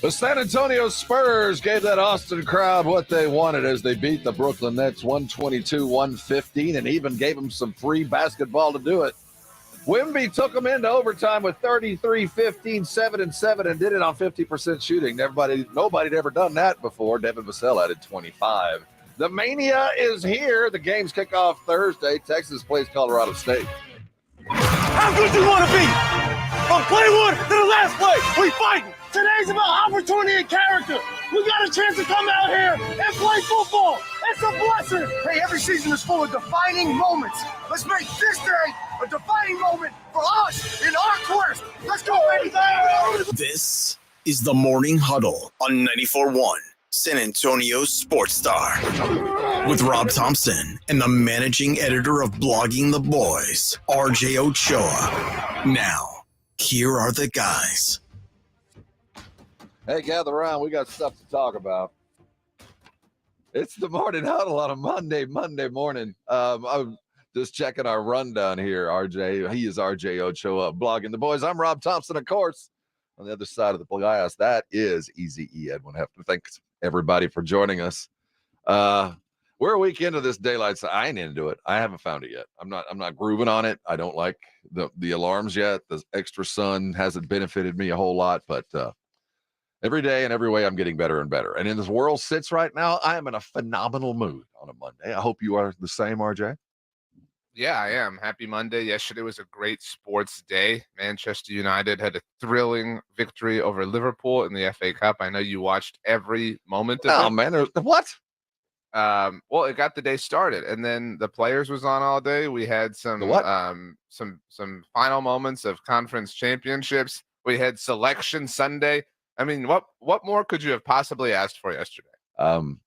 The San Antonio Spurs gave that Austin crowd what they wanted as they beat the Brooklyn Nets 122-115 and even gave them some free basketball to do it. Wemby took them into overtime with 33, 15, 7, and 7 and did it on 50% shooting. Nobody had ever done that before. Devin Vassell added 25. The mania is here. The games kick off Thursday. Texas plays Colorado State. How good do you want to be? From play one to the last play, we fighting. Today's about opportunity and character. We got a chance to come out here and play football. It's a blessing. Hey, every season is full of defining moments. Let's make this day a defining moment for us in our quest. Let's go, baby. This is the Morning Huddle on 94.1 San Antonio Sports Star with Rob Thompson and the managing editor of Blogging the Boys, RJ Ochoa. Now, here are the guys. Hey, gather around. We got stuff to talk about. It's the Morning Huddle on a Monday morning. I'm just checking our rundown here, RJ. He is RJ Ochoa, Blogging the Boys. I'm Rob Thompson, of course. On the other side of the glass, that is Easy E. Edwin Hefner. Thanks, everybody, for joining us. We're a week into this daylight. So I ain't into it. I haven't found it yet. I'm not grooving on it. I don't like the alarms yet. The extra sun hasn't benefited me a whole lot, but every day and every way I'm getting better and better. And in this world sits right now, I am in a phenomenal mood on a Monday. I hope you are the same, RJ. Yeah, I am. Happy Monday. Yesterday was a great sports day. Manchester United had a thrilling victory over Liverpool in the FA Cup. I know you watched every moment of it. Oh, man. What? Well, it got the day started, and then the players was on all day. We had some final moments of conference championships. We had selection Sunday. I mean, what more could you have possibly asked for yesterday?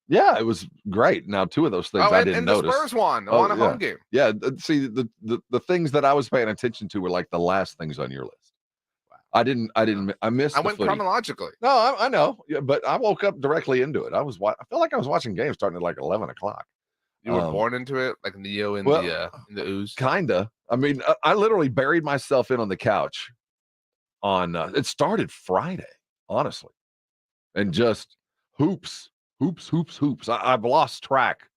Yeah, it was great. Now, two of those things I didn't notice. And the Spurs won a home game. Yeah, see, the things that I was paying attention to were like the last things on your list. Wow. I missed. I went chronologically. No, I know, yeah, but I woke up directly into it. I felt like I was watching games starting at like 11 o'clock. You were born into it, like Neo in the ooze. Kinda. I mean, I literally buried myself in on the couch. It started Friday, honestly, and just hoops. I've lost track,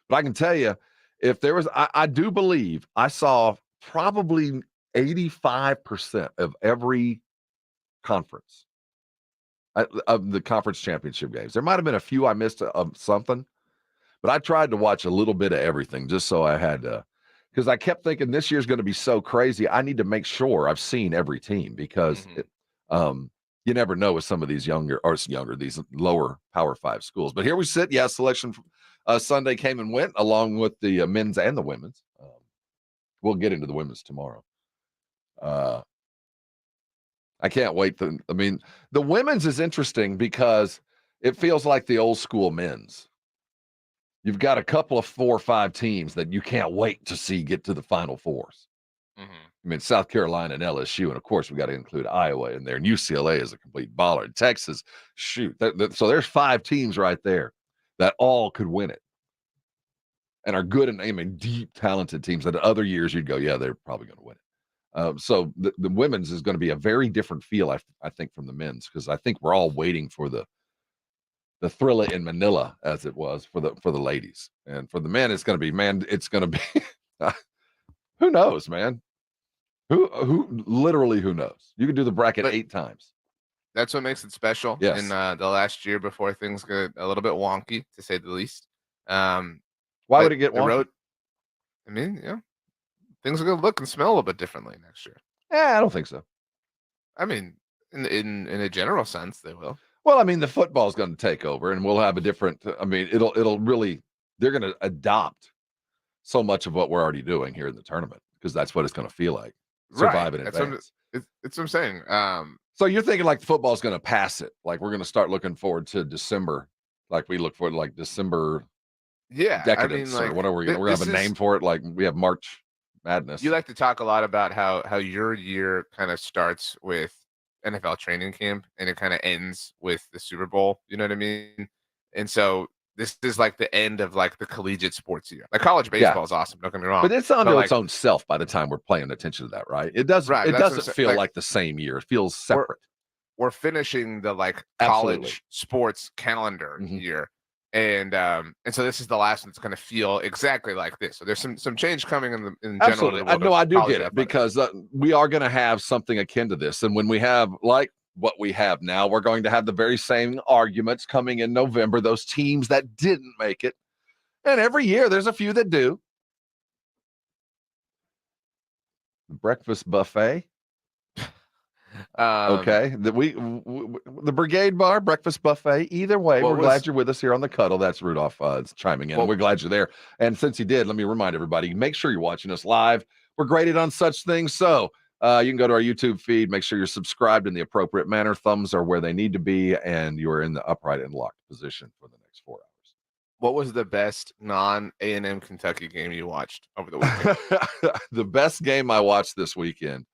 but I can tell you, if there was, I do believe I saw probably 85% of every conference of the conference championship games. There might have been a few I missed of something, but I tried to watch a little bit of everything just so I had to, because I kept thinking this year's going to be so crazy. I need to make sure I've seen every team because you never know with some of these these lower Power 5 schools. But here we sit. Yeah, selection Sunday came and went along with the men's and the women's. We'll get into the women's tomorrow. I can't wait. The women's is interesting because it feels like the old school men's. You've got a couple of 4 or 5 teams that you can't wait to see get to the Final Fours. I mean, South Carolina and LSU, and of course, we got to include Iowa in there. And UCLA is a complete baller. And Texas, shoot. So there's 5 teams right there that all could win it and are good and deep, talented teams that other years you'd go, yeah, they're probably going to win it. So the women's is going to be a very different feel, I think, from the men's, because I think we're all waiting for the thriller in Manila, as it was for the ladies. And for the men, it's going to be, who knows, man? Who literally, who knows? You can do the bracket 8 times. That's what makes it special. Yes. In the last year before things get a little bit wonky, to say the least. Why would it get wonky? Things are going to look and smell a little bit differently next year. I don't think so. I mean, in a general sense, they will. Well, I mean, the football's going to take over, and we'll have a different. I mean, it'll really. They're going to adopt so much of what we're already doing here in the tournament, because that's what it's going to feel like. Survive in advance. It's what I'm saying. So you're thinking like the football's going to pass it, like we're going to start looking forward to December, like we look forward to like December. Yeah, decadence, or whatever we're going to have a name for it. Like we have March Madness. You like to talk a lot about how your year kind of starts with NFL training camp and it kind of ends with the Super Bowl. You know what I mean? And so this is like the end of like the collegiate sports year. Like college baseball is awesome. Don't get me wrong. But it's under its own self by the time we're paying attention to that, right? It doesn't. It doesn't feel like the same year. It feels separate. we're finishing the like Absolutely. college sports calendar Mhm. year. And so this is the last one that's going to feel exactly like this. So there's some change coming in general. Absolutely. I do get it athletics. because we are going to have something akin to this. And when we have like what we have now, we're going to have the very same arguments coming in November, those teams that didn't make it. And every year there's a few that do. The breakfast buffet. Okay. The Brigade Bar breakfast buffet. Either way, we're glad you're with us here on the Cuddle. That's Rudolph it's chiming in. We're glad you're there. And since you did, let me remind everybody, make sure you're watching us live. We're graded on such things. So you can go to our YouTube feed. Make sure you're subscribed in the appropriate manner. Thumbs are where they need to be. And you're in the upright and locked position for the next 4 hours. What was the best non-A&M Kentucky game you watched over the weekend? The best game I watched this weekend.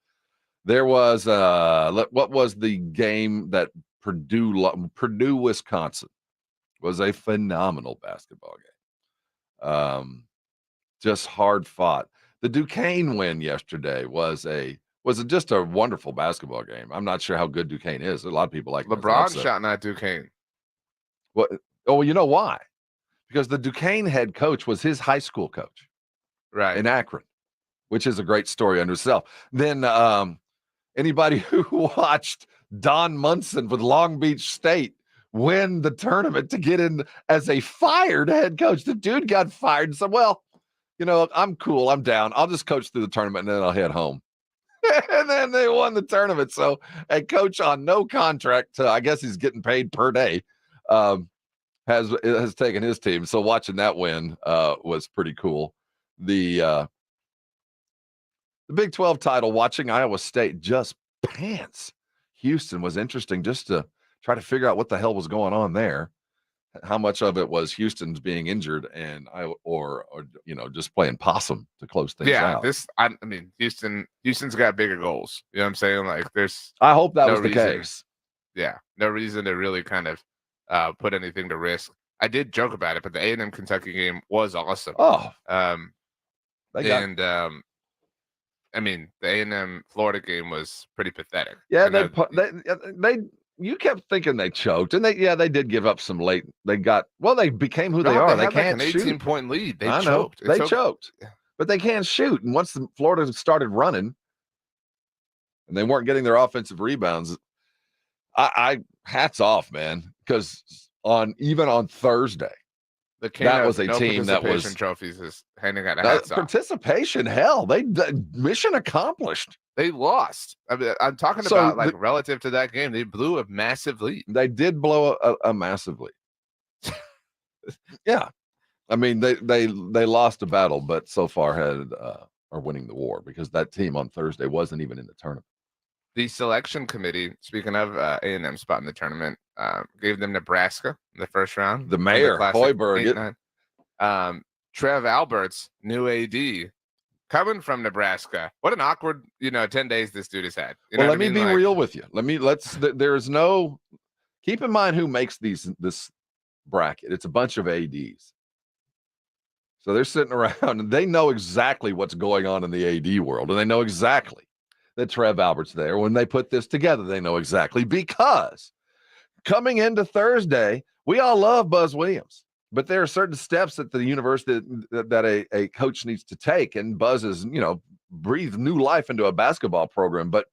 There was what was the game that Purdue Wisconsin was a phenomenal basketball game. Just hard fought. The Duquesne win yesterday was just a wonderful basketball game. I'm not sure how good Duquesne is. A lot of people like LeBron shot not Duquesne. What? Oh, you know why? Because the Duquesne head coach was his high school coach, right, in Akron, which is a great story unto itself. Then anybody who watched Don Munson with Long Beach State win the tournament to get in as a fired head coach, the dude got fired and said, well, I'm cool. I'm down. I'll just coach through the tournament and then I'll head home. And then they won the tournament. So a coach on no contract, I guess he's getting paid per day, has taken his team. So watching that win was pretty cool. The Big 12 title, watching Iowa State just pants Houston was interesting just to try to figure out what the hell was going on there. How much of it was Houston's being injured and or just playing possum to close things out. I mean, Houston's got bigger goals. You know what I'm saying? Like I hope that was the case. Yeah, no reason to really kind of put anything to risk. I did joke about it, but the A&M Kentucky game was awesome. Oh, I mean, the A&M Florida game was pretty pathetic. Yeah, you kept thinking they choked, and they did give up some late. They became who they are. They can't like an shoot. 18-point lead. They choked. They choked, but they can't shoot. And once Florida started running, and they weren't getting their offensive rebounds, I hats off, man, because even on Thursday. That was a team that was trophies is handing out a hats off. Participation, hell, mission accomplished. They lost. I mean, I'm talking about relative to that game, they blew a massive lead. They did blow a massive lead. Yeah, I mean they lost a battle, but so far are winning the war because that team on Thursday wasn't even in the tournament. The selection committee, speaking of A&M spot in the tournament, gave them Nebraska in the first round. The mayor, Hoiberg. Trev Alberts, new AD, coming from Nebraska. What an awkward, 10 days this dude has had. Let me be real with you. Keep in mind who makes this bracket. It's a bunch of ADs. So they're sitting around and they know exactly what's going on in the AD world. And they know exactly that Trev Albert's there. When they put this together, they know exactly, because coming into Thursday, we all love Buzz Williams, but there are certain steps at the university that a coach needs to take. And Buzz has, breathed new life into a basketball program. But,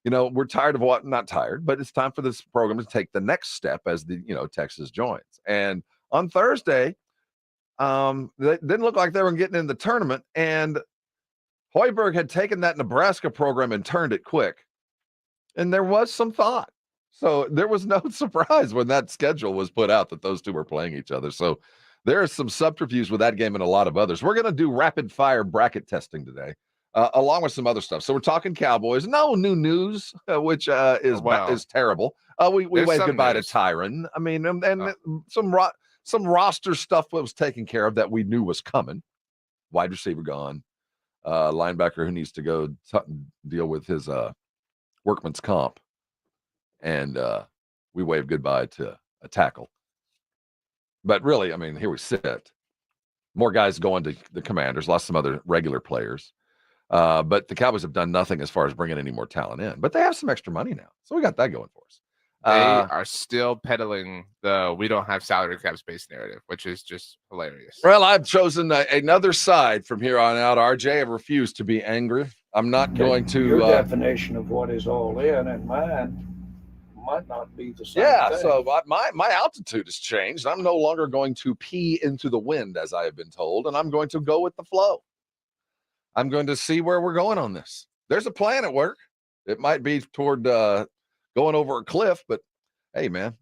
we're tired of not tired, but it's time for this program to take the next step as Texas joins. And on Thursday, they didn't look like they were getting in the tournament. And Hoiberg had taken that Nebraska program and turned it quick. And there was some thought. So there was no surprise when that schedule was put out that those two were playing each other. So there are some subterfuge with that game and a lot of others. We're going to do rapid fire bracket testing today, along with some other stuff. So we're talking Cowboys. No new news, which is terrible. We waved goodbye to Tyron. I mean, and some roster stuff was taken care of that we knew was coming. Wide receiver gone. Linebacker who needs to go deal with his workman's comp. And we wave goodbye to a tackle. But really, I mean, here we sit. More guys going to the Commanders, lost some other regular players. But the Cowboys have done nothing as far as bringing any more talent in. But they have some extra money now. So we got that going for us. They are still peddling the we don't have salary cap space narrative, which is just hilarious. Well, I've chosen another side from here on out, RJ. I've refused to be angry. I'm not going to. Your definition of what is all in and mine might not be the same thing. So my altitude has changed. I'm no longer going to pee into the wind, as I have been told, and I'm going to go with the flow. I'm going to see where we're going on this. There's a plan at work. It might be toward going over a cliff, but hey, man,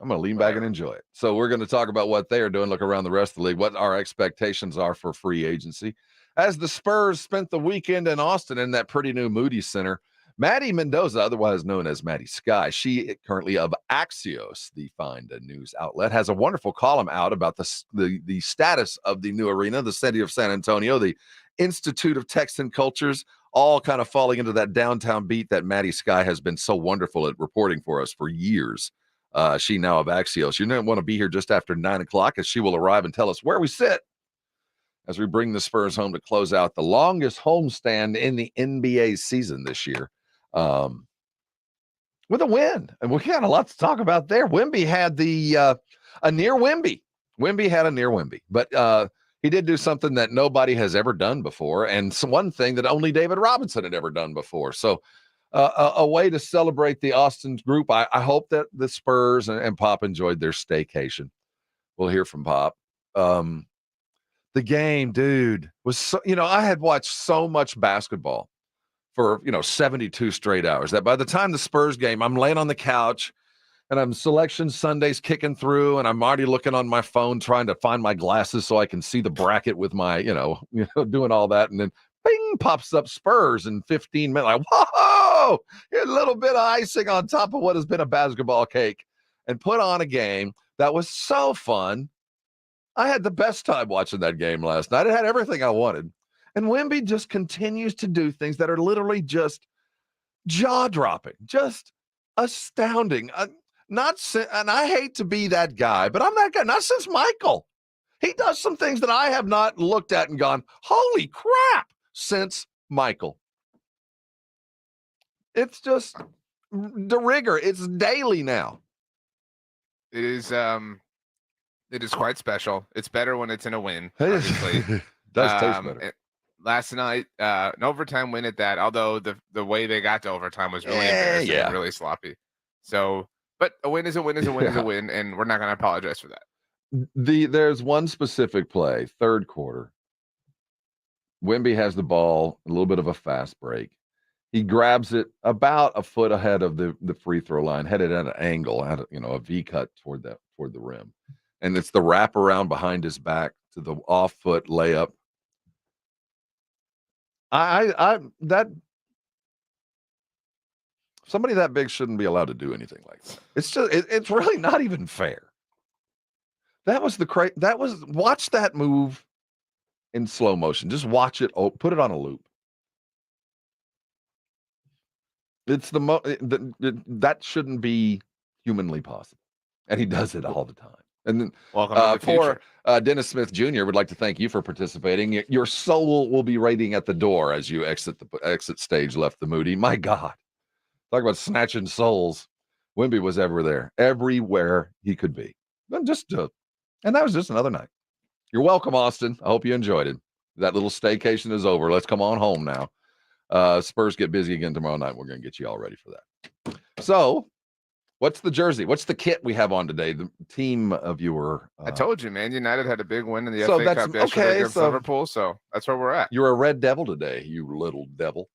I'm going to lean back and enjoy it. So we're going to talk about what they are doing, look around the rest of the league, what our expectations are for free agency. As the Spurs spent the weekend in Austin in that pretty new Moody Center, Maddie Mendoza, otherwise known as Maddy Skye, she currently of Axios, the fine news outlet, has a wonderful column out about the status of the new arena, the city of San Antonio, the Institute of Texan Cultures, all kind of falling into that downtown beat that Maddy Skye has been so wonderful at reporting for us for years. She now of Axios. You don't want to be here just after 9 o'clock, as she will arrive and tell us where we sit as we bring the Spurs home to close out the longest homestand in the NBA season this year. With a win, and we got a lot to talk about there. Wemby had a near Wemby. Wemby had a near Wemby, but he did do something that nobody has ever done before, and one thing that only David Robinson had ever done before. So a way to celebrate the Austin group. I hope that the Spurs and Pop enjoyed their staycation. We'll hear from Pop. The game, dude, was so, I had watched so much basketball for 72 straight hours that by the time the Spurs game, I'm laying on the couch and I'm Selection Sundays kicking through, and I'm already looking on my phone trying to find my glasses so I can see the bracket with my, doing all that, and then bing, pops up Spurs in 15 minutes. Like, whoa, a little bit of icing on top of what has been a basketball cake, and put on a game that was so fun. I had the best time watching that game last night. It had everything I wanted. And Wemby just continues to do things that are literally just jaw-dropping, just astounding. And I hate to be that guy, but I'm that guy. Not since Michael. He does some things that I have not looked at and gone, holy crap, since Michael. It's just de rigueur. It's daily now. It is quite special. It's better when it's in a win, obviously. Does taste better. Last night, an overtime win at that, although the way they got to overtime was really embarrassing and really sloppy. So, but a win is a win is a win is a win, and we're not going to apologize for that. There's one specific play, third quarter. Wemby has the ball, a little bit of a fast break. He grabs it about a foot ahead of the free throw line, headed at an angle, at a V cut toward the rim. And it's the wraparound behind his back to the off foot layup. That somebody that big shouldn't be allowed to do anything like that. It's just it's really not even fair. That was watch that move in slow motion. Just watch it. Put it on a loop. It's that shouldn't be humanly possible, and he does it all the time. And then for Dennis Smith Jr. would like to thank you for participating. Your soul will be waiting at the door as you exit the exit stage left the Moody. My God, talk about snatching souls. Wemby was everywhere he could be. And that was just another night. You're welcome, Austin. I hope you enjoyed it. That little staycation is over. Let's come on home now. Spurs get busy again tomorrow night. We're going to get you all ready for that. So, what's the jersey? What's the kit we have on today? The team viewer. I told you, man. United had a big win in the FA Cup yesterday against Liverpool, so that's where we're at. You're a red devil today, you little devil.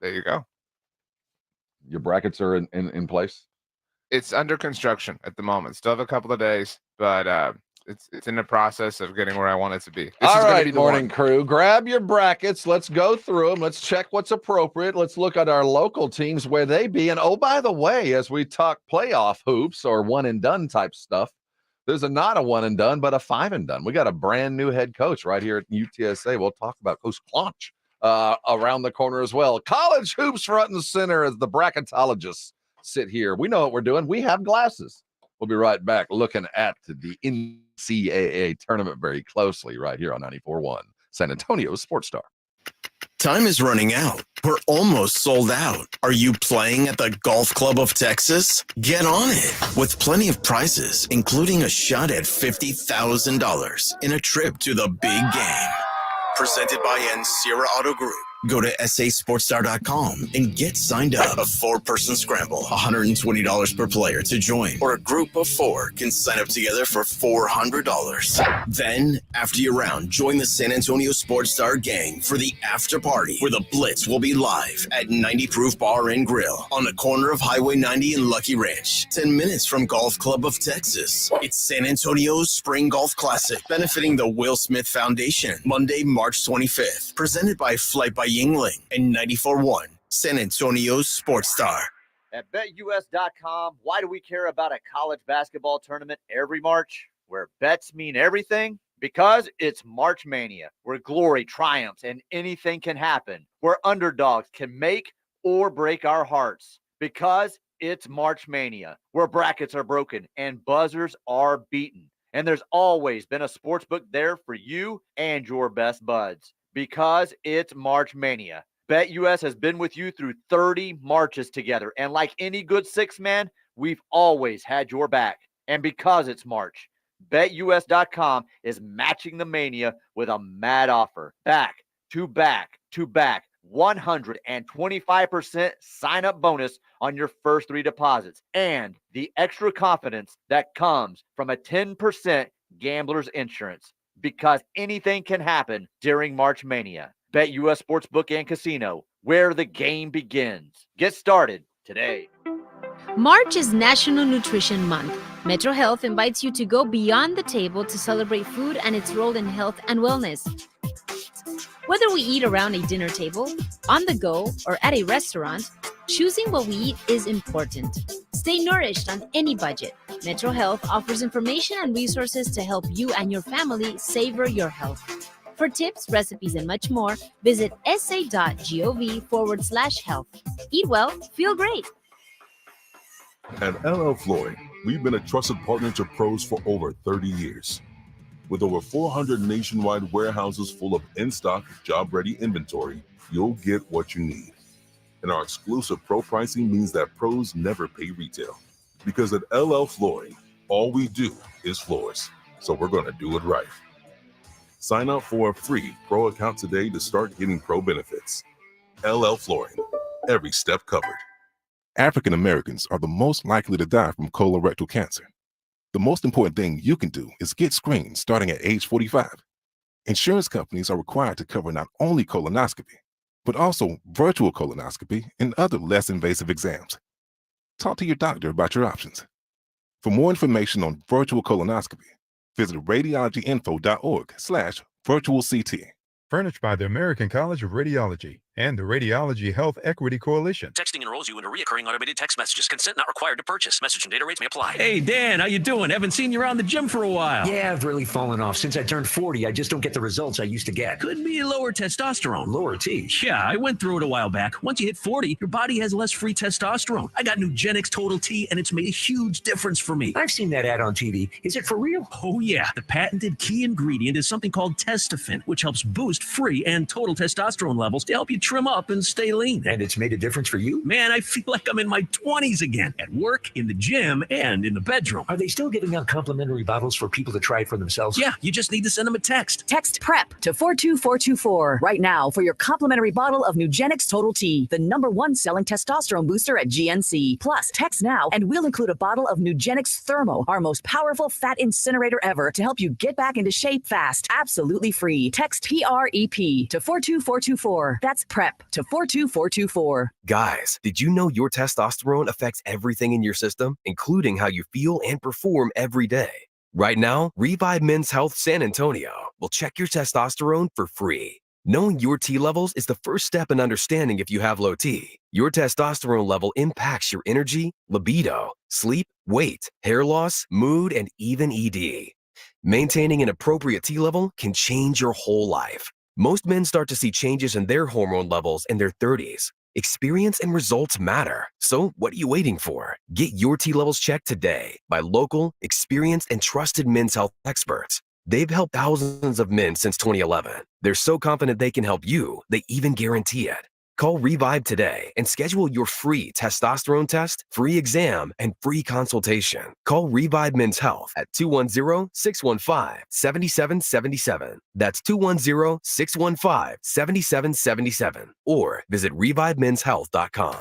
There you go. Your brackets are in place? It's under construction at the moment. Still have a couple of days, but it's in the process of getting where I want it to be. All right, morning crew. Grab your brackets. Let's go through them. Let's check what's appropriate. Let's look at our local teams, where they be. And oh, by the way, as we talk playoff hoops or one and done type stuff, there's not a one and done, but a 5 and done. We got a brand new head coach right here at UTSA. We'll talk about Coach Clinch around the corner as well. College hoops front and center as the bracketologists sit here. We know what we're doing. We have glasses. We'll be right back looking at the NCAA tournament very closely right here on 94.1 San Antonio Sports Star. Time is running out. We're almost sold out. Are you playing at the Golf Club of Texas? Get on it with plenty of prizes, including a shot at $50,000 in a trip to the big game. Presented by Sierra Auto Group. Go to sasportstar.com and get signed up. A 4-person scramble, $120 per player to join, or a group of 4 can sign up together for $400. Then, after your round, join the San Antonio Sports Star gang for the after party, where the Blitz will be live at 90 Proof Bar and Grill on the corner of Highway 90 and Lucky Ranch, 10 minutes from Golf Club of Texas. It's San Antonio's Spring Golf Classic, benefiting the Will Smith Foundation, Monday, March 25th, presented by Flight by Yingling and 94.1 San Antonio's Sports Star. At BetUS.com, why do we care about a college basketball tournament every March, where bets mean everything? Because it's March Mania, where glory triumphs and anything can happen, where underdogs can make or break our hearts. Because it's March Mania, where brackets are broken and buzzers are beaten. And there's always been a sportsbook there for you and your best buds. Because it's March Mania. BetUS has been with you through 30 marches together. And like any good six-man, we've always had your back. And because it's March, BetUS.com is matching the mania with a mad offer. Back, 125% sign-up bonus on your first 3 deposits. And the extra confidence that comes from a 10% gambler's insurance. Because anything can happen during March Mania. BetUS Sportsbook and Casino, where the game begins. Get started today. March is National Nutrition Month. Metro Health invites you to go beyond the table to celebrate food and its role in health and wellness. Whether we eat around a dinner table, on the go, or at a restaurant, choosing what we eat is important. Stay nourished on any budget. Metro Health offers information and resources to help you and your family savor your health. For tips, recipes, and much more, visit sa.gov/health. Eat well, feel great. At LL Flooring, we've been a trusted partner to pros for over 30 years. With over 400 nationwide warehouses full of in-stock, job-ready inventory, you'll get what you need. And our exclusive pro pricing means that pros never pay retail. Because at LL Flooring, all we do is floors. So we're going to do it right. Sign up for a free pro account today to start getting pro benefits. LL Flooring, every step covered. African Americans are the most likely to die from colorectal cancer. The most important thing you can do is get screened starting at age 45. Insurance companies are required to cover not only colonoscopy, but also virtual colonoscopy and other less invasive exams. Talk to your doctor about your options. For more information on virtual colonoscopy, visit radiologyinfo.org/virtualct. Furnished by the American College of Radiology and the Radiology Health Equity Coalition. Texting enrolls you into recurring automated text messages. Consent not required to purchase. Message and data rates may apply. Hey, Dan, how you doing? Haven't seen you around the gym for a while. Yeah, I've really fallen off. Since I turned 40, I just don't get the results I used to get. Could be lower testosterone. Lower T. Yeah, I went through it a while back. Once you hit 40, your body has less free testosterone. I got Nugenix Total T, and it's made a huge difference for me. I've seen that ad on TV. Is it for real? Oh, yeah. The patented key ingredient is something called Testofen, which helps boost free and total testosterone levels to help you trim up and stay lean. And it's made a difference for you? Man, I feel like I'm in my 20s again, at work, in the gym, and in the bedroom. Are they still giving out complimentary bottles for people to try it for themselves? Yeah, you just need to send them a text. Text PREP to 42424 right now for your complimentary bottle of Nugenix Total T, the #1 selling testosterone booster at GNC. Plus, text now and we'll include a bottle of Nugenix Thermo, our most powerful fat incinerator ever, to help you get back into shape fast. Absolutely free. Text PREP to 42424. That's PREP to 42424. Guys, did you know your testosterone affects everything in your system, including how you feel and perform every day? Right now, Revive Men's Health San Antonio will check your testosterone for free. Knowing your T levels is the first step in understanding if you have low T. Your testosterone level impacts your energy, libido, sleep, weight, hair loss, mood, and even ED. Maintaining an appropriate T level can change your whole life. Most men start to see changes in their hormone levels in their 30s. Experience and results matter. So what are you waiting for? Get your T levels checked today by local, experienced, and trusted men's health experts. They've helped thousands of men since 2011. They're so confident they can help you, they even guarantee it. Call Revive today and schedule your free testosterone test, free exam, and free consultation. Call Revive Men's Health at 210-615-7777. That's 210-615-7777. Or visit revivemenshealth.com.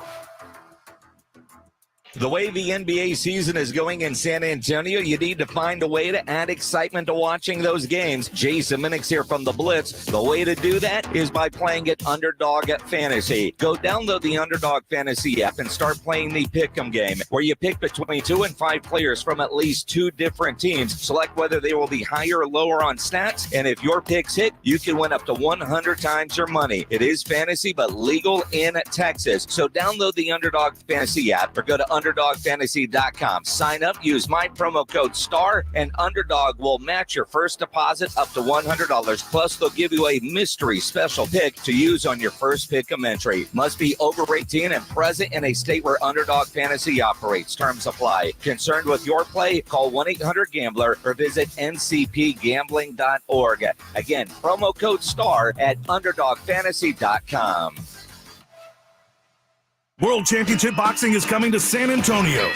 The way the NBA season is going in San Antonio, you need to find a way to add excitement to watching those games. Jason Minix here from The Blitz. The way to do that is by playing at Underdog Fantasy. Go download the Underdog Fantasy app and start playing the Pick'em game, where you pick between 2 and 5 players from at least 2 different teams. Select whether they will be higher or lower on stats, and if your picks hit, you can win up to 100 times your money. It is fantasy, but legal in Texas. So download the Underdog Fantasy app or go to UnderdogFantasy.com. Sign up, use my promo code STAR, and Underdog will match your first deposit up to $100. Plus, they'll give you a mystery special pick to use on your first pick'em entry. Must be over 18 and present in a state where Underdog Fantasy operates. Terms apply. Concerned with your play? Call 1-800-GAMBLER or visit ncpgambling.org. Again, promo code STAR at UnderdogFantasy.com. World Championship Boxing is coming to San Antonio.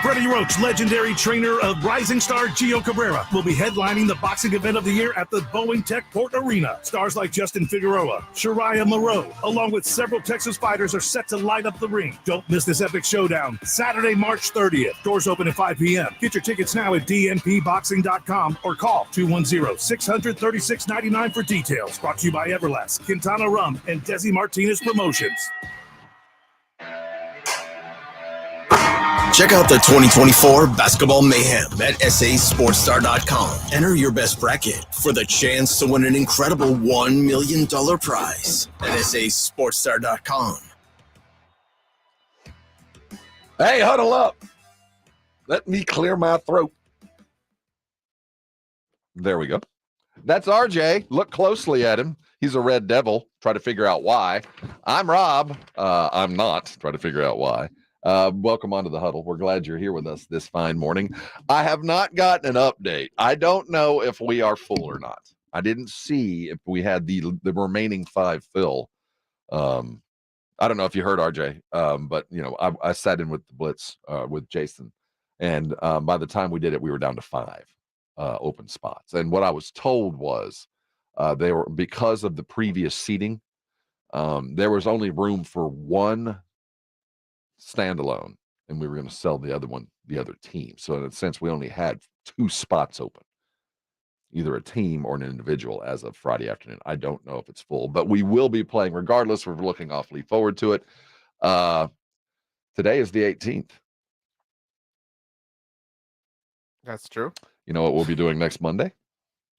Freddie Roach, legendary trainer of rising star Gio Cabrera, will be headlining the boxing event of the year at the Boeing Techport Arena. Stars like Justin Figueroa, Shariah Moreau, along with several Texas fighters, are set to light up the ring. Don't miss this epic showdown. Saturday, March 30th. Doors open at 5 p.m. Get your tickets now at dnpboxing.com or call 210-600-3699 for details. Brought to you by Everlast, Quintana Rum, and Desi Martinez Promotions. Check out the 2024 Basketball Mayhem at sasportstar.com. Enter your best bracket for the chance to win an incredible $1 million prize at sasportstar.com. Hey, huddle up. Let me clear my throat. There we go. That's RJ. Look closely at him. He's a red devil. Try to figure out why. I'm Rob. I'm not. Try to figure out why. Welcome onto the Huddle. We're glad you're here with us this fine morning. I have not gotten an update. I don't know if we are full or not. I didn't see if we had the remaining 5 fill. I don't know if you heard RJ, but you know, I sat in with the Blitz with Jason, and by the time we did it, we were down to 5 open spots. And what I was told was they were, because of the previous seating, there was only room for 1 standalone, and we were going to sell the other team. So in a sense, we only had 2 spots open, either a team or an individual as of Friday afternoon. I don't know if it's full, but we will be playing regardless. We're looking awfully forward to it. Today is the 18th. That's true. You know what we'll be doing next Monday?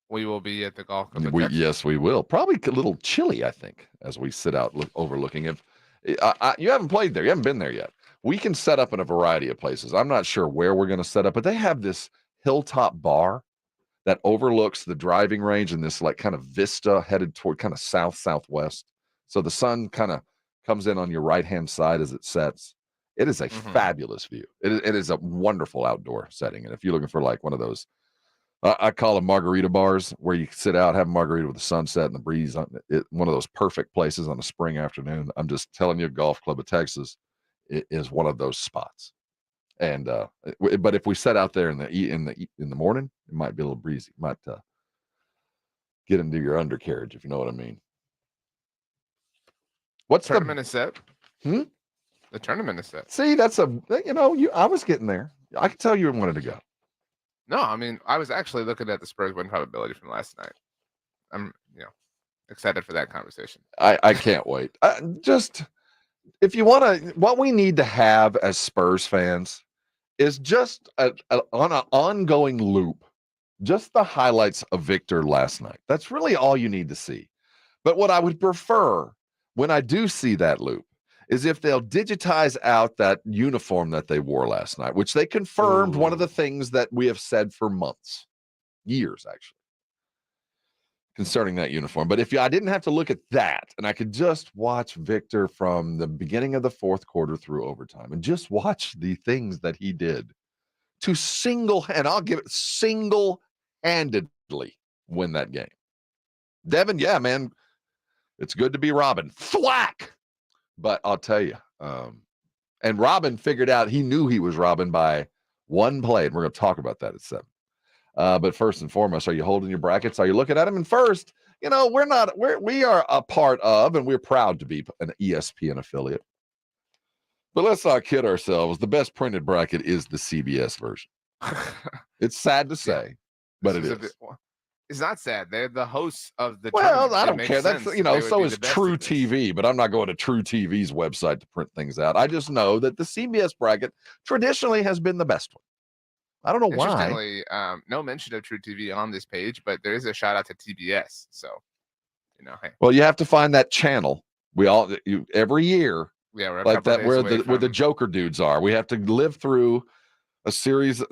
We will be at the golf club. Yes, we will. Probably a little chilly, I think, as we sit out overlooking it. You haven't played there. You haven't been there yet. We can set up in a variety of places. I'm not sure where we're going to set up, but they have this hilltop bar that overlooks the driving range and this like kind of vista headed toward kind of southwest. So the sun kind of comes in on your right-hand side as it sets. It is a fabulous view. It is a wonderful outdoor setting. And if you're looking for like one of those, I call them margarita bars, where you sit out, have a margarita with the sunset and the breeze on it. One of those perfect places on a spring afternoon. I'm just telling you, Golf Club of Texas is one of those spots. And but if we set out there in the morning, it might be a little breezy. It might get into your undercarriage, if you know what I mean. What's the tournament is set? The tournament is set. See, that's I was getting there. I could tell you wanted to go. No, I mean, I was actually looking at the Spurs win probability from last night. I'm, excited for that conversation. I can't wait. Just, if you want to, what we need to have as Spurs fans is just on an ongoing loop, just the highlights of Victor last night. That's really all you need to see. But what I would prefer when I do see that loop is if they'll digitize out that uniform that they wore last night, which they confirmed. One of the things that we have said for months, years actually, concerning that uniform. But if I didn't have to look at that and I could just watch Victor from the beginning of the 4th quarter through overtime and just watch the things that he did to single-handedly win that game. Devin, yeah, man, it's good to be Robin. Thwack! But I'll tell you, and Robin figured out he knew he was Robin by one play, and we're going to talk about that at 7. But first and foremost, are you holding your brackets? Are you looking at them? And first, we are a part of, and we're proud to be an ESPN affiliate. But let's not kid ourselves. The best printed bracket is the CBS version. It's sad to say, but it is. It's not sad. They're the hosts of the. Well, I don't care. That's so is True TV, but I'm not going to True TV's website to print things out. I just know that the CBS bracket traditionally has been the best one. I don't know why. Interestingly, no mention of True TV on this page, but there is a shout out to TBS. So, hey. Well, you have to find that channel. Every year. Yeah, we're like that where the Joker dudes are. We have to live through a series,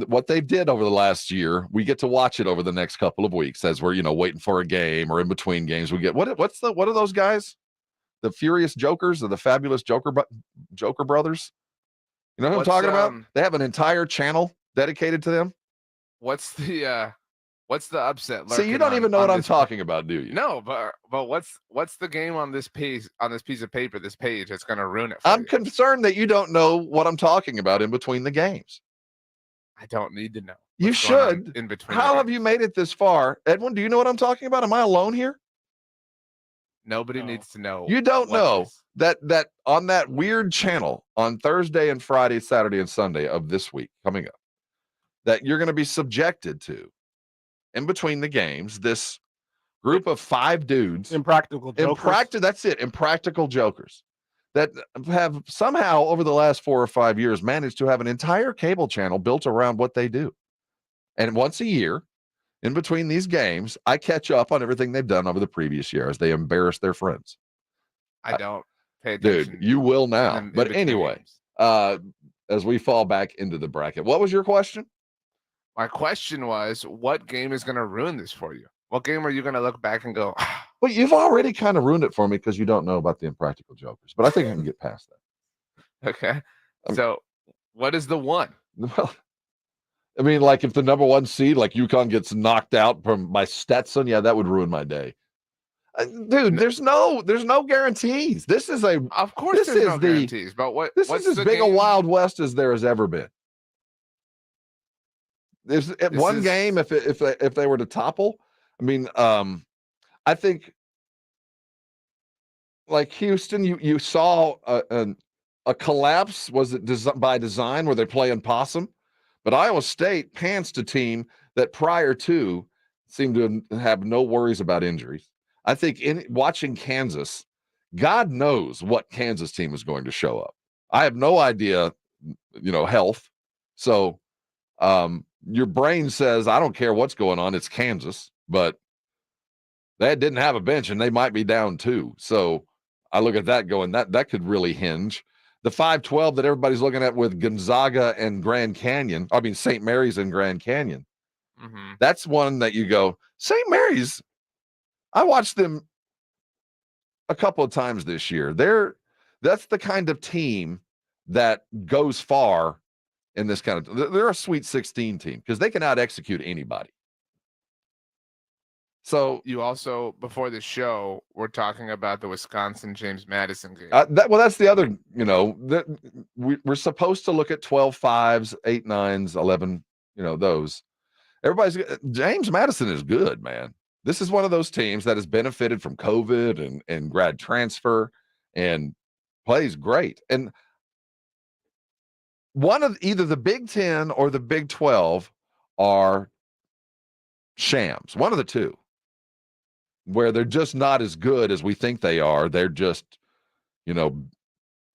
what they did over the last year. We get to watch it over the next couple of weeks as we're, waiting for a game or in between games. We get what are those guys? The Furious Jokers or the Fabulous Joker Brothers? You know what I'm talking about? They have an entire channel dedicated to them. What's the upset? See, you don't even know what I'm talking about, do you? No, but what's the game on this piece of paper, this page that's going to ruin it for I'm you? concerned that you don't know what I'm talking about in between the games. I don't need to know. You should. In between. How have you made it this far? Edwin, do you know what I'm talking about? Am I alone here? Nobody needs to know. You don't know that on that weird channel on Thursday and Friday, Saturday and Sunday of this week coming up, that you're going to be subjected to in between the games, this group of 5 dudes. Impractical jokers. That's it. Impractical jokers that have somehow over the last 4 or 5 years managed to have an entire cable channel built around what they do. And once a year, in between these games, I catch up on everything they've done over the previous year as they embarrass their friends. I don't pay attention. Dude, you will now. But anyway, as we fall back into the bracket, what was your question? My question was, what game is going to ruin this for you? What game are you going to look back and go, well, you've already kind of ruined it for me because you don't know about the Impractical Jokers, but I think I can get past that. Okay. So what is the one? Well, I mean, like if the number 1 seed, like UConn gets knocked out by Stetson, yeah, that would ruin my day. Dude, there's no guarantees. This is of course there's no guarantees, but what's as big a Wild West as there has ever been. There's one game if they were to topple. I mean, I think like Houston, you saw a collapse. Was it by design? Were they playing possum? But Iowa State pantsed a team that prior to seemed to have no worries about injuries. I think in watching Kansas, God knows what Kansas team is going to show up. I have no idea, health. So your brain says, I don't care what's going on. It's Kansas, but they didn't have a bench and they might be down too. So I look at that going, that could really hinge. The 5-12 that everybody's looking at with Gonzaga and St. Mary's and Grand Canyon. Mm-hmm. That's one that you go, St. Mary's. I watched them a couple of times this year. That's the kind of team that goes far in this kind of. They're a Sweet 16 team because they can out execute anybody. So you also, before the show, we're talking about the Wisconsin James Madison game. That's the other, we're supposed to look at 12-5s, 8-9s, 11, those. James Madison is good, man. This is one of those teams that has benefited from COVID and grad transfer and plays great. And one of either the Big 10 or the Big 12 are shams, one of the two, where they're just not as good as we think they are. They're just,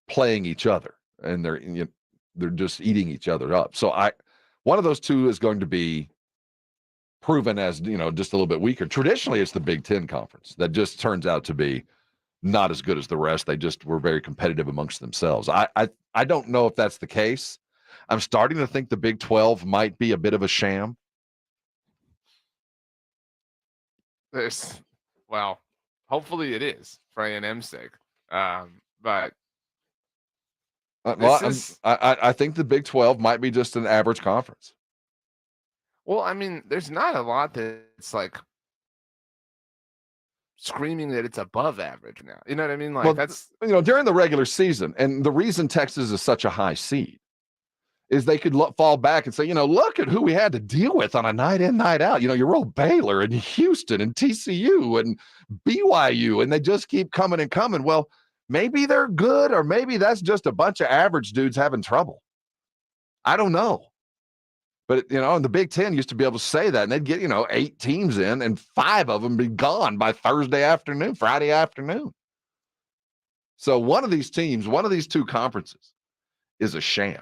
playing each other and they're just eating each other up. So one of those two is going to be proven as, just a little bit weaker. Traditionally, it's the Big 10 conference that just turns out to be not as good as the rest. They just were very competitive amongst themselves. I don't know if that's the case. I'm starting to think the Big 12 might be a bit of a sham. Well, hopefully it is for A&M's sake. But I think the Big 12 might be just an average conference. Well, I mean, there's not a lot that's like screaming that it's above average now. You know what I mean? Like Well, that's during the regular season, and the reason Texas is such a high seed is they could fall back and say, look at who we had to deal with on a night in, night out. You roll Baylor and Houston and TCU and BYU, and they just keep coming and coming. Well, maybe they're good, or maybe that's just a bunch of average dudes having trouble. I don't know. But, and the Big Ten used to be able to say that, and they'd get, 8 teams in, and 5 of them be gone by Friday afternoon. So one of these teams, one of these 2 conferences is a sham.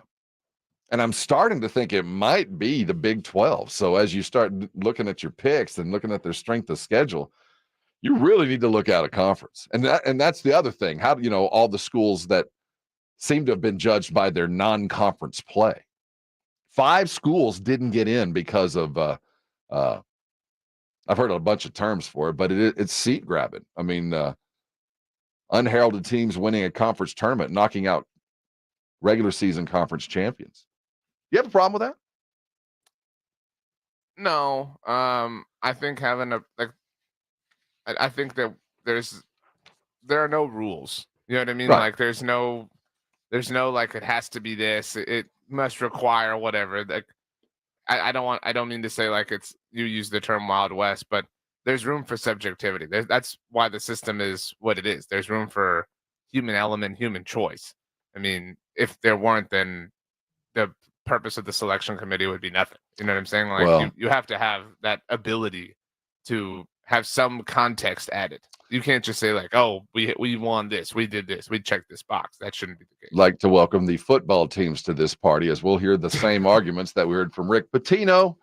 And I'm starting to think it might be the Big 12. So as you start looking at your picks and looking at their strength of schedule, you really need to look at a conference. And that's the other thing. How do all the schools that seem to have been judged by their non-conference play? 5 schools didn't get in because of I've heard a bunch of terms for it, but it's seat grabbing. I mean, unheralded teams winning a conference tournament, knocking out regular season conference champions. You have a problem with that? No. I think having I think that there are no rules. You know what I mean? Right. Like there's no like it has to be this. It must require whatever. Like I don't mean to say like you use the term Wild West, but there's room for subjectivity. That's why the system is what it is. There's room for human element, human choice. I mean, if there weren't, then the purpose of the selection committee would be nothing. You know what I'm saying? Like you have to have that ability to have some context added. You can't just say like, oh, we won this, we did this, we checked this box. That shouldn't be the case. Like to welcome the football teams to this party, as we'll hear the same arguments that we heard from Rick Pitino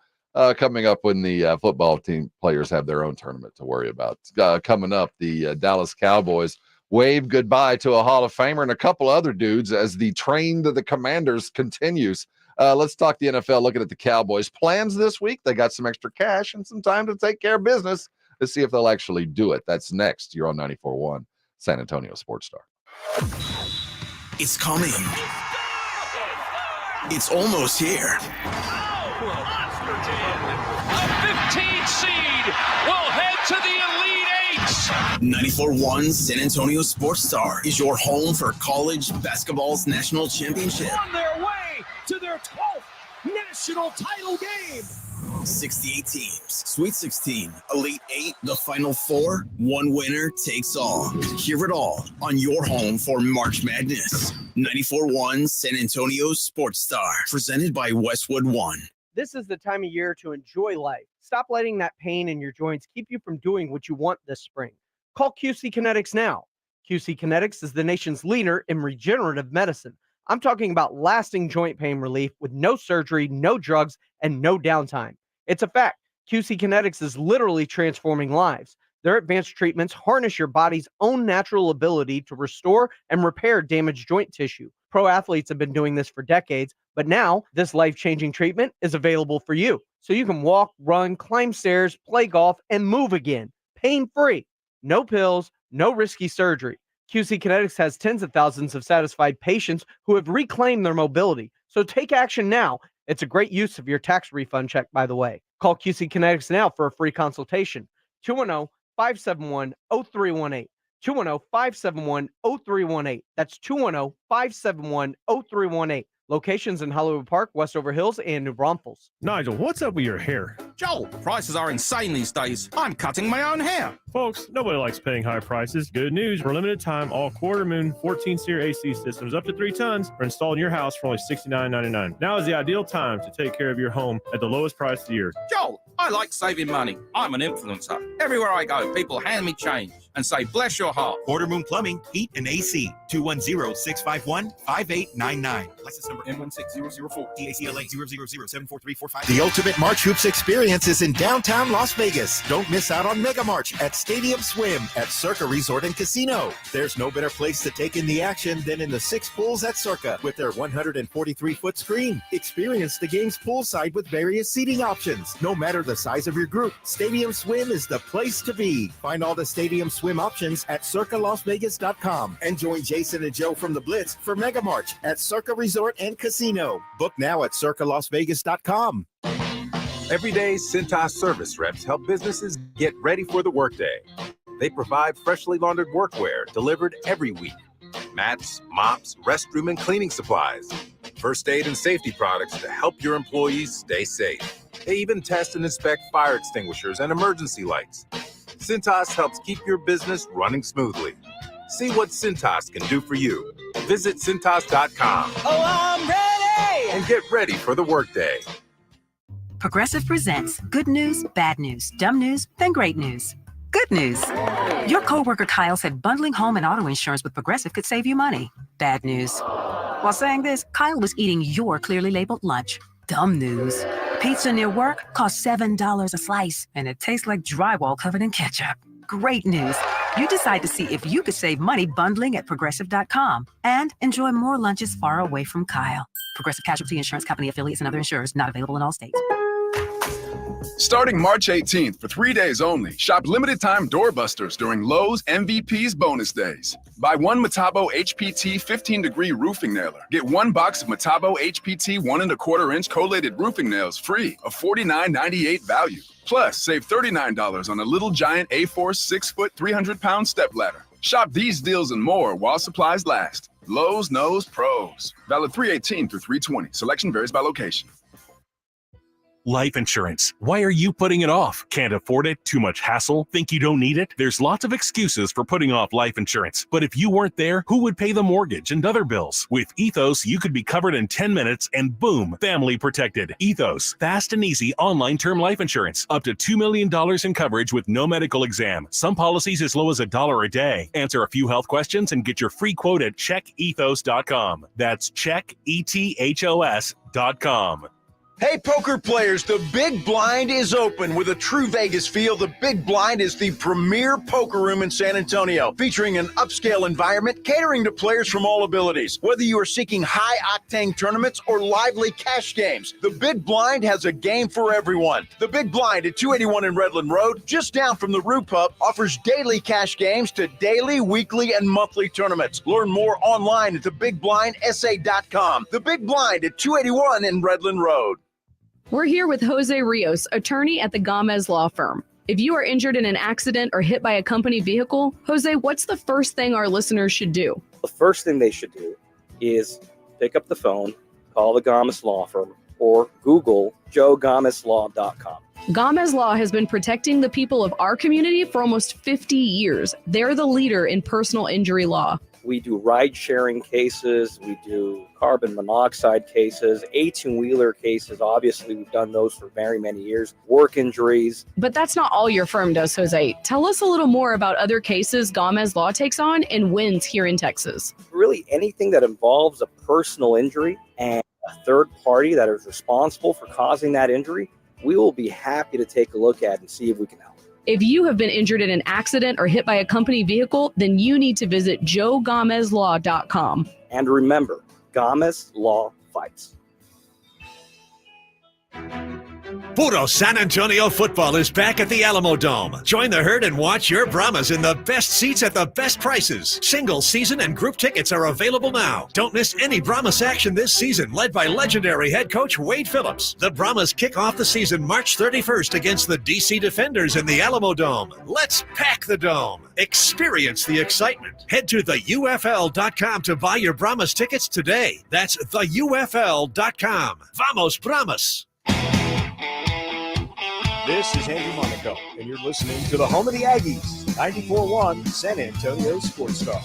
coming up when the football team players have their own tournament to worry about. Coming up, the Dallas Cowboys wave goodbye to a Hall of Famer and a couple other dudes as the train to the Commanders continues. Let's talk the NFL, looking at the Cowboys' plans this week. They got some extra cash and some time to take care of business. Let's see if they'll actually do it. That's next. You're on 94.1 San Antonio Sports Star. It's coming. It's almost here. A 15 seed will head to the Elite 8. 94.1 San Antonio Sports Star is your home for college basketball's national championship. On their way to their 12th national title game. 68 teams, Sweet 16, Elite 8, the Final 4, one winner takes all. Hear it all on your home for March Madness. 94.1 San Antonio Sports Star, presented by Westwood One. This is the time of year to enjoy life. Stop letting that pain in your joints keep you from doing what you want this spring. Call QC Kinetics now. QC Kinetics is the nation's leader in regenerative medicine. I'm talking about lasting joint pain relief with no surgery, no drugs, and no downtime. It's a fact. QC Kinetics is literally transforming lives. Their advanced treatments harness your body's own natural ability to restore and repair damaged joint tissue. Pro athletes have been doing this for decades, but now this life-changing treatment is available for you. So you can walk, run, climb stairs, play golf, and move again, pain-free. No pills, no risky surgery. QC Kinetics has tens of thousands of satisfied patients who have reclaimed their mobility. So take action now. It's a great use of your tax refund check, by the way. Call QC Kinetics now for a free consultation. 210-571-0318. 210-571-0318. That's 210-571-0318. Locations in Hollywood Park, Westover Hills, and New Braunfels. Nigel, what's up with your hair? Joel, prices are insane these days. I'm cutting my own hair. Folks, nobody likes paying high prices. Good news, for a limited time, all quarter moon 14-seer AC systems up to 3 tons are installed in your house for only $69.99. Now is the ideal time to take care of your home at the lowest price of the year. Joel, I like saving money. I'm an influencer. Everywhere I go, people hand me change and say, bless your heart. Quarter Moon Plumbing, Heat, and AC. 210-651-5899. License number M16004. DACLA 000744345. The ultimate March Hoops experience is in downtown Las Vegas. Don't miss out on Mega March at Stadium Swim at Circa Resort and Casino. There's no better place to take in the action than in the 6 pools at Circa with their 143-foot screen. Experience the games poolside with various seating options. No matter the size of your group, Stadium Swim is the place to be. Find all the Stadium Swim options at circalasvegas.com and join Jason and Joe from the Blitz for Mega March at Circa Resort and Casino. Book now at circalasvegas.com. Every day, Cintas service reps help businesses get ready for the workday. They provide freshly laundered workwear delivered every week. Mats, mops, restroom and cleaning supplies. First aid and safety products to help your employees stay safe. They even test and inspect fire extinguishers and emergency lights. Cintas helps keep your business running smoothly. See what Cintas can do for you. Visit Cintas.com. Oh, I'm ready! And get ready for the workday. Progressive presents good news, bad news, dumb news, then great news. Good news. Your coworker Kyle said bundling home and auto insurance with Progressive could save you money. Bad news. While saying this, Kyle was eating your clearly labeled lunch. Dumb news. Pizza near work costs $7 a slice, and it tastes like drywall covered in ketchup. Great news. You decide to see if you could save money bundling at Progressive.com and enjoy more lunches far away from Kyle. Progressive Casualty Insurance Company affiliates and other insurers not available in all states. Starting March 18th for 3 days only, shop limited-time doorbusters during Lowe's MVP's bonus days. Buy one Metabo HPT 15-degree roofing nailer. Get one box of Metabo HPT 1 1/4-inch collated roofing nails free, a $49.98 value. Plus, save $39 on a Little Giant A-Force 6-foot, 300-pound stepladder. Shop these deals and more while supplies last. Lowe's knows pros. Valid 3/18 through 3/20. Selection varies by location. Life insurance. Why are you putting it off? Can't afford it? Too much hassle? Think you don't need it? There's lots of excuses for putting off life insurance. But if you weren't there, who would pay the mortgage and other bills? With Ethos, you could be covered in 10 minutes and boom, family protected. Ethos, fast and easy online term life insurance. Up to $2 million in coverage with no medical exam. Some policies as low as $1 a day. Answer a few health questions and get your free quote at checkethos.com. That's checkethos.com. Hey, poker players, the Big Blind is open. With a true Vegas feel, the Big Blind is the premier poker room in San Antonio, featuring an upscale environment catering to players from all abilities. Whether you are seeking high-octane tournaments or lively cash games, the Big Blind has a game for everyone. The Big Blind at 281 in Redland Road, just down from the Rue Pub, offers daily cash games to daily, weekly, and monthly tournaments. Learn more online at thebigblindsa.com. The Big Blind at 281 in Redland Road. We're here with Jose Rios, attorney at the Gomez Law Firm. If you are injured in an accident or hit by a company vehicle, Jose, what's the first thing our listeners should do? The first thing they should do is pick up the phone, call the Gomez Law Firm, or Google joegomezlaw.com. Gomez Law has been protecting the people of our community for almost 50 years. They're the leader in personal injury law. We do ride-sharing cases. We do carbon monoxide cases, 18-wheeler cases. Obviously, we've done those for very many years. Work injuries. But that's not all your firm does, Jose. Tell us a little more about other cases Gomez Law takes on and wins here in Texas. Really, anything that involves a personal injury and a third party that is responsible for causing that injury, we will be happy to take a look at and see if we can help. If you have been injured in an accident or hit by a company vehicle, then you need to visit joegomezlaw.com. And remember, Gomez Law fights. Puro San Antonio football is back at the Alamo Dome. Join the herd and watch your Brahmas in the best seats at the best prices. Single, season, and group tickets are available now. Don't miss any Brahmas action this season, led by legendary head coach Wade Phillips. The Brahmas kick off the season March 31st against the DC Defenders in the Alamo Dome. Let's pack the Dome. Experience the excitement. Head to theufl.com to buy your Brahmas tickets today. That's theufl.com. Vamos Brahmas! This is Andrew Monaco, and you're listening to the home of the Aggies, 94.1 San Antonio Sports Star.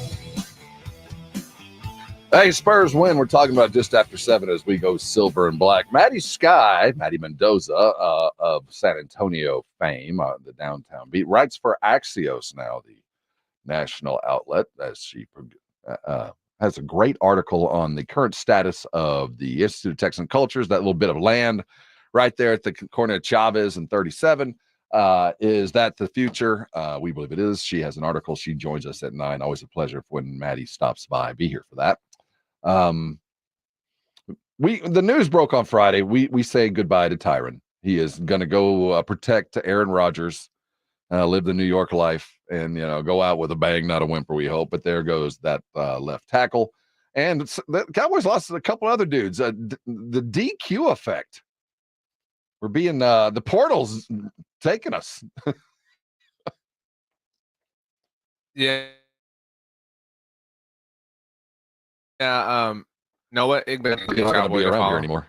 Hey, Spurs win. We're talking about just after 7 as we go silver and black. Maddy Skye, Maddie Mendoza of San Antonio fame, the downtown beat, writes for Axios now, the national outlet, as she has a great article on the current status of the Institute of Texan Cultures, that little bit of land right there at the corner of Chavez and 37. Is that the future? We believe it is. She has an article. She joins us at 9. Always a pleasure when Maddie stops by. Be here for that. The news broke on Friday. We say goodbye to Tyron. He is going to go protect Aaron Rodgers, live the New York life, and go out with a bang, not a whimper, we hope. But there goes that left tackle. And the Cowboys lost a couple other dudes. The DQ effect We're being the portal's taking us. Yeah. Yeah. Noah Igben, You're not going to be around here anymore.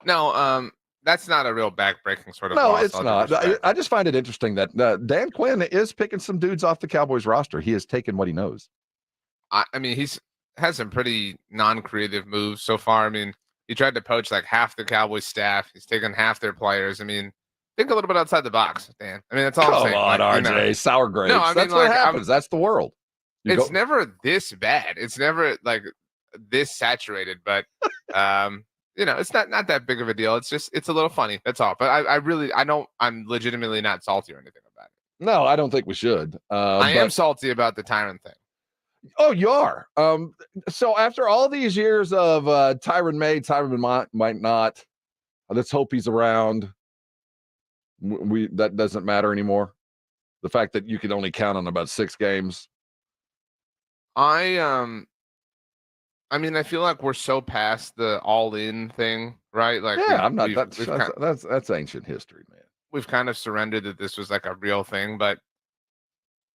No. That's not a real backbreaking sort of. No, loss, it's not. I just find it interesting that Dan Quinn is picking some dudes off the Cowboys roster. He has taken what he knows. I mean, he's had some pretty non-creative moves so far. I mean, he tried to poach like half the Cowboys staff. He's taken half their players. I mean, think a little bit outside the box, Dan. I mean, that's all I'm saying. Come on, RJ. Sour grapes. No, that's what happens. That's the world. It's never this bad. It's never like this saturated, but it's not that big of a deal. It's a little funny. That's all. But I'm legitimately not salty or anything about it. No, I don't think we should. I am salty about the Tyron thing. Oh, you are. So after all these years of Tyron might not. Let's hope he's around. That doesn't matter anymore. The fact that you can only count on about 6 games. I mean, I feel like we're so past the all-in thing, right? Like, yeah, I'm not. That's ancient history, man. We've kind of surrendered that this was like a real thing, but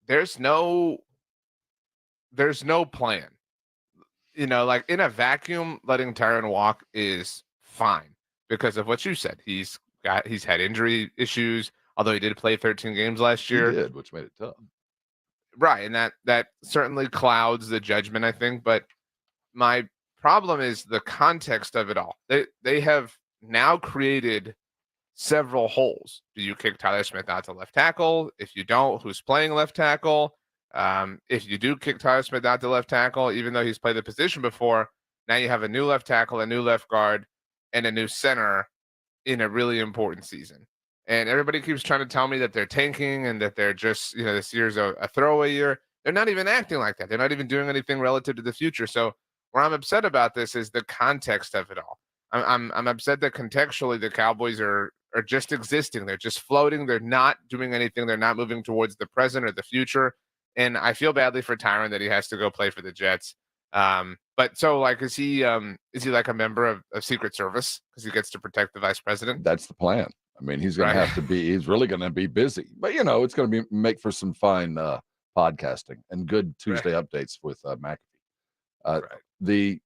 there's no plan. Like in a vacuum, letting Tyron walk is fine because of what you said. He's had injury issues, although he did play 13 games last year. He did, which made it tough. Right, and that certainly clouds the judgment, I think, but my problem is the context of it all. They have now created several holes. Do you kick Tyler Smith out to left tackle? If you don't, who's playing left tackle? If you do kick Tyler Smith out to left tackle, even though he's played the position before, now you have a new left tackle, a new left guard, and a new center in a really important season. And everybody keeps trying to tell me that they're tanking and that they're just, this year's a throwaway year. They're not even acting like that. They're not even doing anything relative to the future. So where I'm upset about this is the context of it all. I'm upset that contextually the Cowboys are just existing. They're just floating. They're not doing anything. They're not moving towards the present or the future. And I feel badly for Tyron that he has to go play for the Jets. But so like, is he like a member of Secret Service because he gets to protect the vice president? That's the plan. I mean, he's going to have to be. He's really going to be busy. But it's going to make for some fine podcasting and good Tuesday updates with McAfee.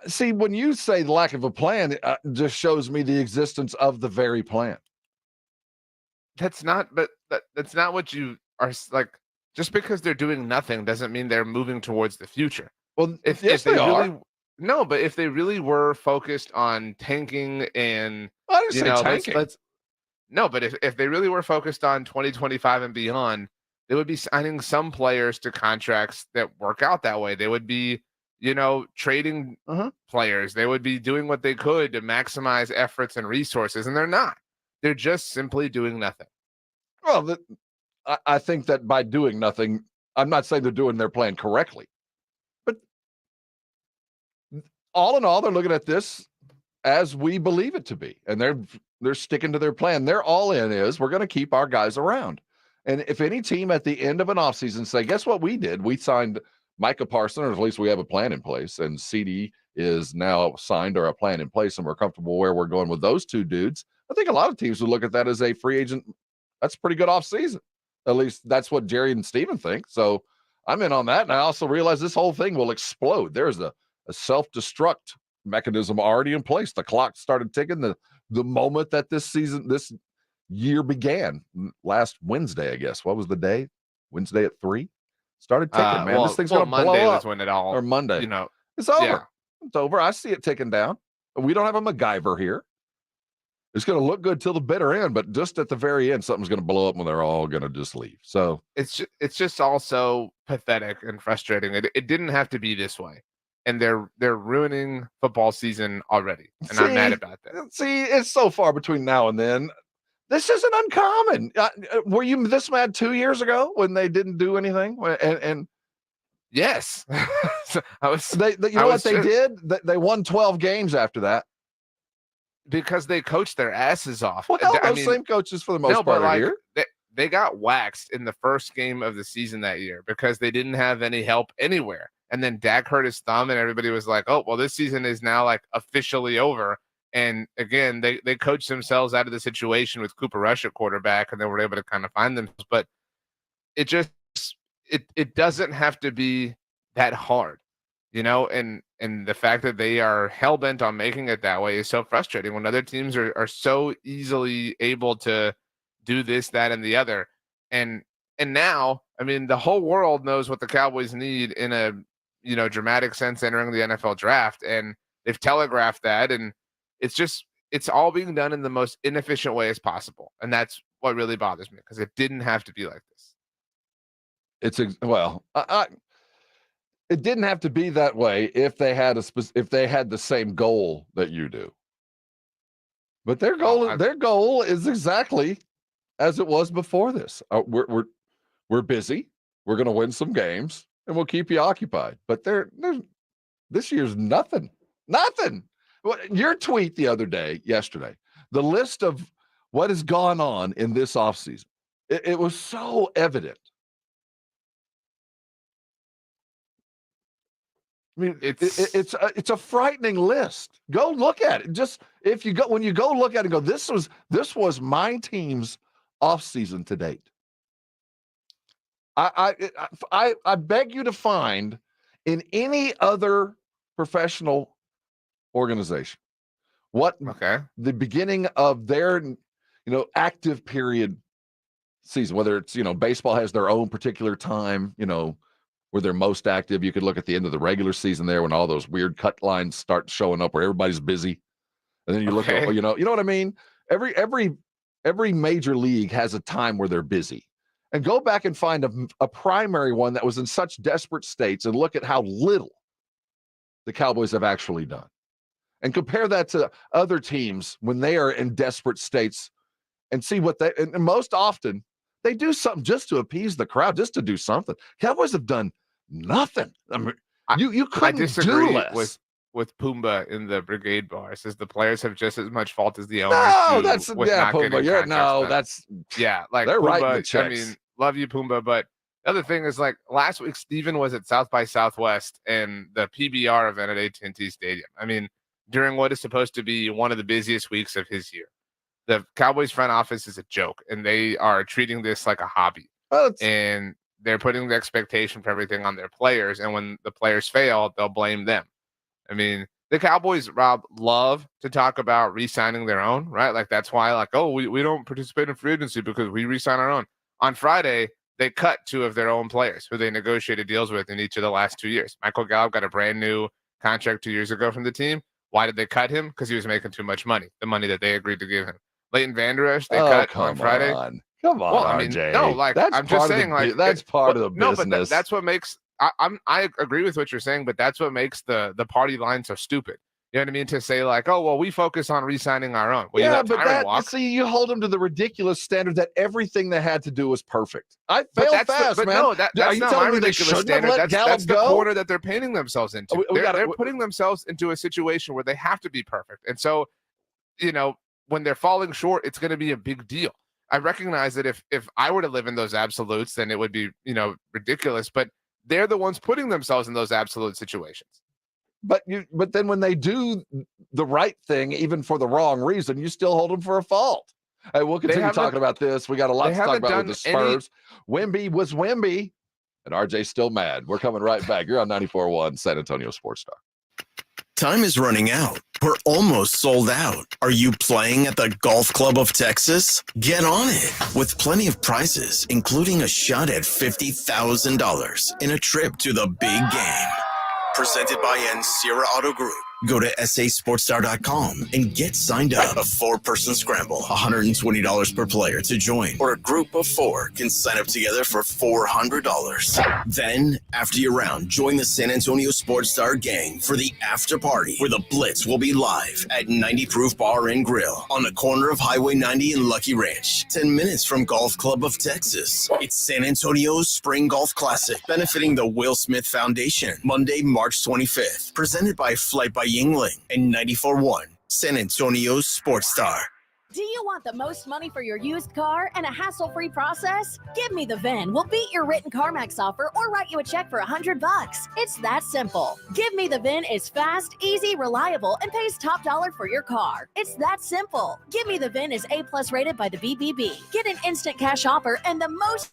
See, when you say the lack of a plan, it just shows me the existence of the very plan. That's not what you are like. Just because they're doing nothing doesn't mean they're moving towards the future. Well, if they really are. No, but if they really were focused on tanking and I didn't say tanking. No, but if they really were focused on 2025 and beyond, they would be signing some players to contracts that work out that way. They would be, trading players. They would be doing what they could to maximize efforts and resources, and they're not. They're just simply doing nothing. Well, I think that by doing nothing, I'm not saying they're doing their plan correctly, but all in all, they're looking at this as we believe it to be, and they're sticking to their plan. Their all-in is we're going to keep our guys around. And if any team at the end of an offseason say, guess what we did? We signed Micah Parsons, or at least we have a plan in place, and CD is now signed or a plan in place, and we're comfortable where we're going with those two dudes. I think a lot of teams would look at that as a free agent. That's a pretty good offseason. At least that's what Jerry and Steven think. So I'm in on that. And I also realize this whole thing will explode. There's a self-destruct mechanism already in place. The clock started ticking the moment that this year began last Wednesday, I guess. What was the day? Wednesday at 3? Started ticking, man. This thing's going to blow up. Monday was when it all. Or Monday. It's over. Yeah. It's over. I see it ticking down. We don't have a MacGyver here. It's going to look good till the bitter end, but just at the very end, something's going to blow up when they're all going to just leave. So it's just also pathetic and frustrating. It didn't have to be this way, and they're ruining football season already, and I'm mad about that. See, it's so far between now and then. This isn't uncommon. Were you this mad 2 years ago when they didn't do anything? And yes, I was. They did? They won 12 games after that. Because they coached their asses off. Well, those same coaches for the most part are here. They got waxed in the first game of the season that year because they didn't have any help anywhere. And then Dak hurt his thumb, and everybody was like, "Oh, well, this season is now like officially over." And again, they coached themselves out of the situation with Cooper Rush at quarterback, and they were able to kind of find themselves. But it just it doesn't have to be that hard, and the fact that they are hell-bent on making it that way is so frustrating when other teams are so easily able to do this, that, and the other. And now, I mean, the whole world knows what the Cowboys need in a dramatic sense entering the NFL draft, and they've telegraphed that, and it's all being done in the most inefficient way as possible. And that's what really bothers me, because it didn't have to be like this. It didn't have to be that way if they had the same goal that you do. But their goal is exactly as it was before this. We're busy. We're going to win some games, and we'll keep you occupied. But this year's nothing. Your tweet yesterday, the list of what has gone on in this offseason, it was so evident. I mean, it's a frightening list. Go look at it. Just when you go look at it, go, this was my team's offseason to date. I beg you to find in any other professional organization what the beginning of their active period season, whether it's baseball has their own particular time where they're most active. You could look at the end of the regular season there when all those weird cut lines start showing up where everybody's busy, and then you look at you know what I mean. Every major league has a time where they're busy, and go back and find a primary one that was in such desperate states and look at how little the Cowboys have actually done. And compare that to other teams when they are in desperate states and see what and most often they do something just to appease the crowd, just to do something. Cowboys have done nothing. I mean, you couldn't disagree do less. with Pumbaa in the Brigade Bar. Says the players have just as much fault as the owners. No, do that's with not Pumbaa. getting That's like they're Pumbaa, writing the checks. I mean, love you, Pumbaa, but the other thing is, like, last week Steven was at South by Southwest and the PBR event at AT&T Stadium. I mean, during what is supposed to be one of the busiest weeks of his year. The Cowboys front office is a joke, and they are treating this like a hobby. And they're putting the expectation for everything on their players, and when the players fail, they'll blame them. I mean, the Cowboys, Rob, love to talk about re-signing their own, right? Like, that's why, we don't participate in free agency because we re-sign our own. On Friday, they cut 2 of their own players who they negotiated deals with in each of the last 2 years. Michael Gallup got a brand new contract 2 years ago from the team. Why did they cut him? Because he was making too much money, the money that they agreed to give him. Leighton Vander Esch, they cut on Friday. Come on, well, I mean, RJ. no, like, that's I'm just saying, that's part of the business. No, but that's what makes. I agree with what you're saying, but that's what makes the party line so stupid. You know what I mean? To say, like, oh, well, we focus on re-signing our own. Well, yeah, you let Tyron walk. See, you hold them to the ridiculous standard that everything they had to do was perfect. I failed fast, man. No, that's Are you not telling my me they ridiculous shouldn't have standard. let That's the Gallup go? corner that they're painting themselves into. They're putting themselves into a situation where they have to be perfect. And so, when they're falling short, it's going to be a big deal. I recognize that if I were to live in those absolutes, then it would be, ridiculous. But they're the ones putting themselves in those absolute situations. But then when they do the right thing, even for the wrong reason, you still hold them for a fault. Hey, we'll continue talking about this. We got a lot to talk about with the Spurs. Wemby was Wemby, and RJ's still mad. We're coming right back. You're on 94.1 San Antonio Sports Star. Time is running out. We're almost sold out. Are you playing at the Golf Club of Texas? Get on it with plenty of prizes, including a shot at $50,000 in a trip to the big game. Presented by Sierra Auto Group. Go to sasportstar.com and get signed up. A 4-person scramble, $120 per player to join, or a group of 4 can sign up together for $400. Then, after your round, join the San Antonio Sports Star gang for the after party, where the Blitz will be live at 90 Proof Bar and Grill on the corner of Highway 90 and Lucky Ranch, 10 minutes from Golf Club of Texas. It's San Antonio's Spring Golf Classic, benefiting the Will Smith Foundation, Monday, March 25th, presented by Flight by Yingling and 94.1 San Antonio's Sports Star. Do you want the most money for your used car and a hassle-free process? Give me the VIN. We'll beat your written CarMax offer or write you a check for $100. It's that simple. Give me the VIN is fast, easy, reliable, and pays top dollar for your car. It's that simple. Give me the VIN is A+ rated by the BBB. Get an instant cash offer and the most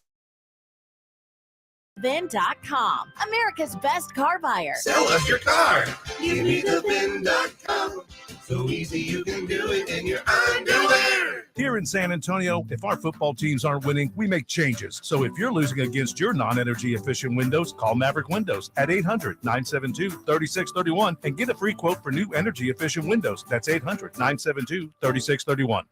VIN.com, America's best car buyer. Sell us your car. Give me the VIN.com. So easy you can do it in your underwear. Here in San Antonio, if our football teams aren't winning, we make changes. So if you're losing against your non-energy efficient windows, call Maverick Windows at 800-972-3631 and get a free quote for new energy efficient windows. That's 800-972-3631.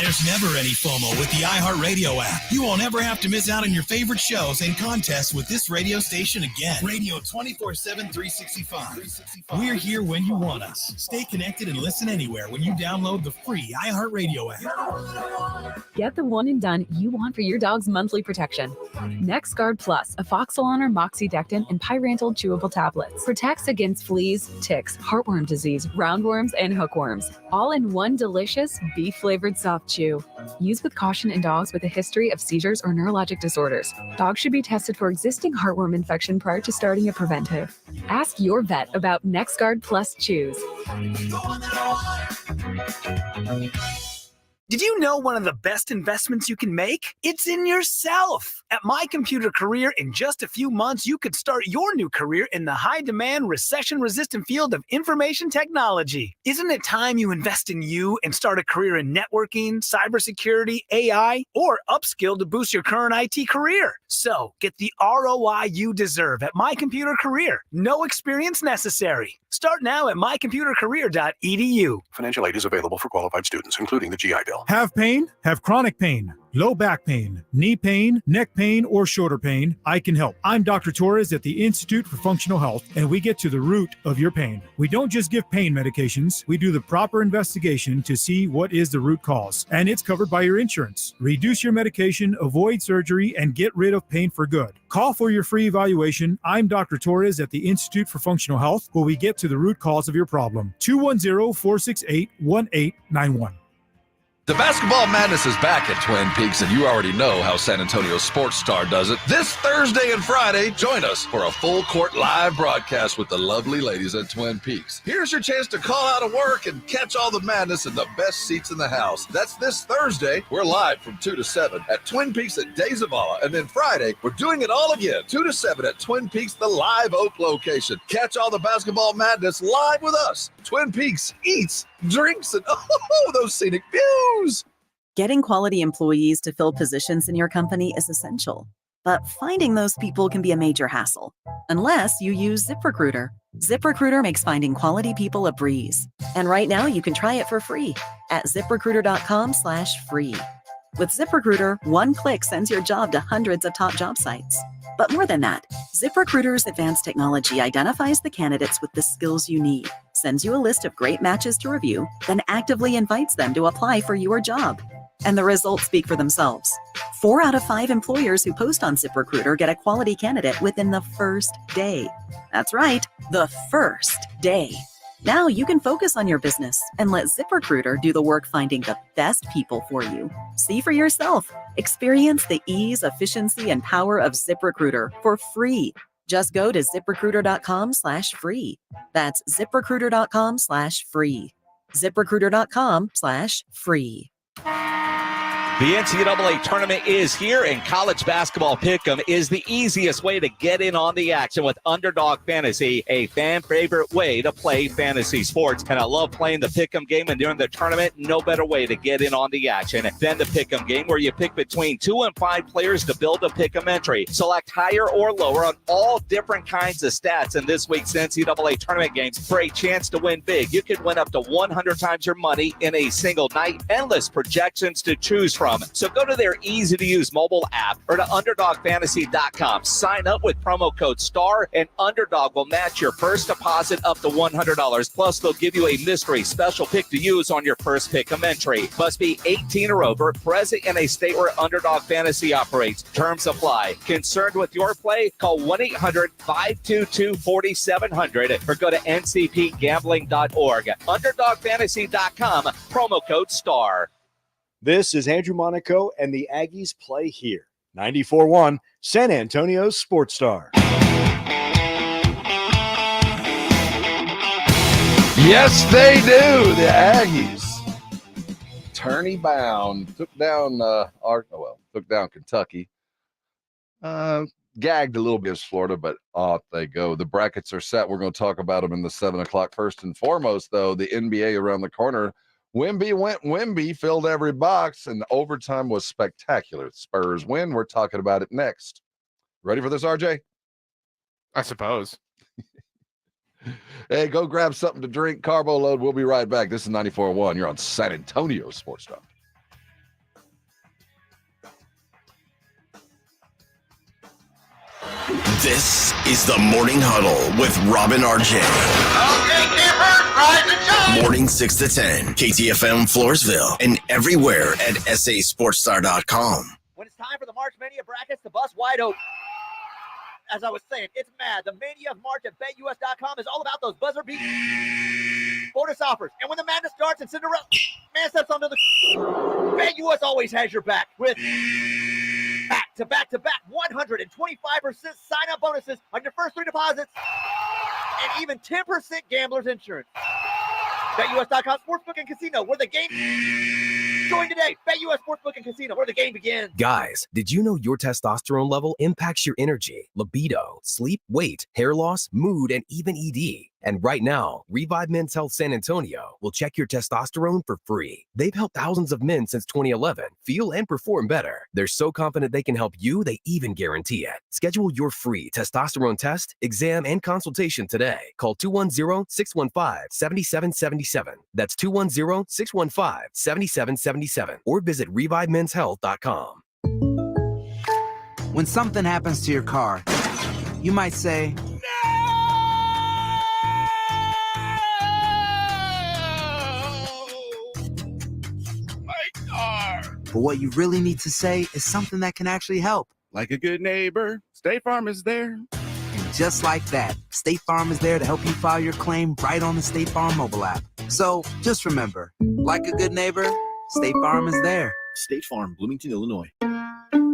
There's never any FOMO with the iHeartRadio app. You won't ever have to miss out on your favorite shows and contests with this radio station again. Radio 24/7, 365. We're here when you want us. Stay connected and listen anywhere when you download the free iHeartRadio app. Get the one and done you want for your dog's monthly protection. NexGard Plus, a Foxalon moxidectin and pyrantel chewable tablets. Protects against fleas, ticks, heartworm disease, roundworms, and hookworms. All in one delicious beef-flavored soft chew. Use with caution in dogs with a history of seizures or neurologic disorders. Dogs should be tested for existing heartworm infection prior to starting a preventive. Ask your vet about NexGard Plus Chews. Did you know one of the best investments you can make? It's in yourself. At My Computer Career, in just a few months, you could start your new career in the high-demand, recession-resistant field of information technology. Isn't it time you invest in you and start a career in networking, cybersecurity, AI, or upskill to boost your current IT career? So, get the ROI you deserve at My Computer Career. No experience necessary. Start now at mycomputercareer.edu. Financial aid is available for qualified students, including the GI Bill. Have pain? Have chronic pain, low back pain, knee pain, neck pain, or shoulder pain? I can help. I'm Dr. Torres at the Institute for Functional Health, and we get to the root of your pain. We don't just give pain medications. We do the proper investigation to see what is the root cause, and it's covered by your insurance. Reduce your medication, avoid surgery, and get rid of pain for good. Call for your free evaluation. I'm Dr. Torres at the Institute for Functional Health, where we get to the root cause of your problem. 210-468-1891. The Basketball Madness is back at Twin Peaks, and you already know how San Antonio Sports Star does it. This Thursday and Friday, join us for a full-court live broadcast with the lovely ladies at Twin Peaks. Here's your chance to call out of work and catch all the madness in the best seats in the house. That's this Thursday. We're live from 2 to 7 at Twin Peaks at Days of Awe. And then Friday, we're doing it all again, 2 to 7 at Twin Peaks, the Live Oak location. Catch all the Basketball Madness live with us. Twin Peaks eats, drinks, and those scenic views. Getting quality employees to fill positions in your company is essential, but finding those people can be a major hassle, unless you use ZipRecruiter. ZipRecruiter makes finding quality people a breeze. And right now you can try it for free at ZipRecruiter.com/free. With ZipRecruiter, one click sends your job to hundreds of top job sites. But more than that, ZipRecruiter's advanced technology identifies the candidates with the skills you need, sends you a list of great matches to review, then actively invites them to apply for your job. And the results speak for themselves. 4 out of 5 employers who post on ZipRecruiter get a quality candidate within the first day. That's right, the first day. Now you can focus on your business and let ZipRecruiter do the work finding the best people for you. See for yourself. Experience the ease, efficiency, and power of ZipRecruiter for free. Just go to ZipRecruiter.com/free. That's ZipRecruiter.com/free. ZipRecruiter.com/free. The NCAA tournament is here, and college basketball pick'em is the easiest way to get in on the action with Underdog Fantasy, a fan favorite way to play fantasy sports. And I love playing the pick'em game, and during the tournament, no better way to get in on the action than the pick'em game, where you pick between 2 and 5 players to build a pick'em entry. Select higher or lower on all different kinds of stats in this week's NCAA tournament games for a chance to win big. You can win up to 100 times your money in a single night. Endless projections to choose from. So go to their easy-to-use mobile app or to UnderdogFantasy.com. Sign up with promo code STAR, and Underdog will match your first deposit up to $100. Plus, they'll give you a mystery special pick to use on your first pick'em entry. Must be 18 or over, present in a state where Underdog Fantasy operates. Terms apply. Concerned with your play? Call 1-800-522-4700 or go to ncpgambling.org. UnderdogFantasy.com, promo code STAR. This is Andrew Monaco, and the Aggies play here. 94.1 San Antonio Sports Star. Yes, they do. The Aggies. Tourney bound. Took down Kentucky. Gagged a little bit as Florida, but off they go. The brackets are set. We're going to talk about them in the 7 o'clock. First and foremost, though, the NBA around the corner. Wemby filled every box, and the overtime was spectacular. Spurs win. We're talking about it next. Ready for this, RJ? I suppose. Hey, go grab something to drink. Carbo load. We'll be right back. This is 94.1. You're on San Antonio Sports Talk. This is the Morning Huddle with Rob and RJ. Morning 6 to 10, KTFM Floresville, and everywhere at sasportstar.com. When it's time for the March Mania brackets, the bus wide open. As I was saying, it's mad. The Mania of March at BetUS.com is all about those buzzer beat bonus offers. And when the madness starts and Cinderella man steps onto the BetUS always has your back with back-to-back 125% sign-up bonuses on your first 3 deposits and even 10% gambler's insurance. BetUS.com Sportsbook and Casino, where the game... Join today. BetUS Sportsbook and Casino, where the game begins. Guys, did you know your testosterone level impacts your energy, libido, sleep, weight, hair loss, mood, and even ED? And right now, Revive Men's Health San Antonio will check your testosterone for free. They've helped thousands of men since 2011 feel and perform better. They're so confident they can help you, they even guarantee it. Schedule your free testosterone test, exam, and consultation today. Call 210-615-7777. That's 210-615-7777. Or visit ReviveMen'sHealth.com. When something happens to your car, you might say, but what you really need to say is something that can actually help. Like a good neighbor, State Farm is there. And just like that, State Farm is there to help you file your claim right on the State Farm mobile app. So just remember, like a good neighbor, State Farm is there. State Farm, Bloomington, Illinois.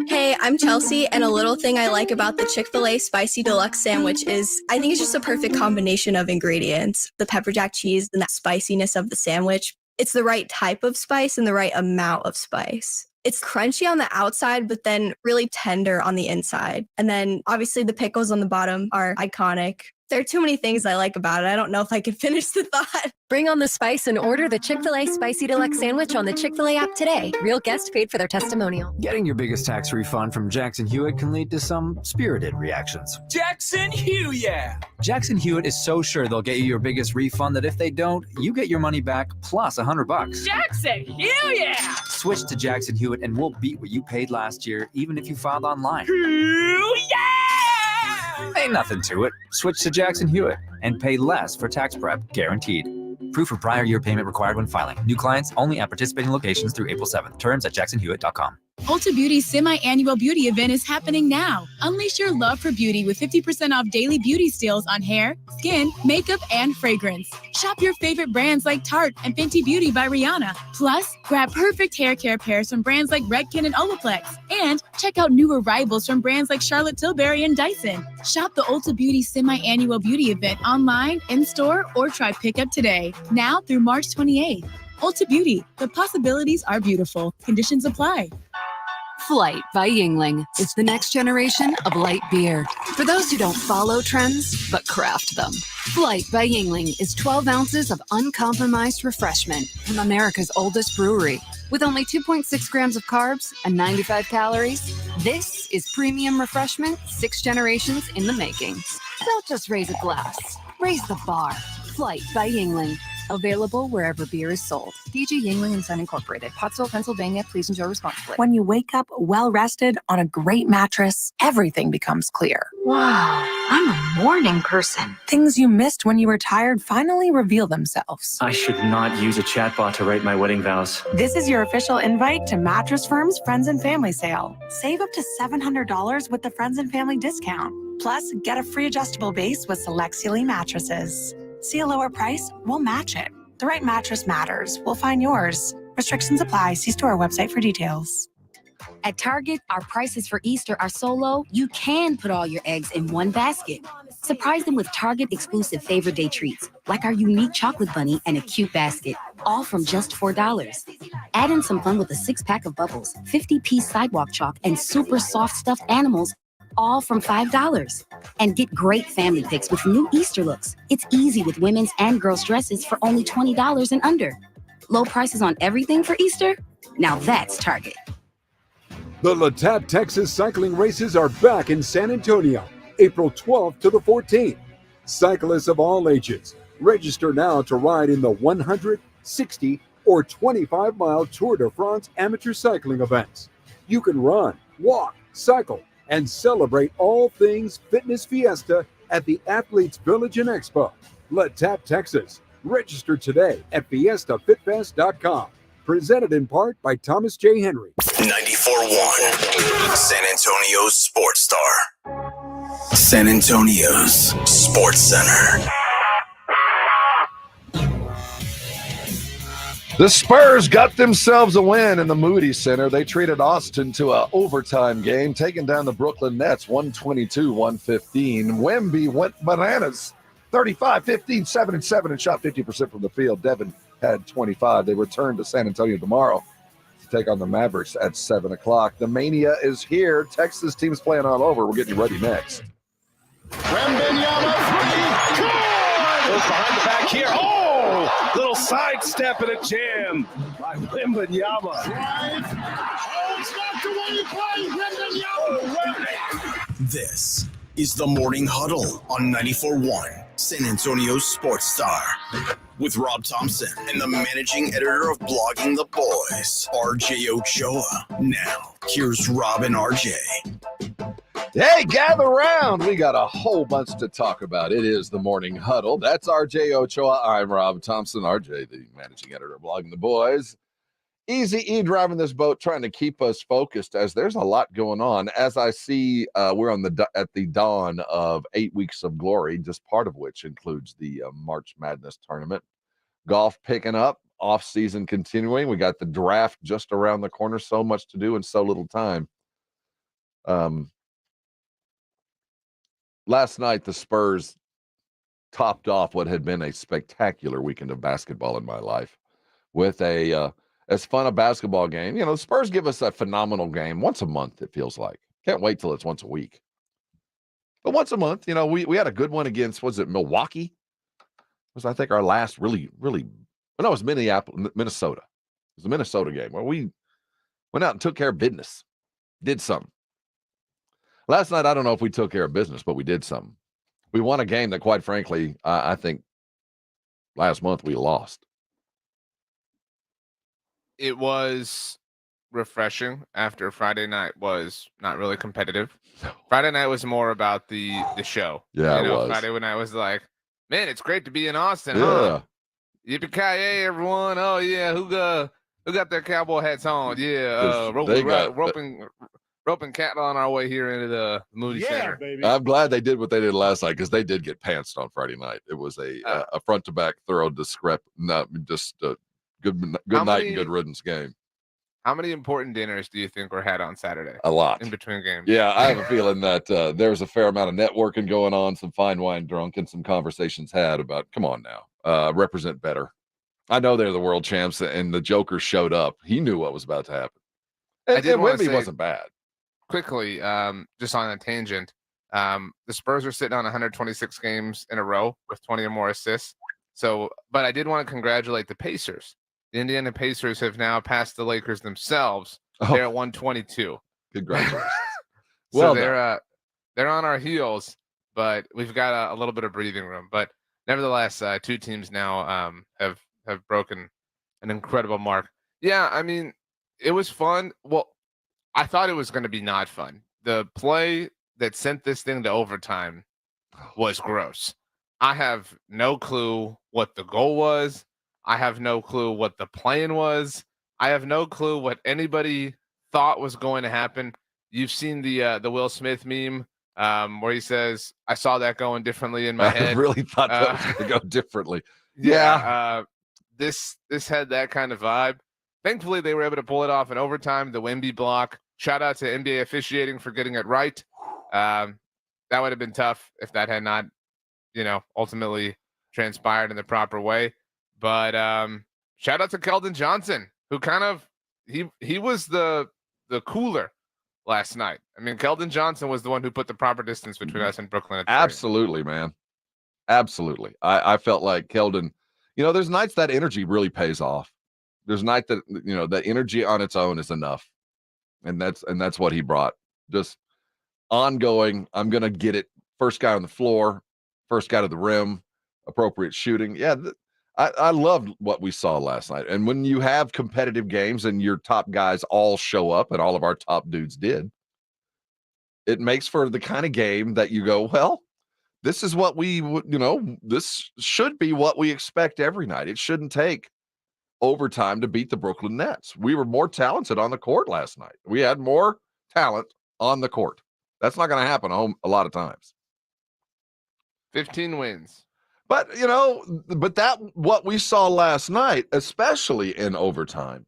Hey, I'm Chelsea, and a little thing I like about the Chick-fil-A Spicy Deluxe Sandwich is I think it's just a perfect combination of ingredients. The pepper jack cheese and that spiciness of the sandwich. It's the right type of spice and the right amount of spice. It's crunchy on the outside, but then really tender on the inside. And then obviously the pickles on the bottom are iconic. There are too many things I like about it. I don't know if I can finish the thought. Bring on the spice and order the Chick-fil-A Spicy Deluxe Sandwich on the Chick-fil-A app today. Real guests paid for their testimonial. Getting your biggest tax refund from Jackson Hewitt can lead to some spirited reactions. Jackson Hewitt, yeah! Jackson Hewitt is so sure they'll get you your biggest refund that if they don't, you get your money back plus $100. Jackson Hewitt, yeah! Switch to Jackson Hewitt and we'll beat what you paid last year, even if you filed online. Yeah! Ain't nothing to it. Switch to Jackson Hewitt and pay less for tax prep, guaranteed. Proof of prior year payment required when filing. New clients only at participating locations through April 7th. Terms at jacksonhewitt.com. Ulta Beauty's semi-annual beauty event is happening now. Unleash your love for beauty with 50% off daily beauty steals on hair, skin, makeup, and fragrance. Shop your favorite brands like Tarte and Fenty Beauty by Rihanna. Plus, grab perfect hair care pairs from brands like Redken and Olaplex. And check out new arrivals from brands like Charlotte Tilbury and Dyson. Shop the Ulta Beauty semi-annual beauty event online, in-store, or try pickup today. Now through March 28th. Ulta Beauty. The possibilities are beautiful. Conditions apply. Flight by Yingling is the next generation of light beer. For those who don't follow trends, but craft them. Flight by Yingling is 12 ounces of uncompromised refreshment from America's oldest brewery. With only 2.6 grams of carbs and 95 calories, this is premium refreshment 6 generations in the making. Don't just raise a glass, raise the bar. Flight by Yingling. Available wherever beer is sold. DG Yingling & Son Incorporated, Pottsville, Pennsylvania. Please enjoy responsibly. When you wake up well-rested on a great mattress, everything becomes clear. Wow, I'm a morning person. Things you missed when you were tired finally reveal themselves. I should not use a chatbot to write my wedding vows. This is your official invite to Mattress Firm's Friends and Family Sale. Save up to $700 with the Friends and Family discount. Plus, get a free adjustable base with select Sealy mattresses. See a lower price? We'll match it. The right mattress matters. We'll find yours. Restrictions apply. See store website for details. At Target, our prices for Easter are so low, you can put all your eggs in one basket. Surprise them with Target exclusive Favorite Day treats, like our unique chocolate bunny and a cute basket, all from just $4. Add in some fun with a 6-pack of bubbles, 50-piece sidewalk chalk, and super soft stuffed animals, all from $5. And get great family picks with new Easter looks. It's easy with women's and girls' dresses for only $20 and under. Low prices on everything for Easter? Now that's Target. The Latap Texas cycling races are back in San Antonio, April 12th to the 14th. Cyclists of all ages, register now to ride in the 100, 60, or 25-mile Tour de France amateur cycling events. You can run, walk, cycle, and celebrate all things Fitness Fiesta at the Athletes Village and Expo. Latap Texas. Register today at fiestafitfest.com. Presented in part by Thomas J. Henry. 94.1 San Antonio's Sports Star. San Antonio's Sports Center. The Spurs got themselves a win in the Moody Center. They treated Austin to an overtime game, taking down the Brooklyn Nets 122-115. Wemby went bananas, 35, 15, 7 and 7, and shot 50% from the field. Devin had 25. They return to San Antonio tomorrow to take on the Mavericks at 7 o'clock. The Mania is here. Texas team's playing all over. We're getting you ready next. Wembanyama three. Goes behind the back here. Oh, little sidestep and a jam by Wembanyama. Oh, it's knocked away by Wembanyama. This is the Morning Huddle on 94.1 San Antonio's Sports Star. With Rob Thompson and the managing editor of Blogging the Boys, RJ Ochoa. Now, here's Rob and RJ. Hey, gather round. We got a whole bunch to talk about. It is the Morning Huddle. That's RJ Ochoa. I'm Rob Thompson, RJ, the managing editor of Blogging the Boys. Easy E driving this boat, trying to keep us focused as there's a lot going on. As I see, we're at the dawn of 8 weeks of glory, just part of which includes the March Madness tournament. Golf picking up, off season continuing. We got the draft just around the corner. So much to do in so little time. Last night, the Spurs topped off what had been a spectacular weekend of basketball in my life with as fun a basketball game. You know, the Spurs give us a phenomenal game once a month, it feels like. Can't wait till it's once a week. But once a month, you know, we had a good one against, was it Milwaukee? It was, I think, our last really, no, it was Minnesota. It was a Minnesota game where we went out and took care of business, did something. Last night, I don't know if we took care of business, but we did something. We won a game that, quite frankly, I think last month we lost. It was refreshing after Friday night was not really competitive. Friday night was more about the show. Yeah, you know, it was. Friday night was like, man, it's great to be in Austin, Yeah. huh? Yippee-ki-yay, everyone. Oh, yeah, who got their cowboy hats on? Yeah, roping cattle on our way here into the Moody Center. Baby. I'm glad they did what they did last night because they did get pantsed on Friday night. It was a front to back thorough good night and good riddance game. How many important dinners do you think were had on Saturday? A lot. In between games. Yeah, I have a feeling that there's a fair amount of networking going on, some fine wine drunk, and some conversations had about, come on now, represent better. I know they're the world champs, and the Joker showed up. He knew what was about to happen. And Wemby wasn't bad. Quickly, just on a tangent, the Spurs are sitting on 126 games in a row with 20 or more assists. So, but I did want to congratulate the Pacers. The Indiana Pacers have now passed the Lakers themselves. Oh. They're at 122. Congratulations. So they're on our heels, but we've got a little bit of breathing room. But nevertheless, two teams now have broken an incredible mark. Yeah, I mean, it was fun. Well, I thought it was going to be not fun. The play that sent this thing to overtime was gross. I have no clue what the goal was. I have no clue what the plan was. I have no clue what anybody thought was going to happen. You've seen the Will Smith meme where he says, "I saw that going differently in my head." I really thought that was going to go differently. Yeah. This had that kind of vibe. Thankfully, they were able to pull it off in overtime. The Wemby block. Shout out to NBA officiating for getting it right. That would have been tough if that had not, ultimately transpired in the proper way. But shout out to Keldon Johnson, who kind of he was the cooler last night. I mean, Keldon Johnson was the one who put the proper distance between us and Brooklyn. Absolutely, man. Absolutely. I felt like Keldon, there's nights that energy really pays off. There's night that, that energy on its own is enough. And that's what he brought. Just ongoing. I'm going to get it. First guy on the floor, first guy to the rim, appropriate shooting. Yeah. I loved what we saw last night. And when you have competitive games and your top guys all show up, and all of our top dudes did, it makes for the kind of game that you go, well, this is what we would, this should be what we expect every night. It shouldn't take overtime to beat the Brooklyn Nets. We were more talented on the court last night. We had more talent on the court. That's not going to happen a lot of times. 15 wins. But, what we saw last night, especially in overtime,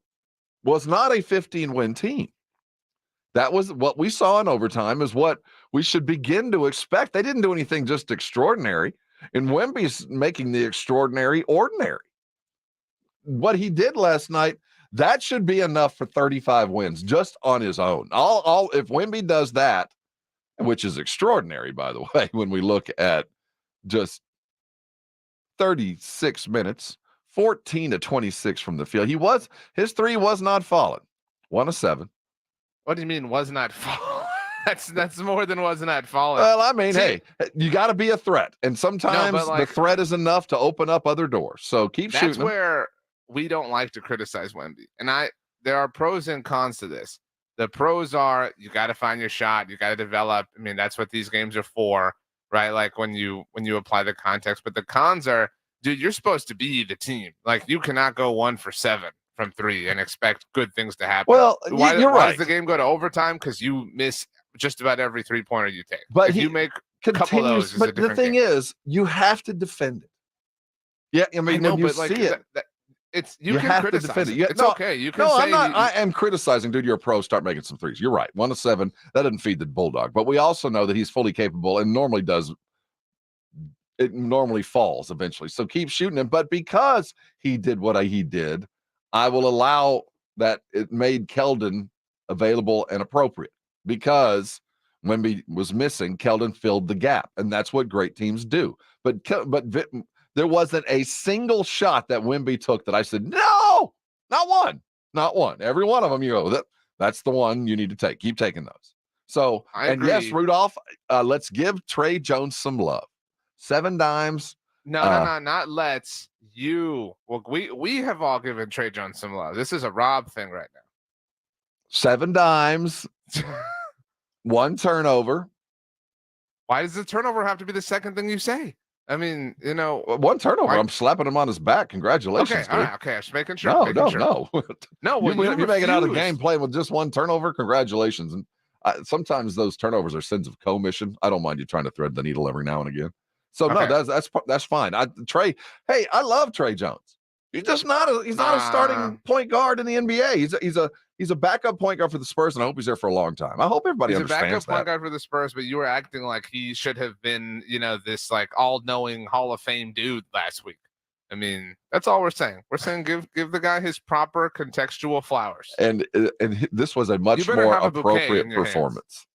was not a 15-win team. That was what we saw in overtime is what we should begin to expect. They didn't do anything just extraordinary, and Wemby's making the extraordinary ordinary. What he did last night, that should be enough for 35 wins just on his own. If Wemby does that, which is extraordinary, by the way, when we look at just 36 minutes, 14 to 26 from the field. His three was not falling. 1 of 7. What do you mean was not falling? That's more than was not falling. Well, I mean, hey, you got to be a threat, and sometimes the threat is enough to open up other doors. So keep shooting. That's where we don't like to criticize Wemby, and there are pros and cons to this. The pros are you got to find your shot, you got to develop. I mean, that's what these games are for, right? Like when you apply the context. But the cons are, dude, you're supposed to be the team. Like you cannot go 1 for 7 from 3 and expect good things to happen. Well, why right. does the game go to overtime? Because you miss just about every 3-pointer you take. But if you make a couple of those, but the thing is, you have to defend it. Yeah, I mean, when you see it, you can have to criticize defend it. it. It's okay. You can say I'm not. I am criticizing, dude. You're a pro. Start making some threes. You're right. 1 of 7. That doesn't feed the bulldog. But we also know that he's fully capable and normally does. It normally falls eventually. So keep shooting him. But because he did what he did, I will allow that. It made Keldon available and appropriate because when he was missing, Keldon filled the gap, and that's what great teams do. But there wasn't a single shot that Wemby took that I said, no, not one. Every one of them, you go, that's the one you need to take. Keep taking those. So, and yes, Rudolph, let's give Trey Jones some love. 7 dimes. No, not let's. Well, we have all given Trey Jones some love. This is a Rob thing right now. 7 dimes. 1 turnover. Why does the turnover have to be the second thing you say? I mean, 1 turnover. I'm slapping him on his back. Congratulations. Okay, okay. I'm just making sure. No. No, you're making out a game playing with just 1 turnover. Congratulations. And sometimes those turnovers are sins of commission. I don't mind you trying to thread the needle every now and again. So no, that's fine. Trey, hey, I love Trey Jones. He's just not a starting point guard in the NBA. He's a backup point guard for the Spurs, and I hope he's there for a long time. I hope everybody understands that. He's a backup point guard for the Spurs, but you were acting like he should have been, this like all-knowing Hall of Fame dude last week. I mean, that's all we're saying. We're saying give the guy his proper contextual flowers. And this was a much more appropriate performance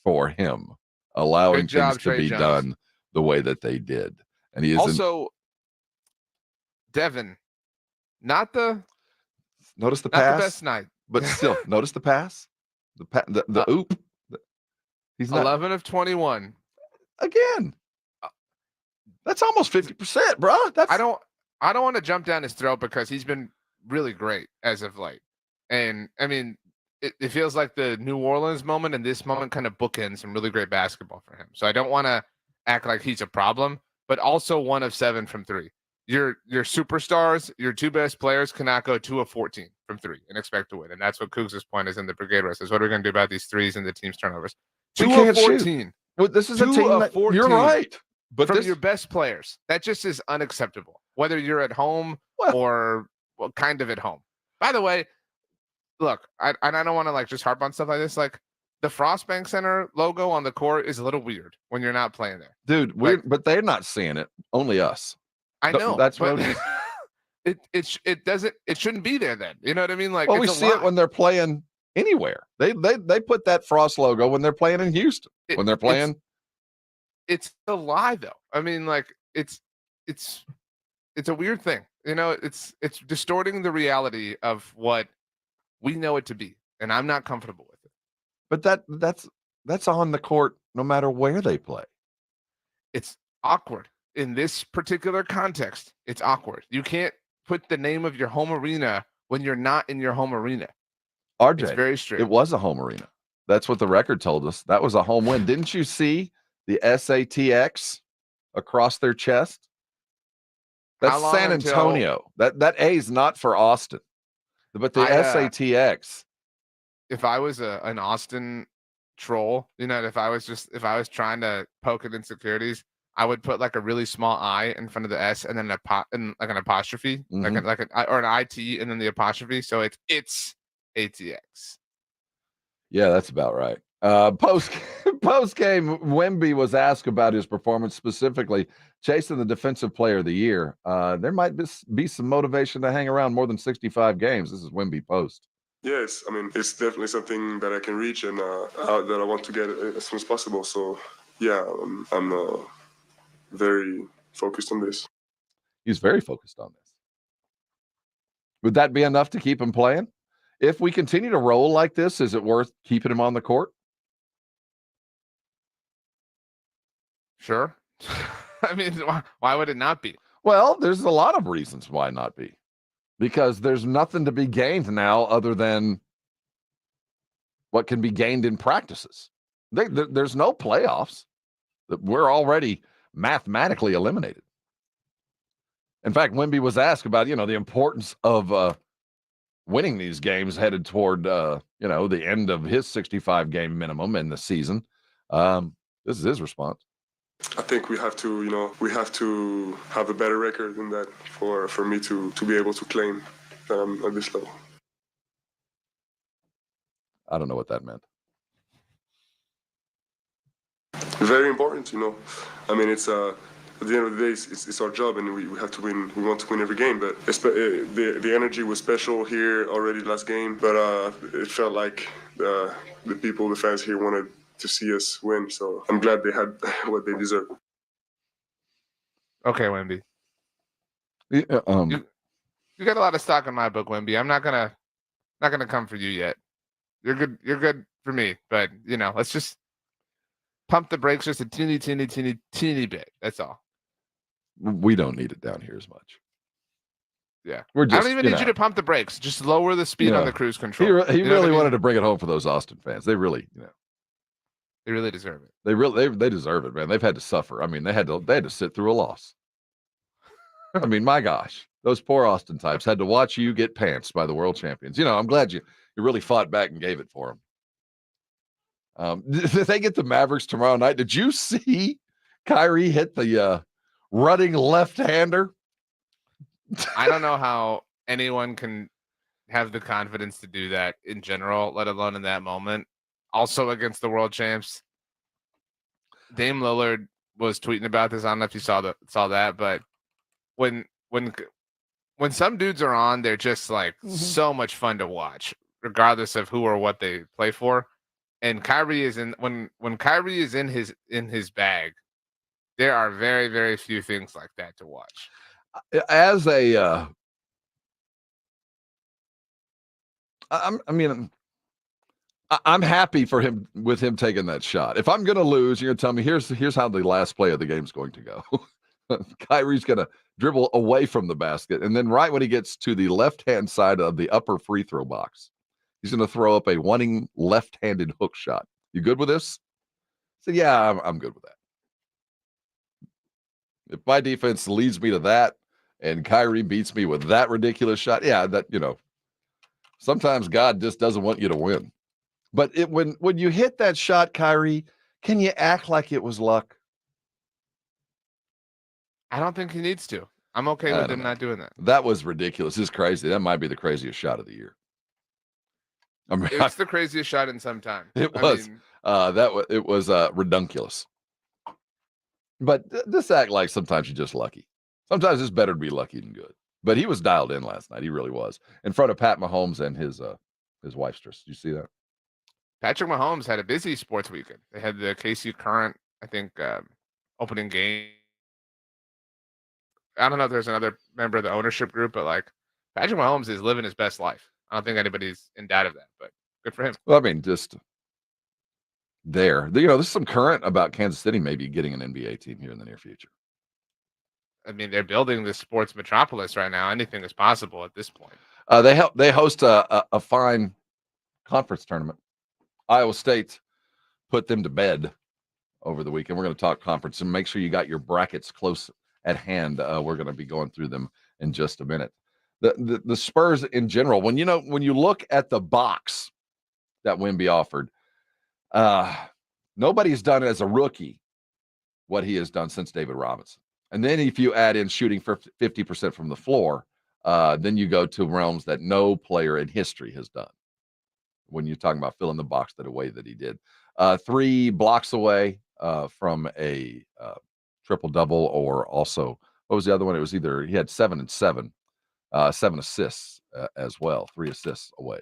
for him, allowing things to be done the way that they did. And he is also Devin, notice the pass. Not the best night. But still, notice the pass, the oop. He's not 11 of 21 again. That's almost 50%, bro. I don't want to jump down his throat because he's been really great as of late, and I mean, it feels like the New Orleans moment and this moment kind of bookend some really great basketball for him. So I don't want to act like he's a problem, but also 1 of 7 from 3. Your superstars, your 2 best players cannot go 2 of 14 from 3 and expect to win. And that's what Cougs' point is in the brigade rest is what are we going to do about these threes and the team's turnovers? 2 of 14. Well, this is a team that, you're right. But from your best players, that just is unacceptable. Whether you're at home or kind of at home. By the way, look, I don't want to like just harp on stuff like this. Like the Frostbank Center logo on the court is a little weird when you're not playing there. Dude, weird, but they're not seeing it. Only us. I know. That's but what it shouldn't be there then. You know what I mean? Like, well, we see it when they're playing anywhere. They put that Frost logo when they're playing in Houston. When they're playing, it's a lie though. I mean, like it's a weird thing. You know, it's distorting the reality of what we know it to be, and I'm not comfortable with it. But that's on the court no matter where they play. It's awkward in this particular context. It's awkward. You can't put the name of your home arena when you're not in your home arena. RJ, it's very strict. It was a home arena. That's what the record told us. That was a home win. Didn't you see the SATX across their chest? That's San Antonio. That A is not for Austin, but the SATX. If I was an Austin troll, you know, if I was trying to poke at insecurities, I would put like a really small I in front of the S and then like an apostrophe, or an IT and then the apostrophe. So it's ATX. Yeah, that's about right. Post game, Wemby was asked about his performance, specifically chasing the Defensive Player of the Year. There might be some motivation to hang around more than 65 games. This is Wemby post. Yes, I mean, it's definitely something that I can reach and that I want to get as soon as possible. So, yeah, I'm very focused on this. He's very focused on this. Would that be enough to keep him playing? If we continue to roll like this, is it worth keeping him on the court? Sure. I mean, why would it not be? Well, there's a lot of reasons why not be. Because there's nothing to be gained now other than what can be gained in practices. There's no playoffs. We're already mathematically eliminated. In fact, Wemby was asked about, the importance of winning these games headed toward, the end of his 65-game minimum in the season. This is his response. I think we have to have a better record than that for me to be able to claim that I'm at this level. I don't know what that meant. Very important, I mean, it's at the end of the day, it's our job, and we have to win. We want to win every game, but the energy was special here already last game. But it felt like the fans here wanted to see us win. So I'm glad they had what they deserve. Okay, Wemby. Yeah, you got a lot of stock in my book, Wemby. I'm not gonna come for you yet. You're good for me, but let's just pump the brakes just a teeny bit. That's all. We don't need it down here as much. Yeah, I don't even need you to pump the brakes. Just lower the speed on the cruise control. He really wanted to bring it home for those Austin fans. They really, they really deserve it. They deserve it, man. They've had to suffer. I mean, they had to sit through a loss. I mean, my gosh, those poor Austin types had to watch you get pantsed by the world champions. I'm glad you really fought back and gave it for them. Did they get the Mavericks tomorrow night? Did you see Kyrie hit the running left-hander? I don't know how anyone can have the confidence to do that in general, let alone in that moment. Also against the world champs. Dame Lillard was tweeting about this. I don't know if you saw that, but when some dudes are on, they're just like so much fun to watch, regardless of who or what they play for. And Kyrie is when Kyrie is in his bag, there are very, very few things like that to watch. As I'm happy for him with him taking that shot. If I'm going to lose, you're going to tell me here's how the last play of the game is going to go. Kyrie's going to dribble away from the basket, and then right when he gets to the left-hand side of the upper free throw box, he's going to throw up a running left-handed hook shot. You good with this? I said, yeah, I'm good with that. If my defense leads me to that and Kyrie beats me with that ridiculous shot, yeah, that, sometimes God just doesn't want you to win. But when you hit that shot, Kyrie, can you act like it was luck? I don't think he needs to. I'm okay with him not doing that. That was ridiculous. This is crazy. That might be the craziest shot of the year. I mean, It's the craziest shot in some time. It was. It was redunculous. But just act like sometimes you're just lucky. Sometimes it's better to be lucky than good. But he was dialed in last night. He really was. In front of Pat Mahomes and his wife's. Did you see that? Patrick Mahomes had a busy sports weekend. They had the KC Current, I think, opening game. I don't know if there's another member of the ownership group, but like Patrick Mahomes is living his best life. I don't think anybody's in doubt of that, but good for him. Well, I mean, just there. There's some current about Kansas City maybe getting an NBA team here in the near future. I mean, they're building this sports metropolis right now. Anything is possible at this point. They host a fine conference tournament. Iowa State put them to bed over the weekend. We're going to talk conference and make sure you got your brackets close at hand. We're going to be going through them in just a minute. The Spurs in general, when you look at the box that Wemby offered, nobody's done as a rookie what he has done since David Robinson. And then if you add in shooting for 50% from the floor, then you go to realms that no player in history has done. When you're talking about filling the box that way that he did. 3 blocks away from a triple-double, or also, what was the other one? It was either he had 7 and 7, 7 assists as well, 3 assists away.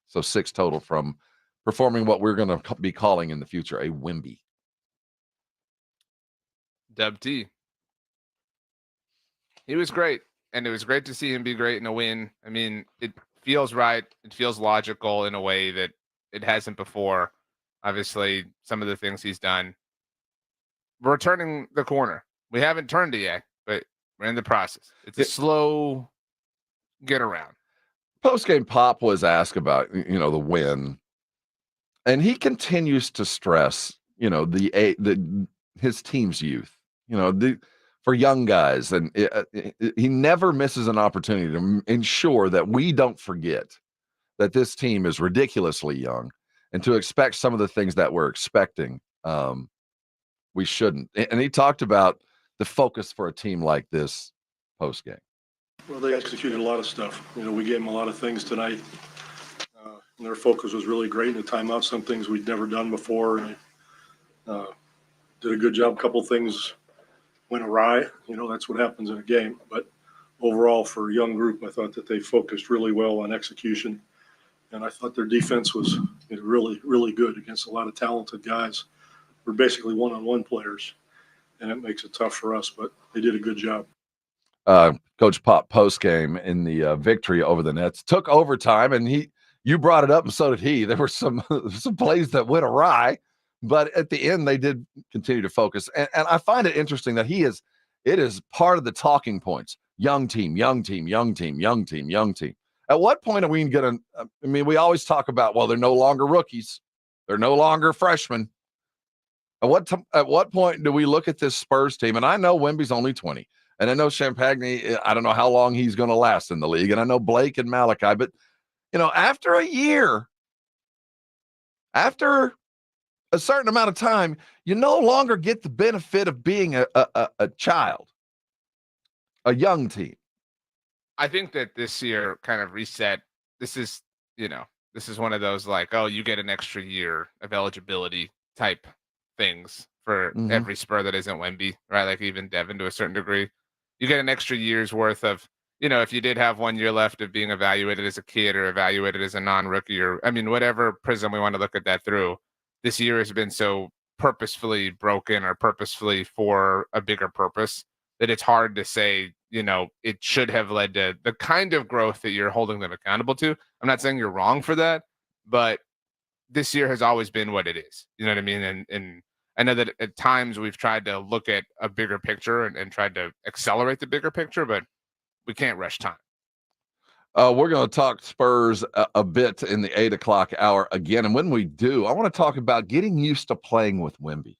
So 6 total from performing what we're going to be calling in the future a Wemby. Dub T. He was great, and it was great to see him be great in a win. I mean, it feels right. It feels logical in a way that it hasn't before. Obviously, some of the things he's done. We're turning the corner. We haven't turned it yet, but we're in the process. It's a slow get around. Post-game Pop was asked about, the win, and he continues to stress, his team's youth, for young guys, and he never misses an opportunity to ensure that we don't forget that this team is ridiculously young, and to expect some of the things that we're expecting, we shouldn't. And he talked about the focus for a team like this post-game. Well, they executed a lot of stuff. We gave them a lot of things tonight. And their focus was really great in the timeout. Some things we'd never done before. And did a good job. A couple things went awry. That's what happens in a game. But overall, for a young group, I thought that they focused really well on execution. And I thought their defense was really, really good against a lot of talented guys. We're basically one-on-one players, and it makes it tough for us, but they did a good job. Coach Pop post-game in the victory over the Nets took overtime, and you brought it up, and so did he. There were some plays that went awry, but at the end they did continue to focus. And I find it interesting that it is part of the talking points. Young team, young team, young team, young team, young team. At what point are we going to, we always talk about, well, they're no longer rookies. They're no longer freshmen. At what point do we look at this Spurs team? And I know Wemby's only 20. And I know Champagne, I don't know how long he's going to last in the league. And I know Blake and Malachi. But, after a year, after a certain amount of time, you no longer get the benefit of being a child, a young team. I think that this year kind of reset. This is one of those like, oh, you get an extra year of eligibility type things for every Spur that isn't Wemby, right? Like even Devin to a certain degree. You get an extra year's worth of, if you did have 1 year left of being evaluated as a kid or evaluated as a non-rookie, or whatever prism we want to look at that through, this year has been so purposefully broken or purposefully for a bigger purpose that it's hard to say, it should have led to the kind of growth that you're holding them accountable to. I'm not saying you're wrong for that, but this year has always been what it is. You know what I mean? And I know that at times we've tried to look at a bigger picture and tried to accelerate the bigger picture, but we can't rush time. We're going to talk Spurs a bit in the 8 o'clock hour again. And when we do, I want to talk about getting used to playing with Wemby.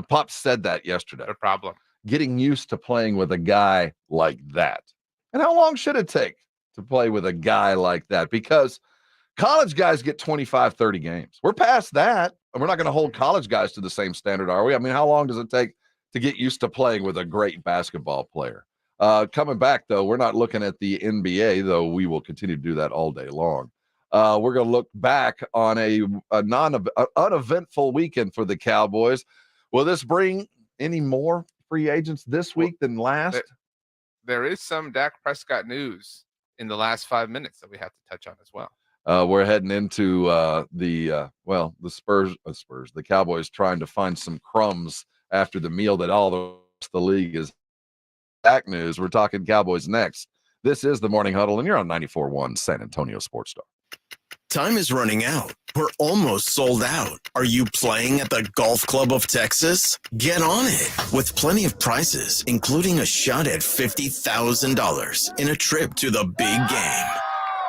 Pop said that yesterday. No problem. Getting used to playing with a guy like that. And how long should it take to play with a guy like that? Because college guys get 25, 30 games. We're past that. And we're not going to hold college guys to the same standard, are we? How long does it take to get used to playing with a great basketball player? Coming back, though, we're not looking at the NBA, though we will continue to do that all day long. We're going to look back on an uneventful weekend for the Cowboys. Will this bring any more free agents this week than last? There is some Dak Prescott news in the last 5 minutes that we have to touch on as well. We're heading into the Spurs, the Cowboys trying to find some crumbs after the meal that all the rest of the league is. Back news. We're talking Cowboys next. This is the Morning Huddle, and you're on 94.1 San Antonio Sports Star. Time is running out. We're almost sold out. Are you playing at the Golf Club of Texas? Get on it with plenty of prizes, including a shot at $50,000 in a trip to the big game.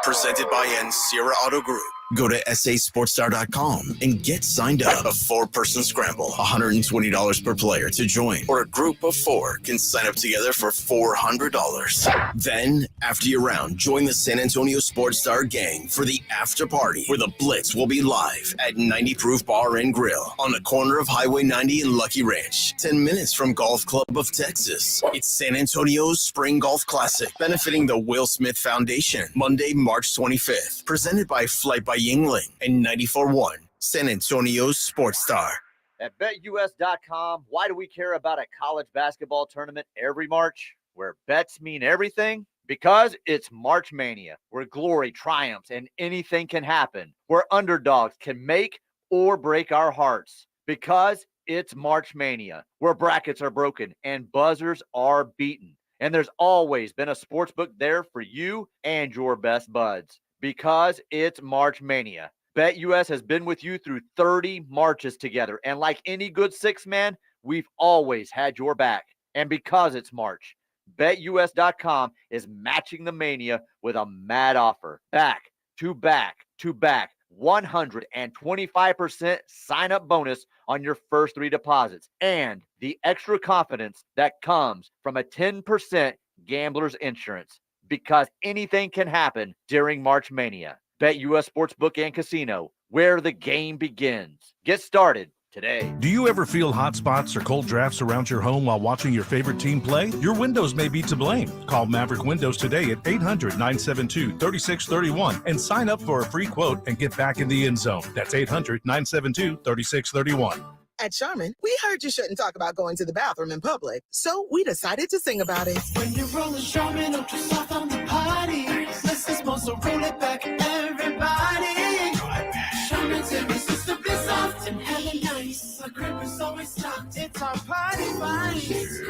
Presented by Anciera Auto Group. Go to sasportstar.com and get signed up. A 4-person scramble, $120 per player to join, or a group of 4 can sign up together for $400. Then, after your round, join the San Antonio Sports Star gang for the after party, where the Blitz will be live at 90 Proof Bar and Grill on the corner of Highway 90 and Lucky Ranch, 10 minutes from Golf Club of Texas. It's San Antonio's Spring Golf Classic, benefiting the Will Smith Foundation, Monday, March 25th, presented by Flight by Yingling and 94.1 San Antonio's Sports Star. At BetUS.com, why do we care about a college basketball tournament every March, where bets mean everything? Because it's March Mania, where glory triumphs and anything can happen, where underdogs can make or break our hearts. Because it's March Mania, where brackets are broken and buzzers are beaten. And there's always been a sportsbook there for you and your best buds. Because it's March Mania. BetUS has been with you through 30 Marches together. And like any good six-man, we've always had your back. And because it's March, BetUS.com is matching the mania with a mad offer. Back to back 125% sign-up bonus on your first 3 deposits. And the extra confidence that comes from a 10% gambler's insurance. Because anything can happen during March Mania. BetUS Sportsbook and Casino, where the game begins. Get started today. Do you ever feel hot spots or cold drafts around your home while watching your favorite team play? Your windows may be to blame. Call Maverick Windows today at 800-972-3631 and sign up for a free quote and get back in the end zone. That's 800-972-3631. At Charmin, we heard you shouldn't talk about going to the bathroom in public, so we decided to sing about it. When you're rolling Charmin, ultra soft on the potty. This is supposed to roll it back, everybody. Charmin's irresistibly soft and hella nice. The grip is always stocked. It's our party vice.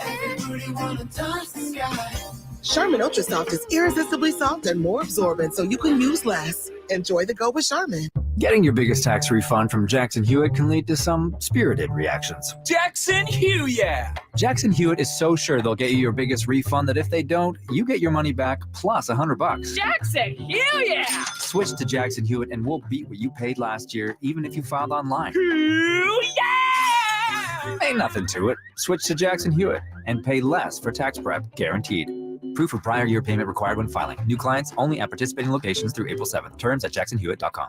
Everybody wanna touch the sky. Charmin Ultra Soft is irresistibly soft and more absorbent, so you can use less. Enjoy the go with Charmin. Getting your biggest tax refund from Jackson Hewitt can lead to some spirited reactions. Jackson Hewitt! Jackson Hewitt is so sure they'll get you your biggest refund that if they don't, you get your money back plus $100. Jackson Hewitt! Switch to Jackson Hewitt and we'll beat what you paid last year, even if you filed online. Ain't nothing to it. Switch to Jackson Hewitt and pay less for tax prep, guaranteed. Proof of prior year payment required when filing. New clients only at participating locations through April 7th. Terms at jacksonhewitt.com.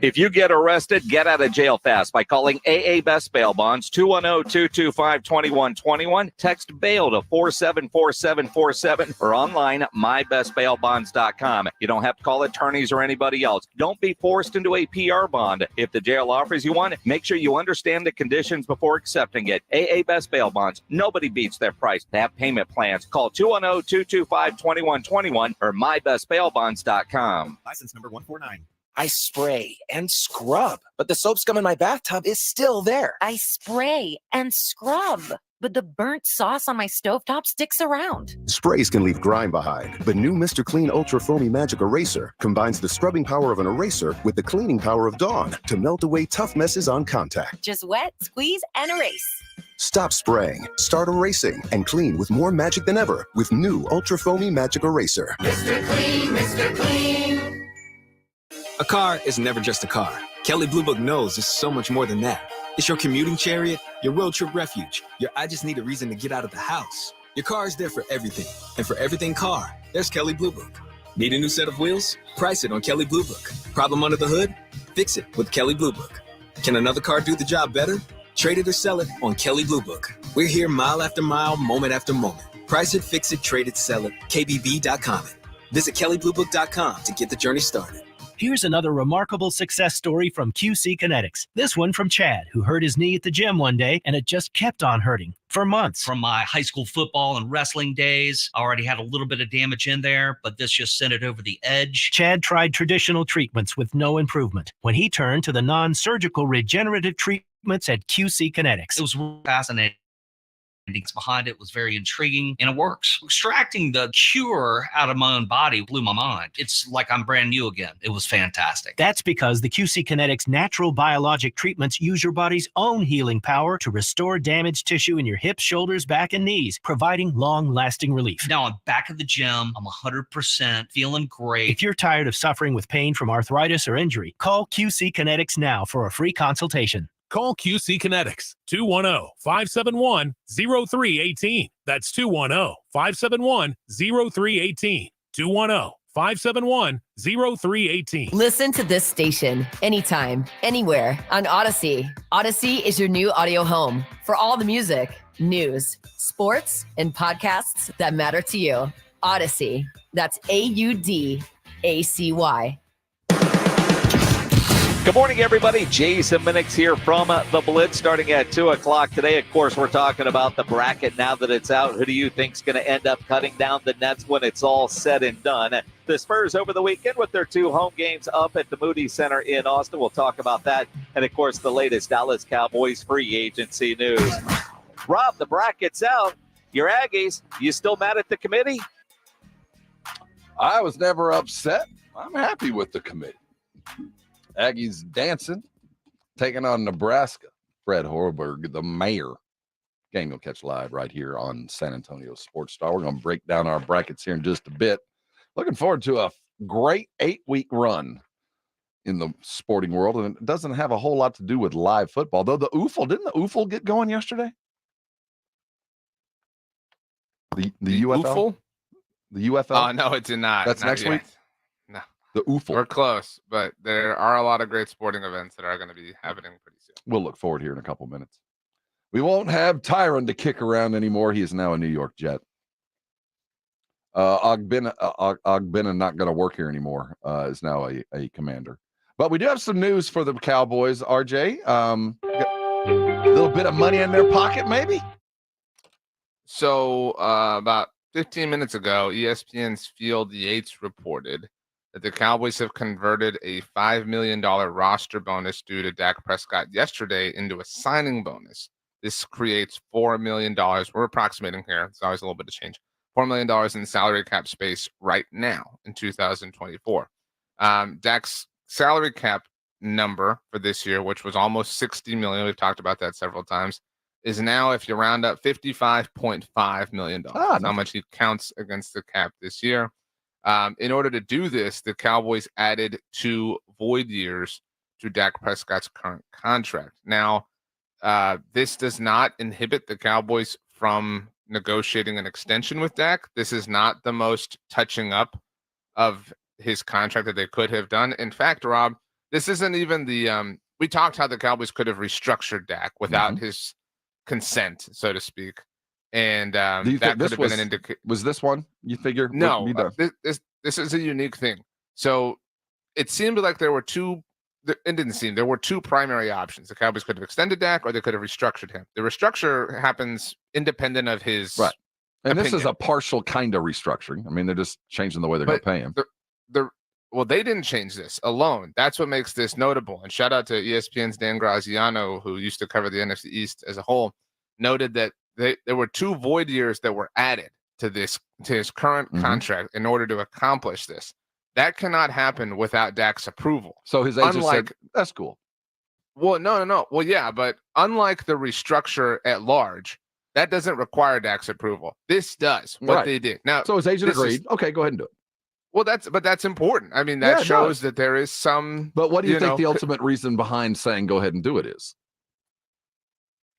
If you get arrested, get out of jail fast by calling AA Best Bail Bonds, 210-225-2121. Text bail to 474747 or online at mybestbailbonds.com. You don't have to call attorneys or anybody else. Don't be forced into a PR bond. If the jail offers you one, make sure you understand the conditions before accepting it. AA Best Bail Bonds. Nobody beats their price. They have payment plans. Call 210-225-2121 or mybestbailbonds.com. License number 149. I spray and scrub, but the soap scum in my bathtub is still there. I spray and scrub, but the burnt sauce on my stovetop sticks around. Sprays can leave grime behind, but new Mr. Clean Ultra Foamy Magic Eraser combines the scrubbing power of an eraser with the cleaning power of Dawn to melt away tough messes on contact. Just wet, squeeze, and erase. Stop spraying, start erasing, and clean with more magic than ever with new Ultra Foamy Magic Eraser. Mr. Clean, Mr. Clean. A car is never just a car. Kelley Blue Book knows it's so much more than that. It's your commuting chariot, your road trip refuge, your I just need a reason to get out of the house. Your car is there for everything. And for everything car, there's Kelley Blue Book. Need a new set of wheels? Price it on Kelley Blue Book. Problem under the hood? Fix it with Kelley Blue Book. Can another car do the job better? Trade it or sell it on Kelley Blue Book. We're here mile after mile, moment after moment. Price it, fix it, trade it, sell it. KBB.com. Visit kellybluebook.com to get the journey started. Here's another remarkable success story from QC Kinetics. This one from Chad, who hurt his knee at the gym one day, and it just kept on hurting for months. From my high school football and wrestling days, I already had a little bit of damage in there, but this just sent it over the edge. Chad tried traditional treatments with no improvement when he turned to the non-surgical regenerative treatments at QC Kinetics. It was fascinating. Behind it was very intriguing, and it works. Extracting the cure out of my own body blew my mind. It's like I'm brand new again. It was fantastic. That's because the QC Kinetics natural biologic treatments use your body's own healing power to restore damaged tissue in your hips, shoulders, back, and knees, providing long-lasting relief. Now I'm back at the gym. I'm 100% feeling great. If you're tired of suffering with pain from arthritis or injury, call QC Kinetics now for a free consultation. Call QC Kinetics, 210-571-0318. That's 210-571-0318. 210-571-0318. Listen to this station anytime, anywhere on Odyssey. Odyssey is your new audio home for all the music, news, sports, and podcasts that matter to you. Odyssey. That's AUDACY. Good morning, everybody. Jason Minix here from The Blitz, starting at 2 o'clock today. Of course, we're talking about the bracket now that it's out. Who do you think is going to end up cutting down the nets when it's all said and done? The Spurs over the weekend with their 2 home games up at the Moody Center in Austin. We'll talk about that. And, of course, the latest Dallas Cowboys free agency news. Rob, the bracket's out. Your Aggies, you still mad at the committee? I was never upset. I'm happy with the committee. Aggies dancing, taking on Nebraska. Fred Hoiberg, the mayor. Game you'll catch live right here on San Antonio Sports Star. We're going to break down our brackets here in just a bit. Looking forward to a great 8-week run in the sporting world, and it doesn't have a whole lot to do with live football. Though didn't the UFL get going yesterday? The UFL? The UFL? Oh, no, it did not. That's not next yet. week? No. The UFL. We're close, but there are a lot of great sporting events that are going to be happening pretty soon. We'll look forward here in a couple minutes. We won't have Tyron to kick around anymore. He is now a New York Jet. Ogbena not going to work here anymore. Is now a commander. But we do have some news for the Cowboys, RJ. A little bit of money in their pocket, maybe? So about 15 minutes ago, ESPN's Field Yates reported that the Cowboys have converted a $5 million roster bonus due to Dak Prescott yesterday into a signing bonus. This creates $4 million. We're approximating here. It's always a little bit of change. $4 million in salary cap space right now in 2024. Dak's salary cap number for this year, which was almost $60 million, we've talked about that several times, is now, if you round up, $55.5 million. That's how much he counts against the cap this year. In order to do this, the Cowboys added 2 void years to Dak Prescott's current contract. Now, this does not inhibit the Cowboys from negotiating an extension with Dak. This is not the most touching up of his contract that they could have done. In fact, Rob, this isn't even the we talked how the Cowboys could have restructured Dak without his consent, so to speak. And that could have been an indicator. Was this one, you figure? No, this is a unique thing. So it seemed like there were two. It didn't seem there were 2 primary options. The Cowboys could have extended Dak, or they could have restructured him. The restructure happens independent of his right. And opinion. this is a partial kind of restructuring. I mean, they're just changing the way they're going to pay him. Well, they didn't change this alone. That's what makes this notable. And shout out to ESPN's Dan Graziano, who used to cover the NFC East as a whole, noted that there were 2 void years that were added to his current contract in order to accomplish this. That cannot happen without Dak's approval. So his agent said, that's cool. Well, no. Well, yeah, but unlike the restructure at large, that doesn't require Dak's approval. This does what they did. Now, so his agent agreed. Okay, go ahead and do it. Well, that's important. I mean, that shows that there is some. But what do you think the ultimate reason behind saying go ahead and do it is?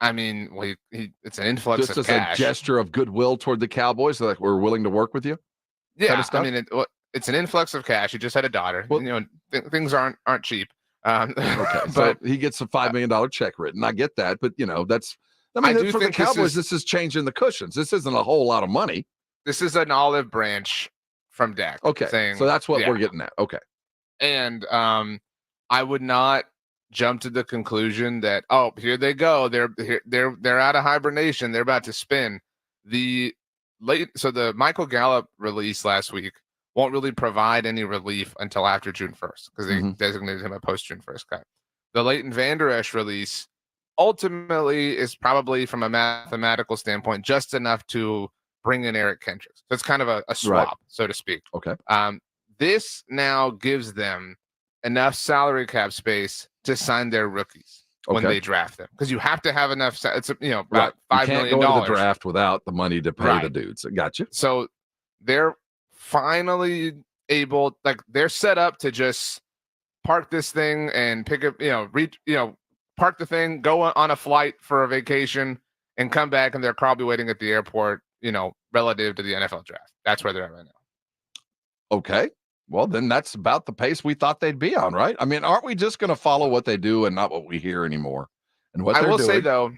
I mean, it's an influx just of as cash. A gesture of goodwill toward the Cowboys, so that we're willing to work with you. Yeah, kind of I mean, it's an influx of cash. He just had a daughter. Well, things aren't cheap. Okay, but so he gets a $5 million check written. I get that, but that's I mean, for the Cowboys, this is changing the cushions. This isn't a whole lot of money. This is an olive branch from Dak. Okay, saying, so that's what we're getting at. Okay. And I would not jump to the conclusion that, oh, here they go. They're out of hibernation. They're about to spin. The Michael Gallup release last week won't really provide any relief until after June 1st because they designated him a post June 1st cut. The Leighton Vander Esch release ultimately is probably, from a mathematical standpoint, just enough to bring in Eric Kendricks. So it's kind of a swap, so to speak. Okay. This now gives them enough salary cap space to sign their rookies when they draft them, because you have to have enough. It's about $5 million. You can't go to the draft without the money to pay the dudes. Gotcha. So they're finally able, they're set up to just park this thing and pick up, park the thing, go on a flight for a vacation, and come back, and they're probably waiting at the airport, relative to the NFL draft. That's where they're at right now. Okay. Well, then that's about the pace we thought they'd be on, right? I mean, aren't we just going to follow what they do and not what we hear anymore? And what I will say, though,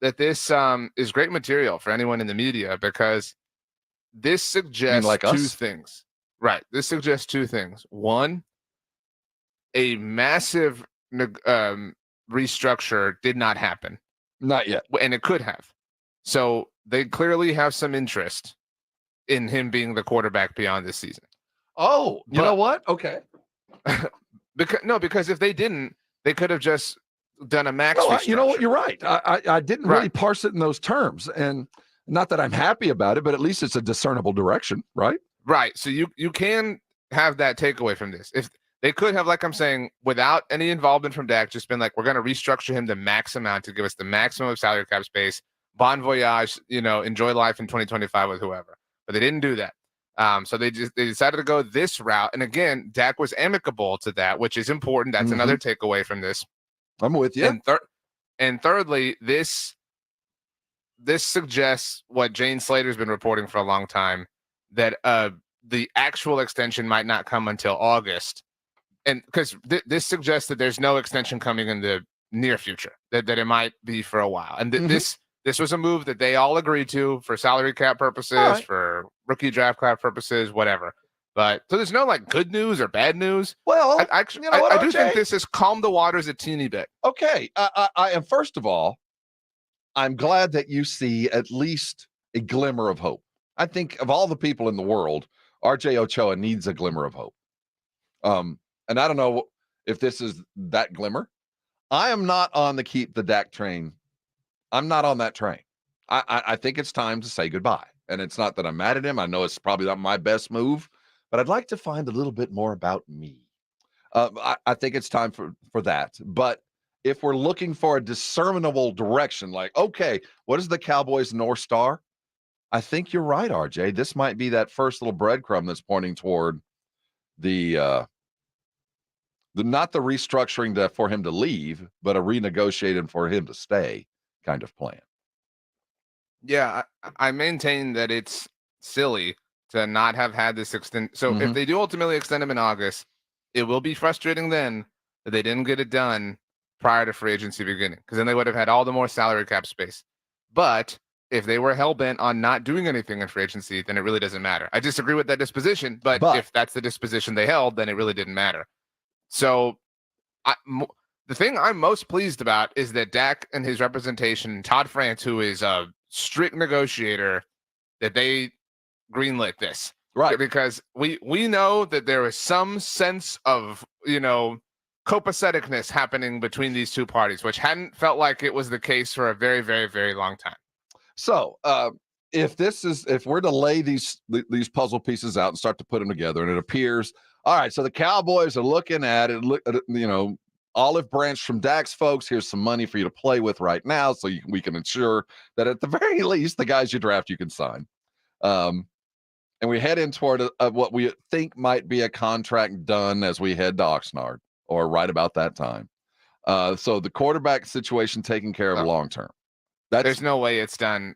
that this is great material for anyone in the media, because this suggests two things. Right. This suggests two things. One, a massive restructure did not happen. Not yet. And it could have. So they clearly have some interest in him being the quarterback beyond this season. Oh, you know what? Okay. Because if they didn't, they could have just done a max. You know what? You're right. I didn't really parse it in those terms, and not that I'm happy about it, but at least it's a discernible direction, right? Right. So you can have that takeaway from this. If they could have, like I'm saying, without any involvement from Dak, just been like, we're going to restructure him the max amount to give us the maximum of salary cap space. Bon voyage, enjoy life in 2025 with whoever. But they didn't do that. So they decided to go this route. And again, Dak was amicable to that, which is important. That's another takeaway from this. I'm with you. And thirdly, this suggests what Jane Slater's been reporting for a long time, that the actual extension might not come until August. And because this suggests that there's no extension coming in the near future, that it might be for a while. And this was a move that they all agreed to for salary cap purposes, for rookie draft cap purposes, whatever. But so there's no good news or bad news. Well, I do think this has calmed the waters a teeny bit. Okay. I am, first of all, I'm glad that you see at least a glimmer of hope. I think of all the people in the world, RJ Ochoa needs a glimmer of hope. And I don't know if this is that glimmer. I am not on the keep the Dak train. I'm not on that train. I think it's time to say goodbye. And it's not that I'm mad at him. I know it's probably not my best move, but I'd like to find a little bit more about me. I think it's time for that. But if we're looking for a discernible direction, okay, what is the Cowboys' North Star? I think you're right, RJ. This might be that first little breadcrumb that's pointing toward the not the restructuring for him to leave, but a renegotiating for him to stay kind of plan. Yeah, I maintain that it's silly to not have had this extend. So if they do ultimately extend him in August, it will be frustrating then that they didn't get it done prior to free agency beginning, because then they would have had all the more salary cap space. But if they were hell-bent on not doing anything in free agency, then it really doesn't matter. I disagree with that disposition, but if that's the disposition they held, then it really didn't matter. So the thing I'm most pleased about is that Dak and his representation, Todd France, who is a strict negotiator, that they greenlit this. Right. Because we know that there is some sense of, copaceticness happening between these two parties, which hadn't felt like it was the case for a very, very, very long time. So if we're to lay these puzzle pieces out and start to put them together, and it appears, all right, so the Cowboys are looking at it, olive branch from Dak's folks. Here's some money for you to play with right now, so we can ensure that at the very least, the guys you draft, you can sign. And we head in toward what we think might be a contract done as we head to Oxnard, or right about that time. So the quarterback situation taken care of long term. There's no way it's done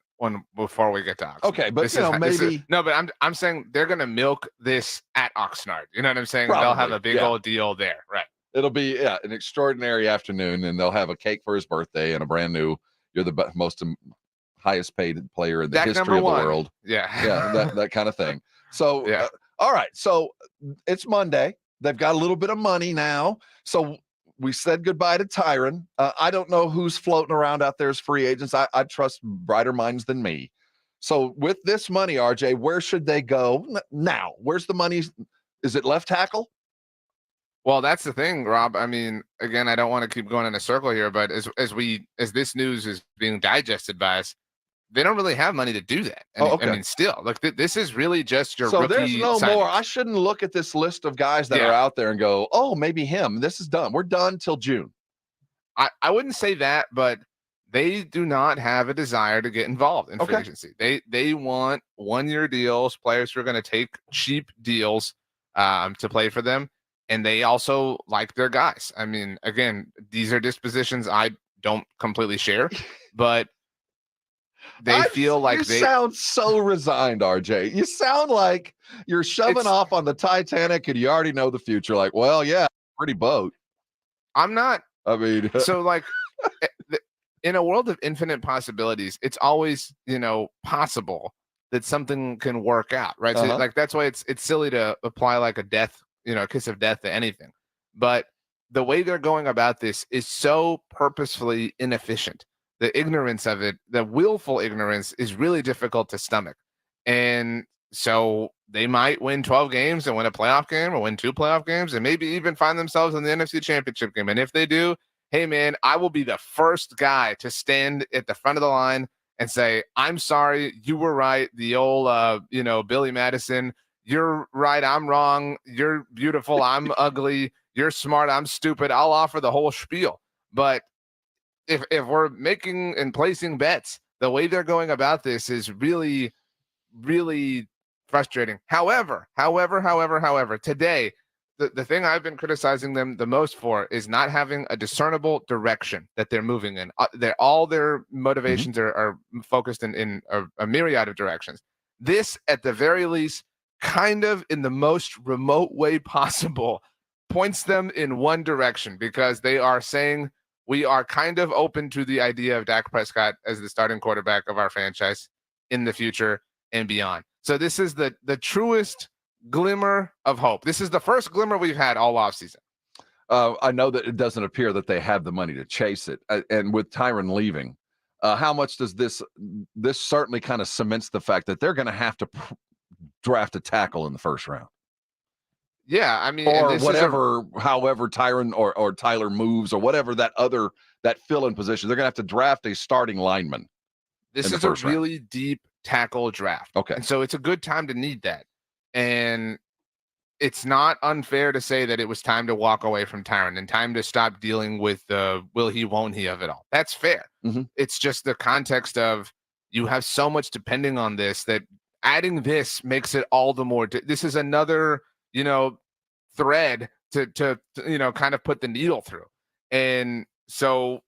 before we get to Oxnard. Okay, but maybe but I'm saying they're gonna milk this at Oxnard. You know what I'm saying? Probably, they'll have a big old deal there, right? It'll be an extraordinary afternoon, and they'll have a cake for his birthday and a brand new you're the most highest paid player in the Dak history of the #1. world. Yeah. That kind of thing. So, Yeah. all right. So it's Monday. They've got a little bit of money now. So we said goodbye to Tyron. I don't know who's floating around out there as free agents. I trust brighter minds than me. So with this money, RJ, where should they go now? Where's the money? Is it left tackle? Well, that's the thing, Rob. I mean, again, I don't want to keep going in a circle here, but as this news is being digested by us, they don't really have money to do that. I mean, still, like this is really just your rookie there's no signings. more. I shouldn't look at this list of guys that are out there and go, oh, maybe him. This is done. We're done till June. I wouldn't say that, but they do not have a desire to get involved in free agency. They want 1-year deals, players who are going to take cheap deals to play for them. And they also like their guys. I mean, again, these are dispositions I don't completely share, but they feel like they sound so resigned, RJ. You sound like you're shoving off on the Titanic and you already know the future. Like, well, yeah, pretty boat. I'm not. I mean, so like in a world of infinite possibilities, it's always, possible that something can work out, right? So like that's why it's silly to apply like a kiss of death to anything. But the way they're going about this is so purposefully inefficient. The ignorance of it, the willful ignorance, is really difficult to stomach. And so they might win 12 games and win a playoff game or win 2 playoff games and maybe even find themselves in the NFC Championship game. And if they do, hey, man, I will be the first guy to stand at the front of the line and say, I'm sorry, you were right. The old, Billy Madison, you're right, I'm wrong. You're beautiful, I'm ugly. You're smart, I'm stupid. I'll offer the whole spiel. But if we're making and placing bets, the way they're going about this is really, really frustrating. However, today, the thing I've been criticizing them the most for is not having a discernible direction that they're moving in. All their motivations are focused in a myriad of directions. This, at the very least, kind of in the most remote way possible, points them in one direction, because they are saying we are kind of open to the idea of Dak Prescott as the starting quarterback of our franchise in the future and beyond. So this is the truest glimmer of hope. This is the first glimmer we've had all offseason. I know that it doesn't appear that they have the money to chase it. And with Tyron leaving, how much does this certainly kind of cements the fact that they're going to have to draft a tackle in the first round? Yeah, I mean, or whatever, however Tyron or Tyler moves, or whatever that fill-in position, they're going to have to draft a starting lineman. This is a really deep tackle draft. Okay. And so it's a good time to need that. And it's not unfair to say that it was time to walk away from Tyron and time to stop dealing with the will he, won't he of it all. That's fair. It's just the context of you have so much depending on this that adding this makes it all the more. This is another, thread to kind of put the needle through. And so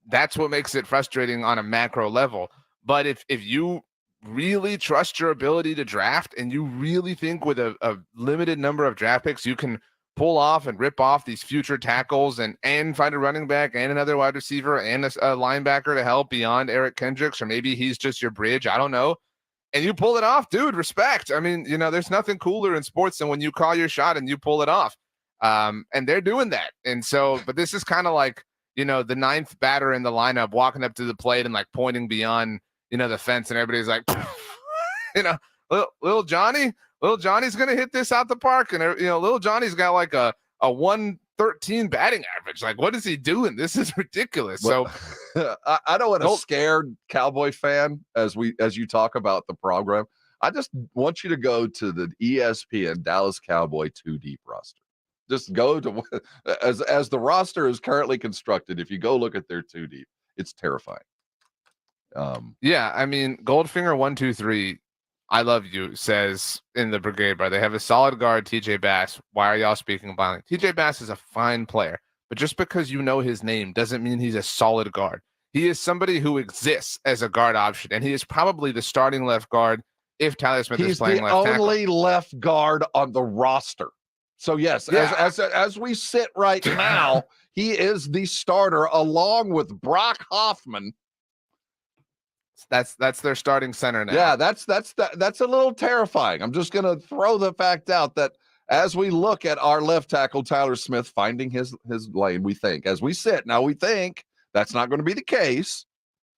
that's what makes it frustrating on a macro level. But if you really trust your ability to draft, and you really think with a limited number of draft picks you can pull off and rip off these future tackles and find a running back and another wide receiver and a linebacker to help beyond Eric Kendricks, or maybe he's just your bridge, I don't know, and you pull it off, dude, respect. I mean, there's nothing cooler in sports than when you call your shot and you pull it off. And they're doing that. And so, but this is kind of like, the 9th batter in the lineup walking up to the plate and like pointing beyond, the fence, and everybody's like, little Johnny's going to hit this out the park. And, little Johnny's got like a 113 batting average. Like, what is he doing? This is ridiculous. Well, so I don't want to scare Cowboy fan as you talk about the program. I just want you to go to the ESPN Dallas Cowboy 2-deep roster. Just go to as the roster is currently constructed. If you go look at their 2-deep, it's terrifying. Yeah, I mean, Goldfinger 123, I love you, says in the Brigade Bar, they have a solid guard, TJ Bass. Why are y'all speaking violently? TJ Bass is a fine player, but just because you know his name doesn't mean he's a solid guard. He is somebody who exists as a guard option, and he is probably the starting left guard if Tyler Smith is playing left tackle. He's the only left guard on the roster. So yes, yeah. as we sit right now, he is the starter along with Brock Hoffman That's their starting center now. Yeah, that's a little terrifying. I'm just going to throw the fact out that as we look at our left tackle Tyler Smith finding his lane, we think that's not going to be the case,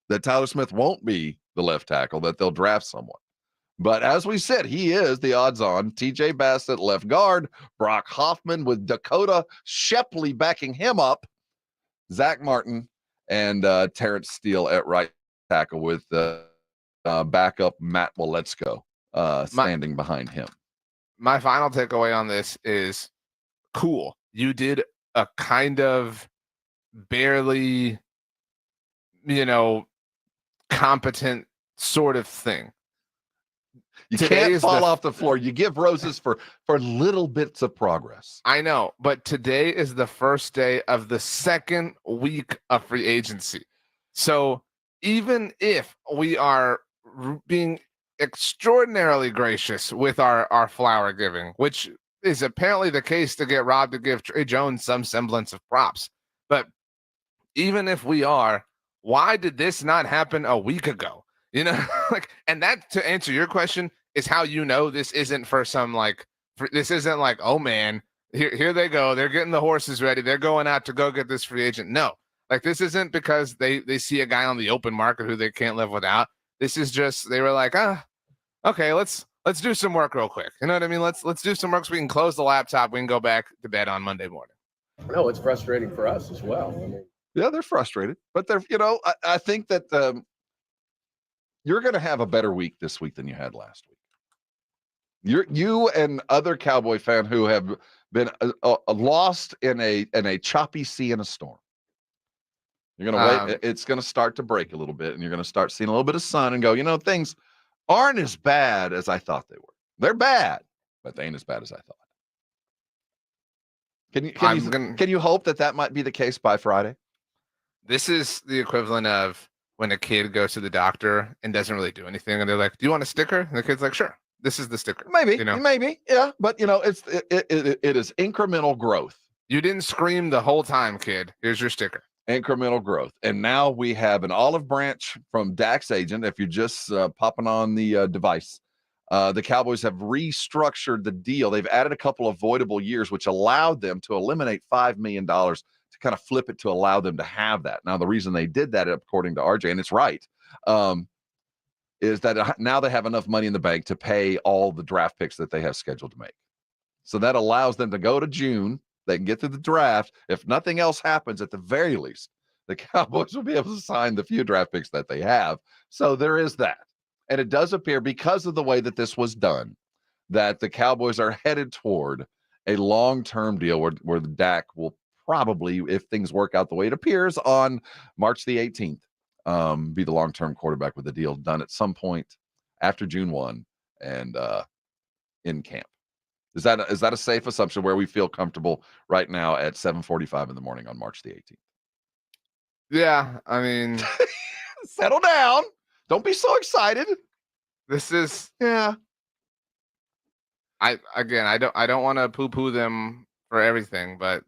that Tyler Smith won't be the left tackle, that they'll draft someone. But as we said, he is the odds-on. TJ Bassett, left guard. Brock Hoffman with Dakota Shepley backing him up. Zach Martin and Terrence Steele at right tackle with backup Matt Waletzko standing behind him. My final takeaway on this is cool. You did a kind of barely, competent sort of thing. You can't fall off the floor. You give roses for little bits of progress. I know, but today is the first day of the second week of free agency. So even if we are being extraordinarily gracious with our flower giving, which is apparently the case to get Rob to give Trey Jones some semblance of props, but even if we are, why did this not happen a week ago? And that, to answer your question, is how this isn't for some this isn't like, oh man, here they go, they're getting the horses ready, they're going out to go get this free agent. No, this isn't because they see a guy on the open market who they can't live without. This is just, they were like, okay, let's do some work real quick. You know what I mean? Let's do some work so we can close the laptop. We can go back to bed on Monday morning. No, it's frustrating for us as well. Yeah, they're frustrated, but they're, I think that you're going to have a better week this week than you had last week. You and other Cowboy fan who have been lost in a choppy sea in a storm. You're going to wait. It's going to start to break a little bit, and you're going to start seeing a little bit of sun and go, things aren't as bad as I thought they were. They're bad, but they ain't as bad as I thought. Can you hope that might be the case by Friday? This is the equivalent of when a kid goes to the doctor and doesn't really do anything, and they're like, "Do you want a sticker?" And the kid's like, "Sure, this is the sticker." Maybe, yeah, but it is incremental growth. You didn't scream the whole time, kid. Here's your sticker. Incremental growth, and now we have an olive branch from Dak's agent. If you're just popping on the device, the Cowboys have restructured the deal. They've added a couple of voidable years, which allowed them to eliminate $5 million. To kind of flip it to allow them to have that. Now, the reason they did that, according to RJ, and it's right, is that now they have enough money in the bank to pay all the draft picks that they have scheduled to make. So that allows them to go to June. They can get to the draft. If nothing else happens, at the very least, the Cowboys will be able to sign the few draft picks that they have. So there is that. And it does appear, because of the way that this was done, that the Cowboys are headed toward a long-term deal where the Dak will probably, if things work out the way it appears, on March the 18th, be the long-term quarterback with the deal done at some point after June 1 and in camp. Is that a safe assumption where we feel comfortable right now at 7:45 in the morning on March the 18th? Yeah, I mean, settle down. Don't be so excited. This is, yeah. I don't want to poo-poo them for everything, but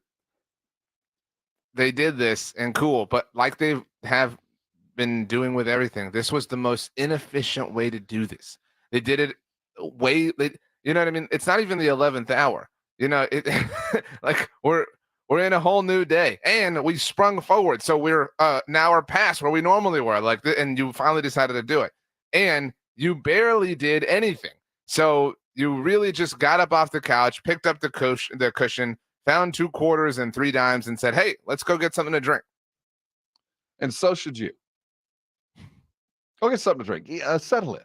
they did this, and cool, but like they have been doing with everything, this was the most inefficient way to do this. They did it you know what I mean? It's not even the 11th hour. We're in a whole new day, and we sprung forward, so we're now are past where we normally were. And you finally decided to do it, and you barely did anything. So you really just got up off the couch, picked up the cushion, found 2 quarters and 3 dimes, and said, "Hey, let's go get something to drink." And so should you. Go get something to drink. Settle in.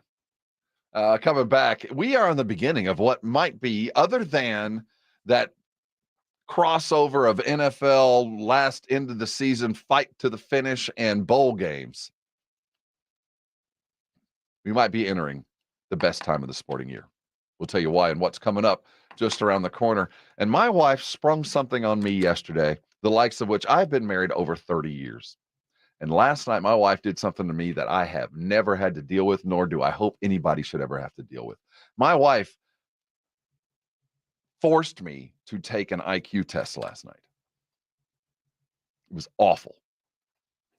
Coming back, we are on the beginning of what might be, other than that crossover of NFL last end of the season, fight to the finish, and bowl games. We might be entering the best time of the sporting year. We'll tell you why and what's coming up just around the corner. And my wife sprung something on me yesterday, the likes of which I've been married over 30 years. And last night, my wife did something to me that I have never had to deal with, nor do I hope anybody should ever have to deal with. My wife forced me to take an IQ test last night. It was awful.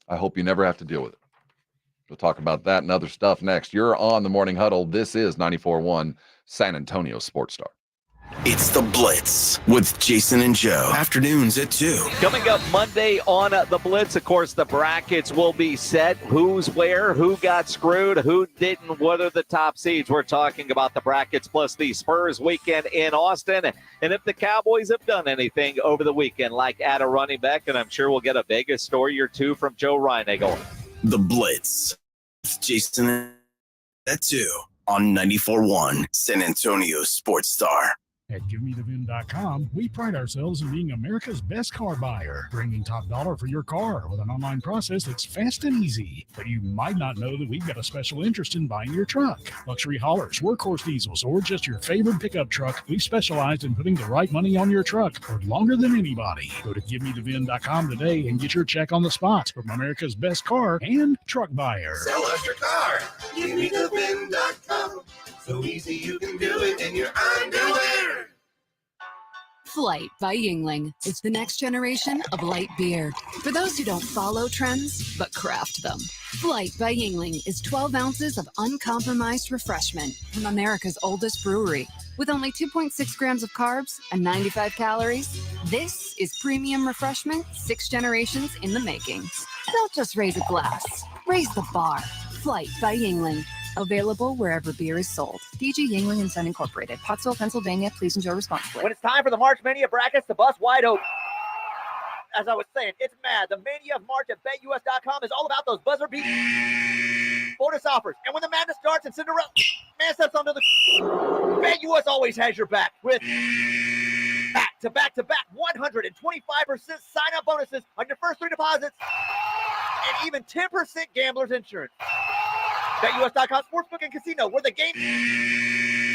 I hope you never have to deal with it. We'll talk about that and other stuff next. You're on the Morning Huddle. This is 94.1 San Antonio Sports Star. It's The Blitz with Jason and Joe. Afternoons at 2. Coming up Monday on The Blitz, of course, the brackets will be set. Who's where, who got screwed, who didn't, what are the top seeds. We're talking about the brackets plus the Spurs weekend in Austin. And if the Cowboys have done anything over the weekend, like add a running back, and I'm sure we'll get a Vegas story or two from Joe Reinagle. The Blitz with Jason at 2 on 94.1 San Antonio Sports Star. At GiveMeTheVin.com, we pride ourselves in being America's best car buyer, bringing top dollar for your car with an online process that's fast and easy. But you might not know that we've got a special interest in buying your truck. Luxury haulers, workhorse diesels, or just your favorite pickup truck, we've specialized in putting the right money on your truck for longer than anybody. Go to GiveMeTheVin.com today and get your check on the spot from America's best car and truck buyer. Sell us your car. GiveMeTheVin.com. So easy you can do it in your underwear. Flight by Yingling. It's the next generation of light beer. For those who don't follow trends, but craft them. Flight by Yingling is 12 ounces of uncompromised refreshment from America's oldest brewery. With only 2.6 grams of carbs and 95 calories, this is premium refreshment 6 generations in the making. Don't just raise a glass, raise the bar. Flight by Yingling. Available wherever beer is sold. DG Yingling and Son Incorporated, Pottsville, Pennsylvania. Please enjoy responsibly. When it's time for the March Mania brackets, the bus wide open. As I was saying, it's mad. The Mania of March at BetUS.com is all about those buzzer beat bonus offers. And when the madness starts and Cinderella man steps onto the BetUS always has your back with back-to-back 125% sign-up bonuses on your first 3 deposits and even 10% gambler's insurance. BetUS.com Sportsbook and Casino, where the game...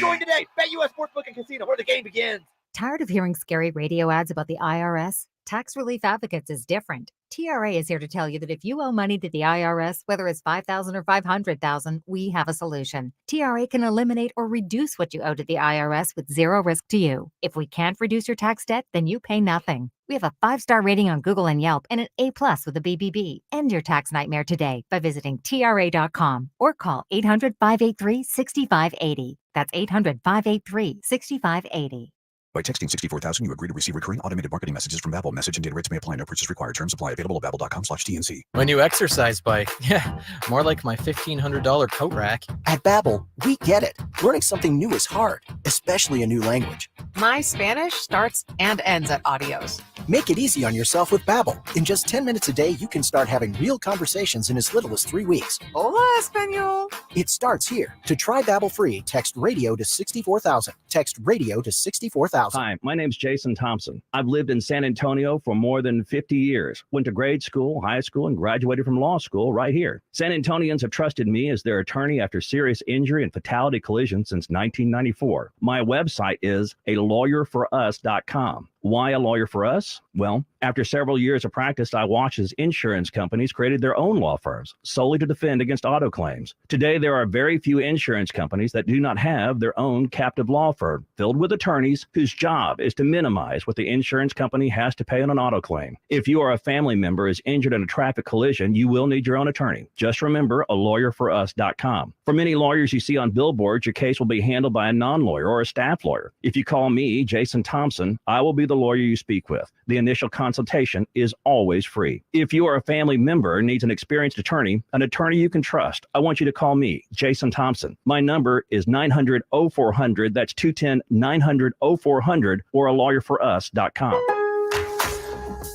Join today. BetUS Sportsbook and Casino, where the game begins. Tired of hearing scary radio ads about the IRS? Tax Relief Advocates is different. TRA is here to tell you that if you owe money to the IRS, whether it's $5,000 or $500,000, we have a solution. TRA can eliminate or reduce what you owe to the IRS with zero risk to you. If we can't reduce your tax debt, then you pay nothing. We have a 5-star rating on Google and Yelp and an A+ with a BBB. End your tax nightmare today by visiting TRA.com or call 800-583-6580. That's 800-583-6580. By texting 64,000, you agree to receive recurring automated marketing messages from Babbel. Message and data rates may apply. No purchase required. Terms apply. Available at babbel.com/TNC. My new exercise bike. Yeah, more like my $1,500 coat rack. At Babbel, we get it. Learning something new is hard, especially a new language. My Spanish starts and ends at Adios. Make it easy on yourself with Babbel. In just 10 minutes a day, you can start having real conversations in as little as 3 weeks. Hola, Espanol. It starts here. To try Babbel free, text radio to 64,000. Text radio to 64,000. Hi, my name's Jason Thompson. I've lived in San Antonio for more than 50 years. Went to grade school, high school, and graduated from law school right here. San Antonians have trusted me as their attorney after serious injury and fatality collision since 1994. My website is alawyerforus.com. Why a lawyer for us? Well, after several years of practice, I watched as insurance companies created their own law firms solely to defend against auto claims. Today, there are very few insurance companies that do not have their own captive law firm filled with attorneys whose job is to minimize what the insurance company has to pay on an auto claim. If you or a family member is injured in a traffic collision, you will need your own attorney. Just remember alawyerforus.com. For many lawyers you see on billboards, your case will be handled by a non-lawyer or a staff lawyer. If you call me, Jason Thompson, I will be the lawyer you speak with. The initial consultation is always free. If you or a family member needs an experienced attorney, an attorney you can trust, I want you to call me, Jason Thompson. My number is 900-0400. That's 210-900-0400 or alawyerforus.com.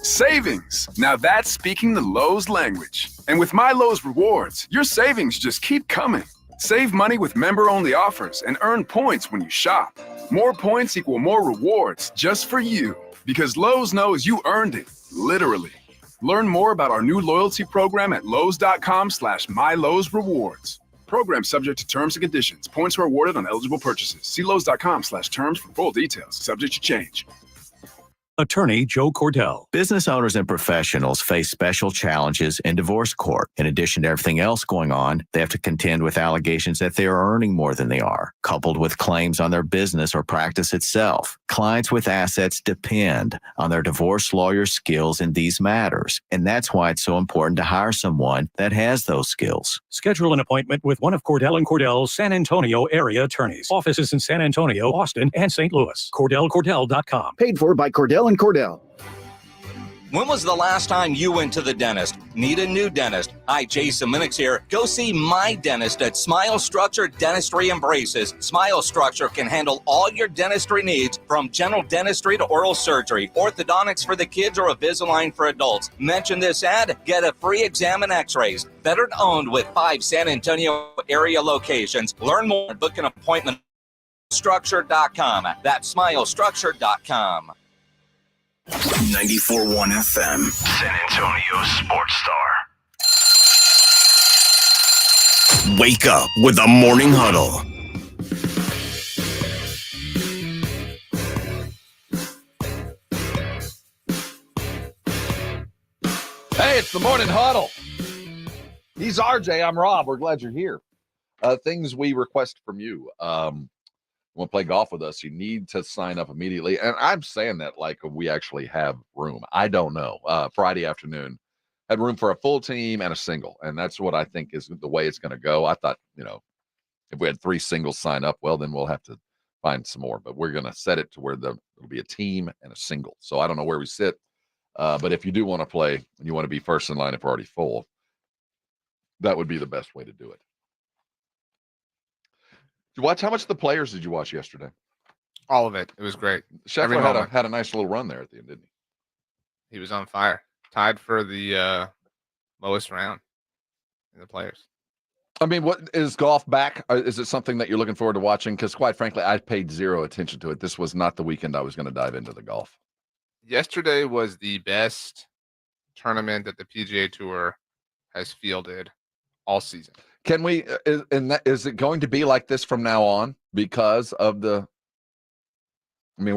Savings. Now that's speaking the Lowe's language. And with my Lowe's rewards, your savings just keep coming. Save money with member-only offers and earn points when you shop. More points equal more rewards just for you. Because Lowe's knows you earned it, literally. Learn more about our new loyalty program at lowes.com/MyLowe'sRewards. Program subject to terms and conditions. Points are awarded on eligible purchases. See lowes.com/terms for full details. Subject to change. Attorney Joe Cordell. Business owners and professionals face special challenges in divorce court. In addition to everything else going on, they have to contend with allegations that they are earning more than they are, coupled with claims on their business or practice itself. Clients with assets depend on their divorce lawyer's skills in these matters, and that's why it's so important to hire someone that has those skills. Schedule an appointment with one of Cordell & Cordell's San Antonio area attorneys. Offices in San Antonio, Austin, and St. Louis. CordellCordell.com. Paid for by Cordell & Cordell. When was the last time you went to the dentist? Need a new dentist? Hi, Jason Minix here. Go see my dentist at Smile Structure Dentistry and Braces. Smile Structure can handle all your dentistry needs, from general dentistry to oral surgery, orthodontics for the kids, or Invisalign for adults. Mention this ad, get a free exam and x-rays. Veteran owned with 5 San Antonio area locations. Learn more, book an appointment. Structure.com. That's smilestructure.com. 94.1 FM, San Antonio Sports Star. Wake up with the Morning Huddle. Hey, it's the Morning Huddle. He's RJ. I'm Rob. We're glad you're here. Things we request from you. Want to play golf with us, you need to sign up immediately. And I'm saying that like we actually have room. I don't know. Friday afternoon had room for a full team and a single. And that's what I think is the way it's going to go. I thought, if we had 3 singles sign up, well, then we'll have to find some more. But we're going to set it to where it'll be a team and a single. So I don't know where we sit. But if you do want to play and you want to be first in line if we're already full, that would be the best way to do it. Did you watch? How much of the players did you watch yesterday? All of it. It was great. Scheffler had a nice little run there at the end, didn't he? He was on fire. Tied for the lowest round in the players. I mean, what is golf back? Is it something that you're looking forward to watching? Because quite frankly, I paid zero attention to it. This was not the weekend I was going to dive into the golf. Yesterday was the best tournament that the PGA Tour has fielded all season. Can we, is it going to be like this from now on because of we're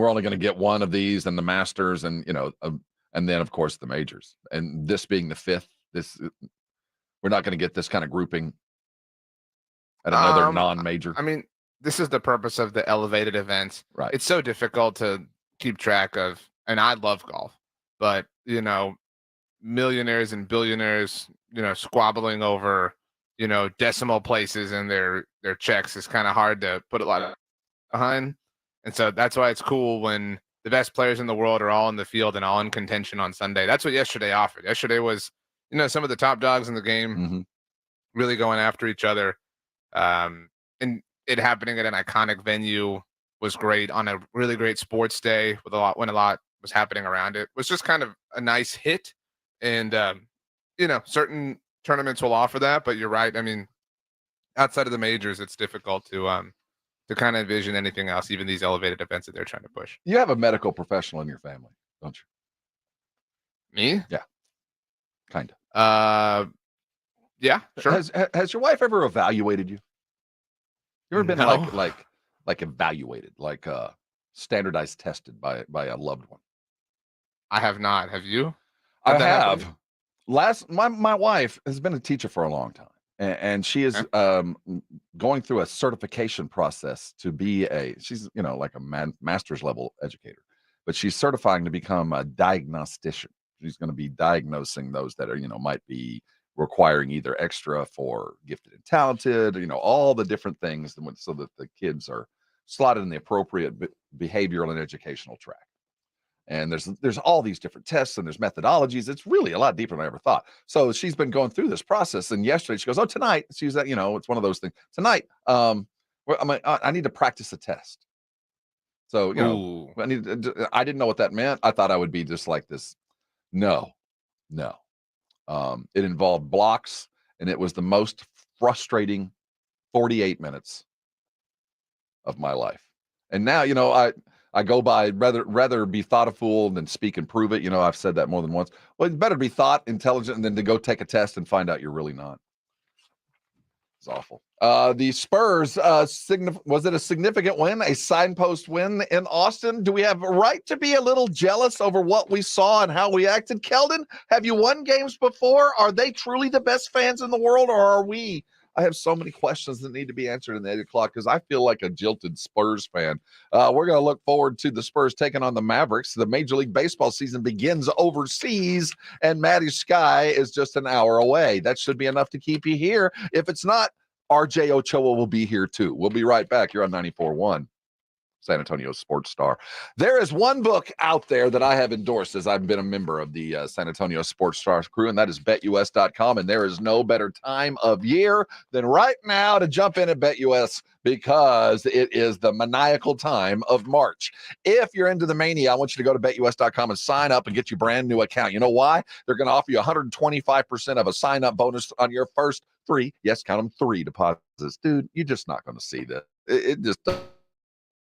only going to get one of these and the Masters and then of course the majors, and this being the 5th, we're not going to get this kind of grouping at another non-major. I mean, this is the purpose of the elevated events. Right. It's so difficult to keep track of, and I love golf, but millionaires and billionaires, squabbling over, decimal places in their checks is kind of hard to put a lot of behind. And so that's why it's cool when the best players in the world are all in the field and all in contention on Sunday. That's what yesterday offered. Yesterday was, some of the top dogs in the game really going after each other. And it happening at an iconic venue was great on a really great sports day when a lot was happening around it. It was just kind of a nice hit. And, certain tournaments will offer that, but you're right. I mean, outside of the majors, it's difficult to kind of envision anything else, even these elevated events that they're trying to push. You have a medical professional in your family, don't you? Me? Yeah. Kind of. Yeah, sure. Has your wife ever evaluated you? You ever been like evaluated, like standardized tested by a loved one? I have not. Have you? I have. My wife has been a teacher for a long time, and she is going through a certification process to be she's like a master's level educator, but she's certifying to become a diagnostician. She's going to be diagnosing those that are might be requiring either extra for gifted and talented, all the different things, so that the kids are slotted in the appropriate behavioral and educational track. And there's all these different tests and there's methodologies. It's really a lot deeper than I ever thought. So she's been going through this process. And yesterday she goes, tonight, she's that, it's one of those things. Tonight, I need to practice a test. So, I didn't know what that meant. I thought I would be just like this. No. It involved blocks, and it was the most frustrating 48 minutes of my life. And now, I go by rather be thoughtful than speak and prove it. I've said that more than once. Well, it's better to be thought intelligent than to go take a test and find out you're really not. It's awful. The Spurs, was it a significant win, a signpost win in Austin? Do we have a right to be a little jealous over what we saw and how we acted? Keldon, have you won games before? Are they truly the best fans in the world, or are we I have so many questions that need to be answered in the 8 o'clock because I feel like a jilted Spurs fan. We're going to look forward to the Spurs taking on the Mavericks. The Major League Baseball season begins overseas, and Maddy Skye is just an hour away. That should be enough to keep you here. If it's not, RJ Ochoa will be here too. We'll be right back here on 94.1. San Antonio Sports Star. There is one book out there that I have endorsed as I've been a member of the San Antonio Sports Star crew, and that is BetUS.com. And there is no better time of year than right now to jump in at BetUS because it is the maniacal time of March. If you're into the mania, I want you to go to BetUS.com and sign up and get your brand new account. You know why? They're going to offer you 125% of a sign-up bonus on your first 3, yes, count them, 3 deposits. Dude, you're just not going to see that. It just doesn't.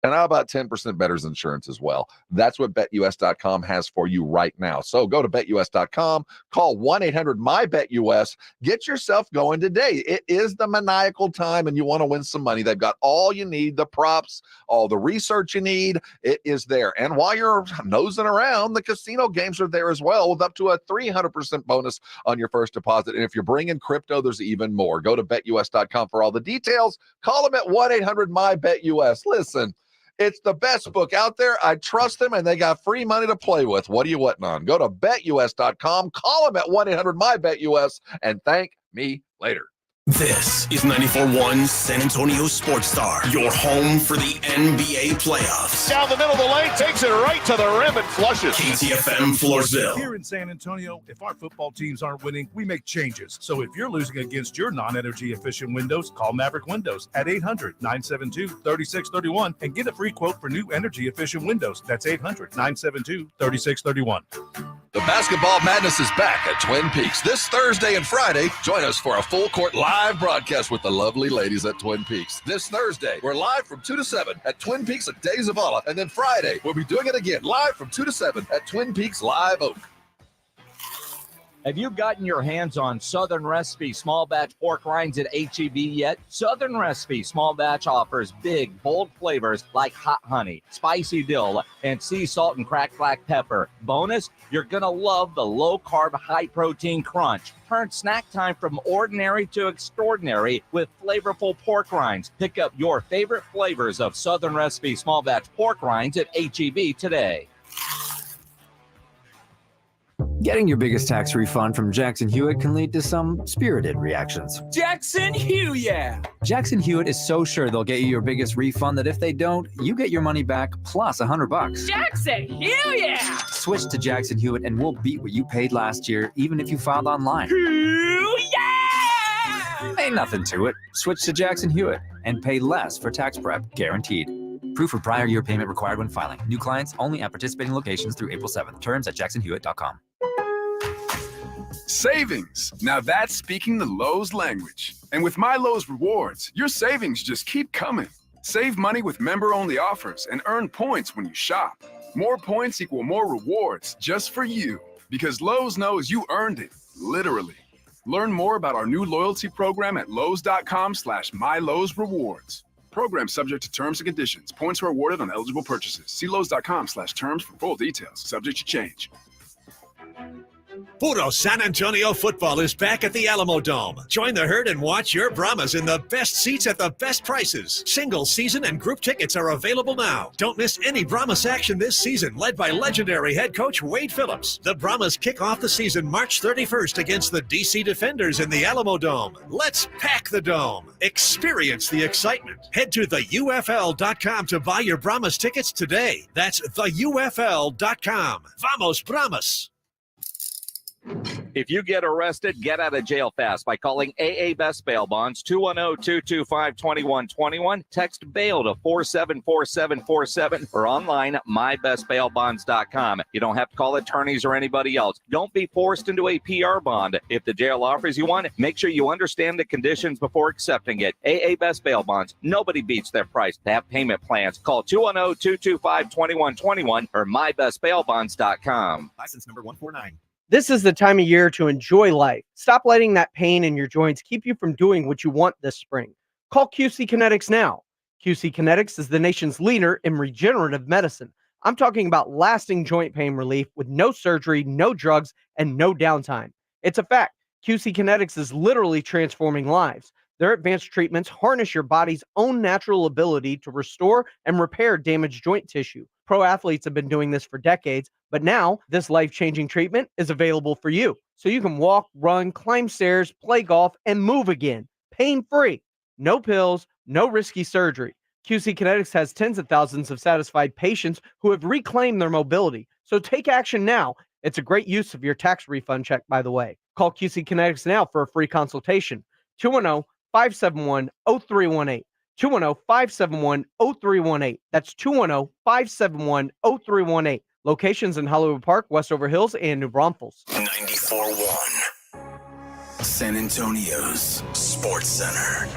And how about 10% better's insurance as well? That's what BetUS.com has for you right now. So go to BetUS.com, call 1-800-MY-BETUS, get yourself going today. It is the maniacal time and you want to win some money. They've got all you need, the props, all the research you need. It is there. And while you're nosing around, the casino games are there as well with up to a 300% bonus on your first deposit. And if you're bringing crypto, there's even more. Go to BetUS.com for all the details. Call them at 1-800-MY-BETUS. Listen, it's the best book out there. I trust them, and they got free money to play with. What are you waiting on? Go to BetUS.com, call them at 1-800-MY-BETUS, and thank me later. This is 94.1 San Antonio Sports Star, your home for the NBA playoffs. Down the middle of the lane, takes it right to the rim and flushes. KTFM Floresville. Here in San Antonio, if our football teams aren't winning, we make changes. So if you're losing against your non-energy efficient windows, call Maverick Windows at 800-972-3631 and get a free quote for new energy efficient windows. That's 800-972-3631. The basketball madness is back at Twin Peaks this Thursday and Friday. Join us for a full court live broadcast with the lovely ladies at Twin Peaks. This Thursday, we're live from 2 to 7 at Twin Peaks at Days of Allah. And then Friday, we'll be doing it again live from 2 to 7 at Twin Peaks Live Oak. Have you gotten your hands on Southern Recipe small batch pork rinds at H-E-B yet? Southern Recipe small batch offers big, bold flavors like hot honey, spicy dill, and sea salt and cracked black pepper. Bonus, you're going to love the low-carb, high-protein crunch. Turn snack time from ordinary to extraordinary with flavorful pork rinds. Pick up your favorite flavors of Southern Recipe small batch pork rinds at H-E-B today. Getting your biggest tax refund from Jackson Hewitt can lead to some spirited reactions. Jackson Hewitt! Jackson Hewitt is so sure they'll get you your biggest refund that if they don't, you get your money back plus $100. Jackson Hewitt! Switch to Jackson Hewitt and we'll beat what you paid last year, even if you filed online. Ain't nothing to it. Switch to Jackson Hewitt and pay less for tax prep, guaranteed. Proof of prior year payment required when filing. New clients only at participating locations through April 7th. Terms at jacksonhewitt.com. Savings. Now that's speaking the Lowe's language. And with my Lowe's rewards, your savings just keep coming. Save money with member-only offers and earn points when you shop. More points equal more rewards just for you. Because Lowe's knows you earned it, literally. Learn more about our new loyalty program at Lowes.com/MyLowe'sRewards. Program subject to terms and conditions. Points are awarded on eligible purchases. See Lowes.com/terms for full details. Subject to change. Puro San Antonio football is back at the Alamo Dome. Join the herd and watch your Brahmas in the best seats at the best prices. Single, season, and group tickets are available now. Don't miss any Brahmas action this season, led by legendary head coach Wade Phillips. The Brahmas kick off the season March 31st against the DC Defenders in the Alamo Dome. Let's pack the Dome. Experience the excitement. Head to theUFL.com to buy your Brahmas tickets today. That's theUFL.com. Vamos Brahmas! If you get arrested, get out of jail fast by calling AA Best Bail Bonds, 210-225-2121. Text bail to 474747 or online mybestbailbonds.com. You don't have to call attorneys or anybody else. Don't be forced into a PR bond. If the jail offers you one, make sure you understand the conditions before accepting it. AA Best Bail Bonds. Nobody beats their price to have payment plans. Call 210-225-2121 or mybestbailbonds.com. License number 149. This is the time of year to enjoy life. Stop letting that pain in your joints keep you from doing what you want this spring. Call QC Kinetics now. QC Kinetics is the nation's leader in regenerative medicine. I'm talking about lasting joint pain relief with no surgery, no drugs, and no downtime. It's a fact. QC Kinetics is literally transforming lives. Their advanced treatments harness your body's own natural ability to restore and repair damaged joint tissue. Pro athletes have been doing this for decades, but now this life-changing treatment is available for you. So you can walk, run, climb stairs, play golf, and move again, pain-free. No pills, no risky surgery. QC Kinetics has tens of thousands of satisfied patients who have reclaimed their mobility. So take action now. It's a great use of your tax refund check, by the way. Call QC Kinetics now for a free consultation. 210-571-0318. 210-571-0318. That's 210-571-0318. Locations in Hollywood Park, Westover Hills, and New Braunfels. 94.1 San Antonio's Sports Center.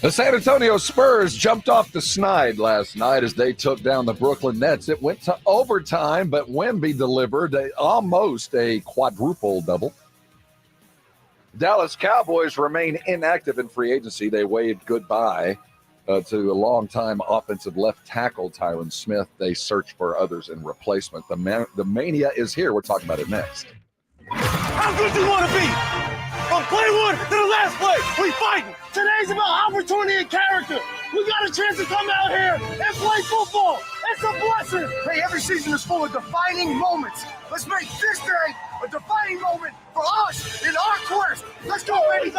The San Antonio Spurs jumped off the snide last night as they took down the Brooklyn Nets. It went to overtime, but Wemby delivered almost a quadruple double. Dallas Cowboys remain inactive in free agency. They waved goodbye to a longtime offensive left tackle, Tyron Smith. They search for others in replacement. The mania is here. We're talking about it next. How good do you want to be? From play one to the last play, we fighting. Today's about opportunity and character. We got a chance to come out here and play football. It's a blessing. Hey, every season is full of defining moments. Let's make this day a defining moment for us in our quest. Let's go, baby.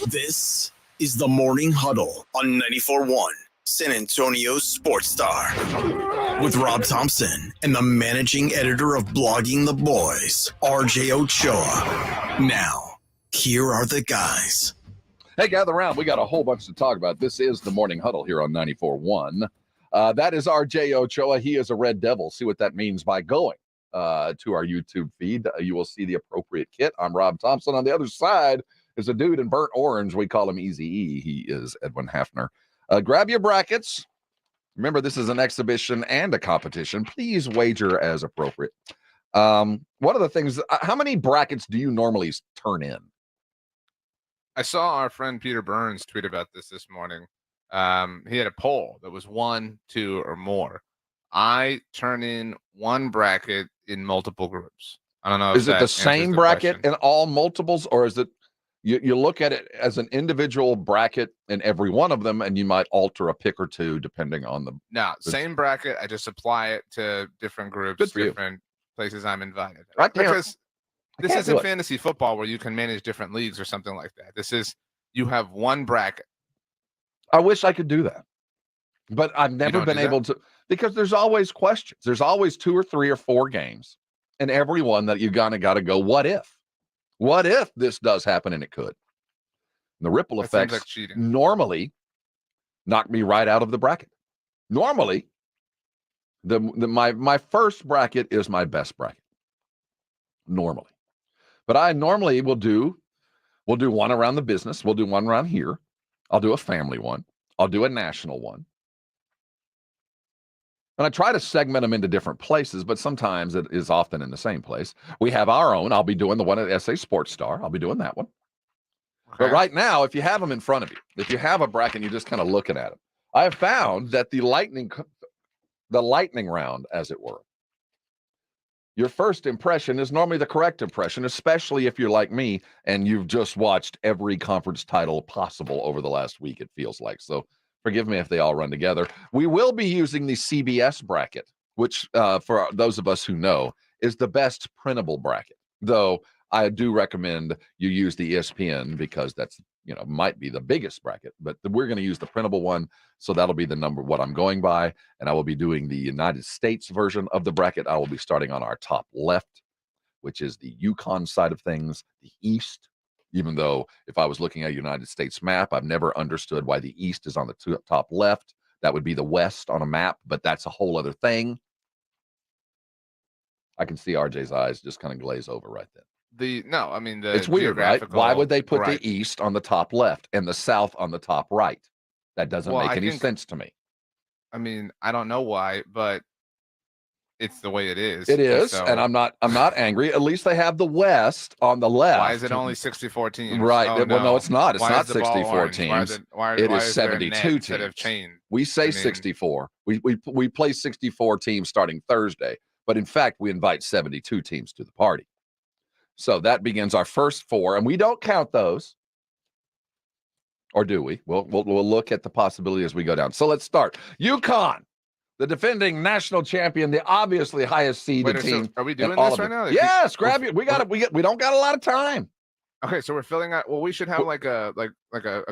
This is the Morning Huddle on 94.1 San Antonio Sports Star with Rob Thompson and the managing editor of Blogging the Boys, RJ Ochoa. Now, here are the guys. Hey, gather around. We got a whole bunch to talk about. This is the Morning Huddle here on 94.1. That is RJ Ochoa. He is a Red Devil. See what that means by going to our YouTube feed. You will see the appropriate kit. I'm Rob Thompson. On the other side is a dude in burnt orange. We call him Easy E. He is Edwin Hafner. Grab your brackets. Remember, this is an exhibition and a competition. Please wager as appropriate. One of the things, how many brackets do you normally turn in? I saw our friend Peter Burns tweet about this morning. He had a poll that was 1, 2, or more. I turn in one bracket in multiple groups. I don't know. Is it the same bracket in all multiples, or is it you look at it as an individual bracket in every one of them, and you might alter a pick or two depending on the. No, same bracket. I just apply it to different groups, different places I'm invited. Right, because this isn't fantasy football where you can manage different leagues or something like that. This is, you have one bracket. I wish I could do that, but I've never been able to, because there's always questions. There's always 2 or 3 or 4 games, and every one that you got to go, what if? What if this does happen? And it could. And the ripple effects normally knock me right out of the bracket. Normally, my first bracket is my best bracket. Normally. But I normally we'll do one around the business. We'll do one around here. I'll do a family one. I'll do a national one. And I try to segment them into different places, but sometimes it is often in the same place. We have our own. I'll be doing the one at SA Sports Star. I'll be doing that one. Okay. But right now, if you have them in front of you, if you have a bracket and you're just kind of looking at them, I have found that the lightning round, as it were, your first impression is normally the correct impression, especially if you're like me and you've just watched every conference title possible over the last week, it feels like. So forgive me if they all run together. We will be using the CBS bracket, which for those of us who know is the best printable bracket, though I do recommend you use the ESPN because that's, might be the biggest bracket, but we're going to use the printable one. So that'll be the number, what I'm going by. And I will be doing the United States version of the bracket. I will be starting on our top left, which is the Yukon side of things, the East. Even though if I was looking at a United States map, I've never understood why the East is on the top left. That would be the West on a map, but that's a whole other thing. I can see RJ's eyes just kind of glaze over right then. It's weird, right? Why would they put the East on the top left and the South on the top right? That doesn't make any sense to me. I mean, I don't know why, but it's the way it is. It is, so. And I'm not angry. At least they have the West on the left. Why is it only 64 teams? Right. Oh, well, no, it's not. It's not 64 teams. It is 72 teams. We say 64. We play 64 teams starting Thursday, but in fact, we invite 72 teams to the party. So that begins our first 4, and we don't count those. Or do we? We'll look at the possibility as we go down. So let's start. UConn, the defending national champion, the obviously highest seeded team. So are we doing all this of right it. now? Yes, grab it. We don't got a lot of time. Okay, so we're filling out. Well, we should have like a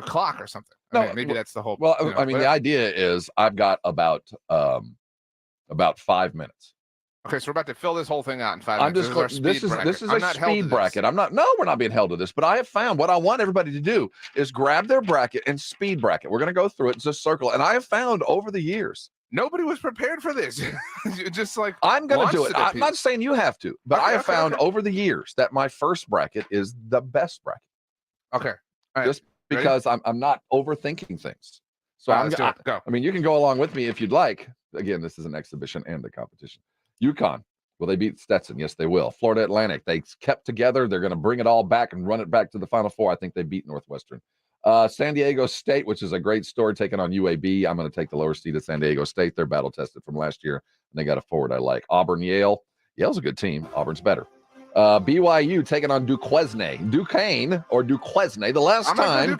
clock or something. No, Okay, maybe that's the whole. Well, I mean, the idea is I've got about 5 minutes. Okay, so we're about to fill this whole thing out in 5 I'm minutes. just this is a speed bracket. No, we're not being held to this, but I have found what I want everybody to do is grab their bracket and speed bracket. We're going to go through it, just circle. And I have found over the years, nobody was prepared for this. Just like I'm going to do it. I'm not saying you have to, but I have found over the years that my first bracket is the best bracket. Okay, all right. Just because I'm not overthinking things. So let's do it. Go. I mean, you can go along with me if you'd like. Again, this is an exhibition and a competition. UConn, will they beat Stetson? Yes, they will. Florida Atlantic, they kept together. They're going to bring it all back and run it back to the Final Four. I think they beat Northwestern. San Diego State, which is a great story, taking on UAB. I'm going to take the lower seed at San Diego State. They're battle tested from last year, and they got a forward I like. Auburn, Yale. Yale's a good team. Auburn's better. BYU taking on Duquesne. Duquesne. The last I'm time.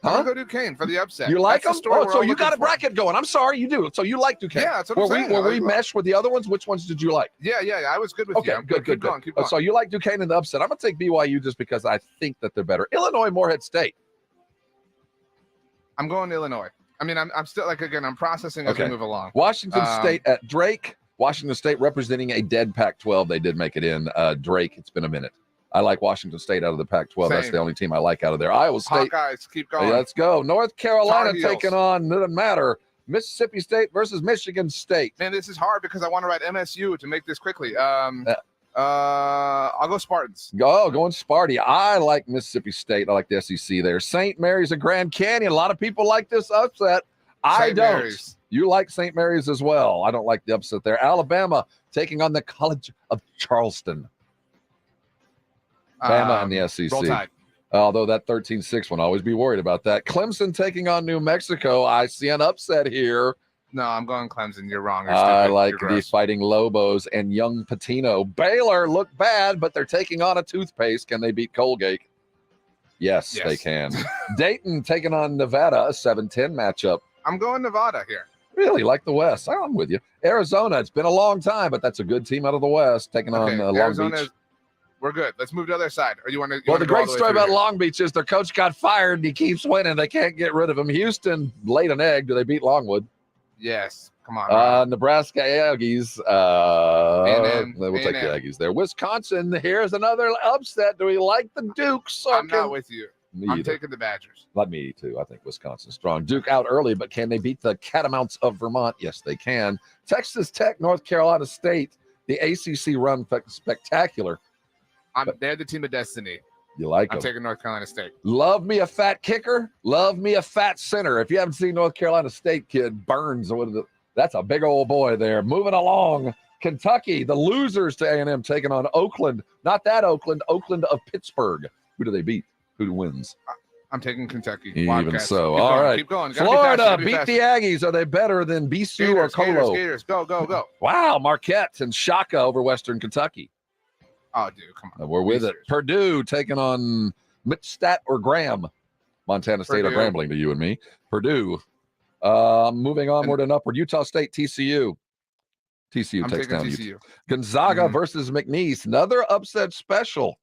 I'm going to go Duquesne for the upset. You like That's them? the story So you looking got a for. bracket going. I'm sorry, you do. So you like Duquesne. Yeah, that's what I'm saying. Were we mesh with the other ones? Which ones did you like? Yeah, I was good with you. I'm Good. Keep going. So you like Duquesne in the upset. I'm going to take BYU just because I think that they're better. Illinois, Morehead State. I'm going to Illinois. I mean, I'm still, like, again, I'm processing as we move along. Washington State at Drake. Washington State representing a dead Pac-12. They did make it in. Drake, it's been a minute. I like Washington State out of the Pac-12. That's the only team I like out of there. Iowa State. Hawkeyes, keep going. Let's go. North Carolina Tar Heels. taking on, doesn't matter, Mississippi State versus Michigan State. Man, this is hard because I want to write MSU to make this quickly. I'll go Spartans. Going Sparty. I like Mississippi State. I like the SEC there. St. Mary's and Grand Canyon. A lot of people like this upset. I St. don't. Mary's. You like St. Mary's as well. I don't like the upset there. Alabama taking on the College of Charleston. Bama and the SEC. Roll Tide. Although that 13-6 one, always be worried about that. Clemson taking on New Mexico. I see an upset here. No, I'm going Clemson. You're wrong. I like the Fighting Lobos and Young Patino. Baylor look bad, but they're taking on a toothpaste. Can they beat Colgate? Yes. They can. Dayton taking on Nevada, a 7-10 matchup. I'm going Nevada here. Really like the West. I'm with you. Arizona, it's been a long time, but that's a good team out of the West taking on Long Arizona, Beach. We're good. Let's move to the other side. Or you want to? Well, the great story about Long Beach is their coach got fired and he keeps winning. They can't get rid of him. Houston laid an egg. Do they beat Longwood? Yes. Come on. Nebraska Aggies. We'll take the Aggies there. Wisconsin, here's another upset. Do we like the Dukes? I'm not with you. I'm either. taking the Badgers. Let me too. I think Wisconsin's strong. Duke out early, but can they beat the Catamounts of Vermont? Yes, they can. Texas Tech, North Carolina State. The ACC run spectacular. They're the team of destiny. You like I'm them. taking North Carolina State. Love me a fat kicker. Love me a fat center. If you haven't seen North Carolina State kid, Burns, that's a big old boy there. Moving along. Kentucky, the losers to A&M taking on Oakland. Not that Oakland of Pittsburgh. Who do they beat? Who wins? I'm taking Kentucky. Even Wildcats. so. Keep All going, right. Keep going. Gotta Florida be beat faster. the Aggies. Are they better than BCU or Colo? Gators. Go. Wow. Marquette and Shaka over Western Kentucky. Oh, dude, come on. We're with it. Purdue taking on Mittstat or Graham. Montana State are rambling to you and me. Purdue. Moving onward and upward. Utah State, TCU. TCU takes down TCU. Gonzaga versus McNeese. Another upset special.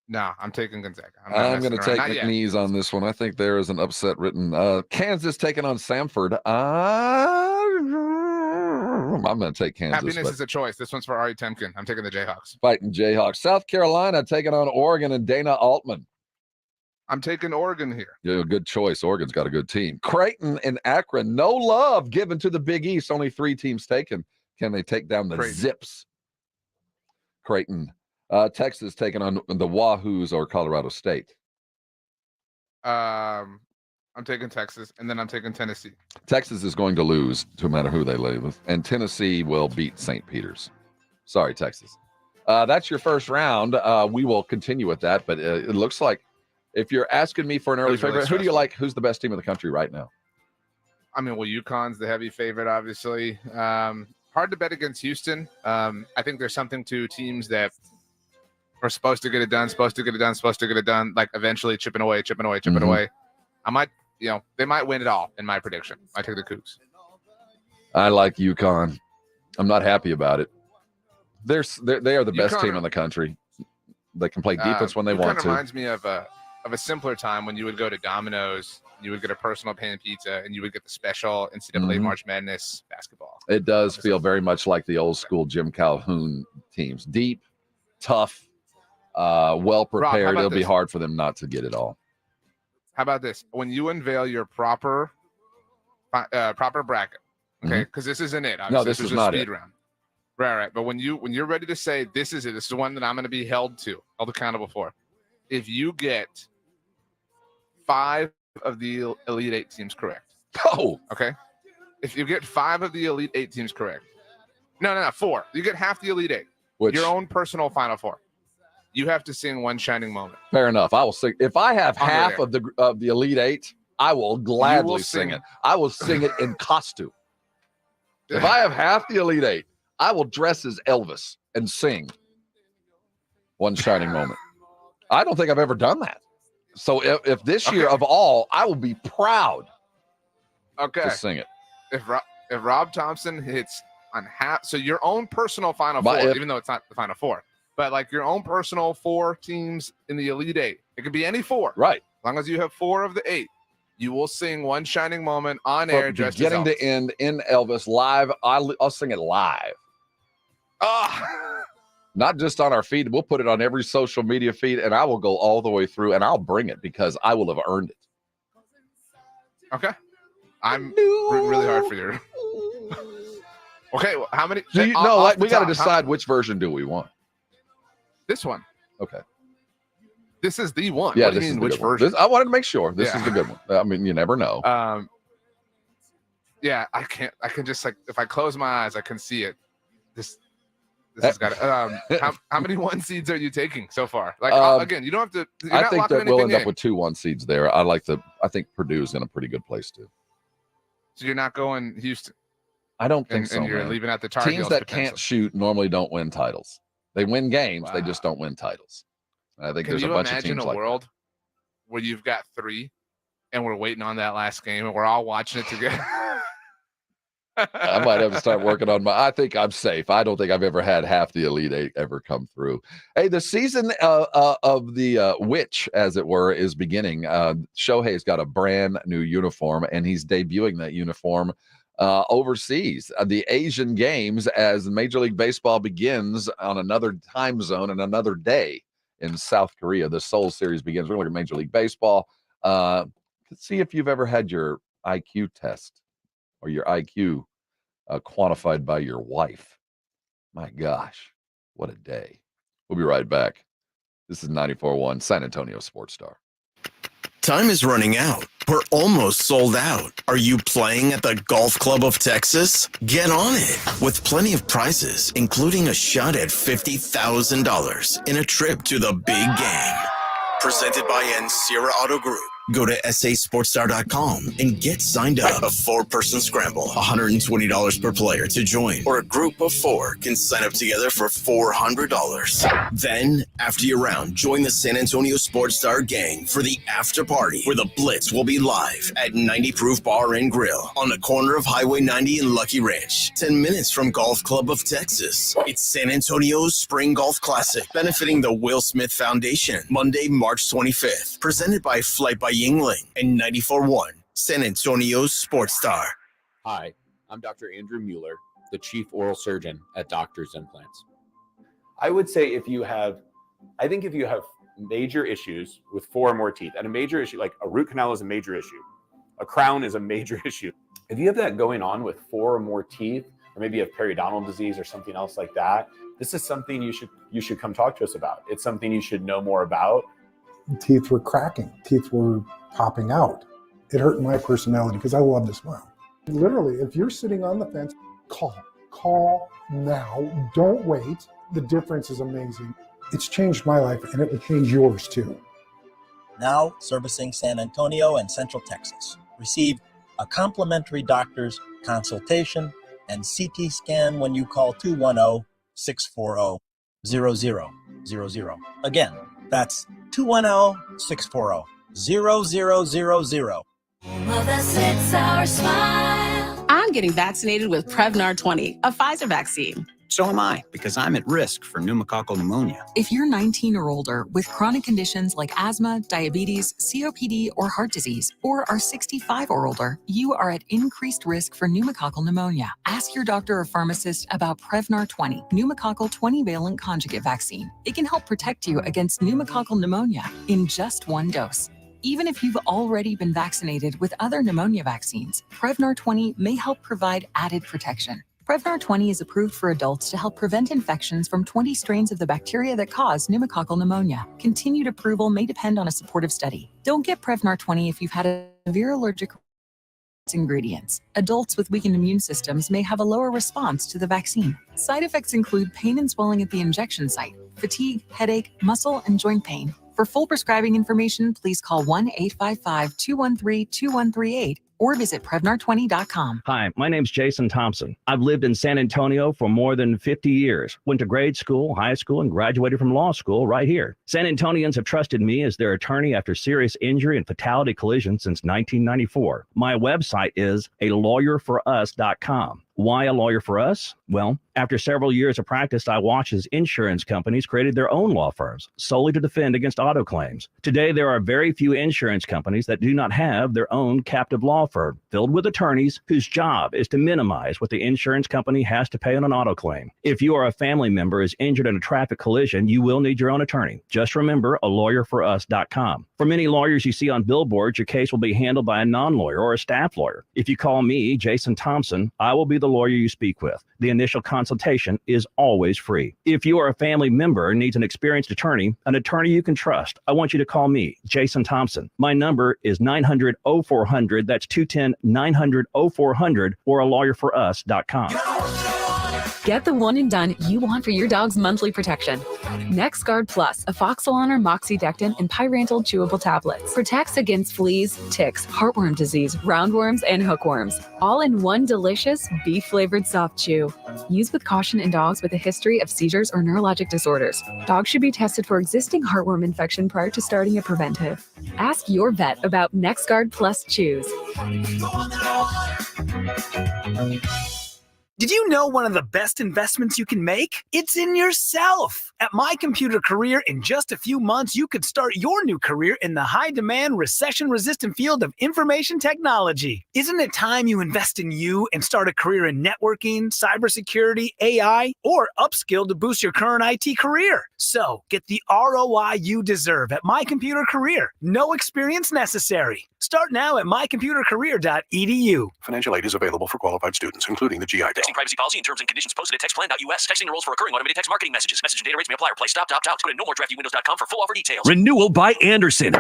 No, I'm taking Gonzaga. I'm going to take McNeese on this one. I think there is an upset written. Kansas taking on Samford. I'm going to take Kansas. Happiness is a choice. This one's for Ari Temkin. I'm taking the Jayhawks. Fighting Jayhawks. South Carolina taking on Oregon and Dana Altman. I'm taking Oregon here. Yeah, good choice. Oregon's got a good team. Creighton and Akron. No love given to the Big East. Only 3 teams taken. Can they take down the Zips? Creighton. Texas taking on the Wahoos or Colorado State. I'm taking Texas, and then I'm taking Tennessee. Texas is going to lose, no matter who they play with, and Tennessee will beat St. Peter's. Sorry, Texas. That's your first round. We will continue with that, but it looks like if you're asking me for an early favorite, who do you like? Who's the best team in the country right now? I mean, well, UConn's the heavy favorite, obviously. Hard to bet against Houston. I think there's something to teams that We're supposed to get it done, like eventually chipping away. I might, they might win it all in my prediction. I take the Cougs. I like UConn. I'm not happy about it. They are the best team in the country. They can play defense when they want to. It reminds me of a simpler time when you would go to Domino's, you would get a personal pan pizza, and you would get the special NCAA March Madness basketball. It does feel very much like the old school Jim Calhoun teams. Deep, tough, well prepared. Rob, It'll be hard for them not to get it all. How about this? When you unveil your proper bracket, okay? Because this isn't it. No, this is not speed it. round. Right. But when you're ready to say this is it, this is the one that I'm going to be held accountable for. If you get 5 of the Elite 8 teams correct. Oh, okay. If you get 5 of the Elite 8 teams correct, no, 4. You get half the Elite 8. Your own personal Final Four. You have to sing One Shining Moment. Fair enough. I will sing. If I have half of the Elite 8, I will gladly sing it. I will sing it in costume. If I have half the Elite 8, I will dress as Elvis and sing One Shining Moment. I don't think I've ever done that. So if this year of all, I will be proud to sing it. If Rob Thompson hits on half, so your own personal Final Four, even though it's not the Final Four, but like your own personal 4 teams in the Elite 8, it could be any 4. Right. As long as you have 4 of the 8, you will sing One Shining Moment on air, dressed as beginning Elvis. to end in Elvis live. I'll sing it live. Not just on our feed. We'll put it on every social media feed, and I will go all the way through, and I'll bring it because I will have earned it. Okay. I'm rooting really hard for you. Okay, well, how many? We got to decide which version do we want. This one. Okay. This is the one. Yeah, what do this you is mean, the which good one. version? I wanted to make sure this is the good one. I mean, you never know. Yeah, I can just like if I close my eyes, I can see it. This has got it. How many 1 seeds are you taking so far? Like again, you don't have to. I think that we'll end up with 2 1 seeds there. I think Purdue's in a pretty good place too. So you're not going Houston. I don't think so. And you're leaving out the Tar Heels teams that can't shoot normally don't win titles. They win games, they just don't win titles. And I think there's a bunch of teams like that. Can you imagine a world where you've got 3 and we're waiting on that last game and we're all watching it together? I might have to start working on I think I'm safe. I don't think I've ever had half the Elite 8 ever come through. Hey, the season of the witch, as it were, is beginning. Shohei's got a brand new uniform, and he's debuting that uniform overseas. The Asian Games, as Major League Baseball begins on another time zone and another day in South Korea. The Seoul Series begins. We're going to look at Major League Baseball. Let's see if you've ever had your IQ test or your IQ quantified by your wife. My gosh, what a day. We'll be right back. This is 94.1 San Antonio Sports Star. Time is running out. We're almost sold out. Are you playing at the Golf Club of Texas? Get on it with plenty of prizes, including a shot at $50,000 in a trip to the big game. Presented by Ancira Auto Group. Go to sasportstar.com and get signed up. A 4-person scramble, $120 per player to join, or a group of 4 can sign up together for $400. Then, after your round, join the San Antonio Sports Star gang for the after party, where the Blitz will be live at 90 Proof Bar and Grill on the corner of Highway 90 and Lucky Ridge, 10 minutes from Golf Club of Texas. It's San Antonio's Spring Golf Classic, benefiting the Will Smith Foundation, Monday, March 25th, presented by Flight by Yingling and 94.1 San Antonio's Sports Star. Hi, I'm Dr. Andrew Mueller, the Chief Oral Surgeon at Doctors Implants. I would say if you have major issues with 4 or more teeth, and a major issue, like a root canal is a major issue, a crown is a major issue. If you have that going on with 4 or more teeth, or maybe you have periodontal disease or something else like that, this is something you should come talk to us about. It's something you should know more about. Teeth were cracking. Teeth were popping out. It hurt my personality because I love to smile. Literally, if you're sitting on the fence, call now. Don't wait. The difference is amazing. It's changed my life, and it will change yours too. Now servicing San Antonio and Central Texas. Receive a complimentary doctor's consultation and CT scan when you call 210-640-00. Again, that's 210-640-0000. I'm getting vaccinated with Prevnar 20, a Pfizer vaccine. So am I, because I'm at risk for pneumococcal pneumonia. If you're 19 or older with chronic conditions like asthma, diabetes, COPD, or heart disease, or are 65 or older, you are at increased risk for pneumococcal pneumonia. Ask your doctor or pharmacist about Prevnar 20, pneumococcal 20-valent conjugate vaccine. It can help protect you against pneumococcal pneumonia in just one dose. Even if you've already been vaccinated with other pneumonia vaccines, Prevnar 20 may help provide added protection. Prevnar 20 is approved for adults to help prevent infections from 20 strains of the bacteria that cause pneumococcal pneumonia. Continued approval may depend on a supportive study. Don't get Prevnar 20 if you've had a severe allergic ingredients. Adults with weakened immune systems may have a lower response to the vaccine. Side effects include pain and swelling at the injection site, fatigue, headache, muscle, and joint pain. For full prescribing information, please call 1-855-213-2138 or visit Prevnar20.com. Hi, my name's Jason Thompson. I've lived in San Antonio for more than 50 years. Went to grade school, high school, and graduated from law school right here. San Antonians have trusted me as their attorney after serious injury and fatality collision since 1994. My website is alawyerforus.com. Why a lawyer for us? Well, after several years of practice, I watched as insurance companies created their own law firms solely to defend against auto claims. Today, there are very few insurance companies that do not have their own captive law firm filled with attorneys whose job is to minimize what the insurance company has to pay on an auto claim. If you or a family member is injured in a traffic collision, you will need your own attorney. Just remember alawyerforus.com. For many lawyers you see on billboards, your case will be handled by a non-lawyer or a staff lawyer. If you call me, Jason Thompson, I will be the lawyer you speak with. The initial consultation is always free. If you or a family member needs an experienced attorney you can trust, I want you to call me, Jason Thompson. My number is 900-0400. That's 210-900-0400 or alawyerforus.com. Get the one and done you want for your dog's monthly protection. NexGard Plus, afoxolon or moxidectin and pyrantel chewable tablets. Protects against fleas, ticks, heartworm disease, roundworms, and hookworms. All in one delicious beef-flavored soft chew. Use with caution in dogs with a history of seizures or neurologic disorders. Dogs should be tested for existing heartworm infection prior to starting a preventive. Ask your vet about NexGard Plus chews. Did you know one of the best investments you can make? It's in yourself. At My Computer Career, in just a few months, you could start your new career in the high-demand, recession-resistant field of information technology. Isn't it time you invest in you and start a career in networking, cybersecurity, AI, or upskill to boost your current IT career? So, get the ROI you deserve at My Computer Career. No experience necessary. Start now at mycomputercareer.edu. Financial aid is available for qualified students, including the GI Bill. Texting privacy policy and terms and conditions posted at textplan.us. Texting enrolls for recurring automated text marketing messages. Message and data rates may apply or play stopped, opt out. Go to nomoredraftywindows.com for full offer details. Renewal by Anderson.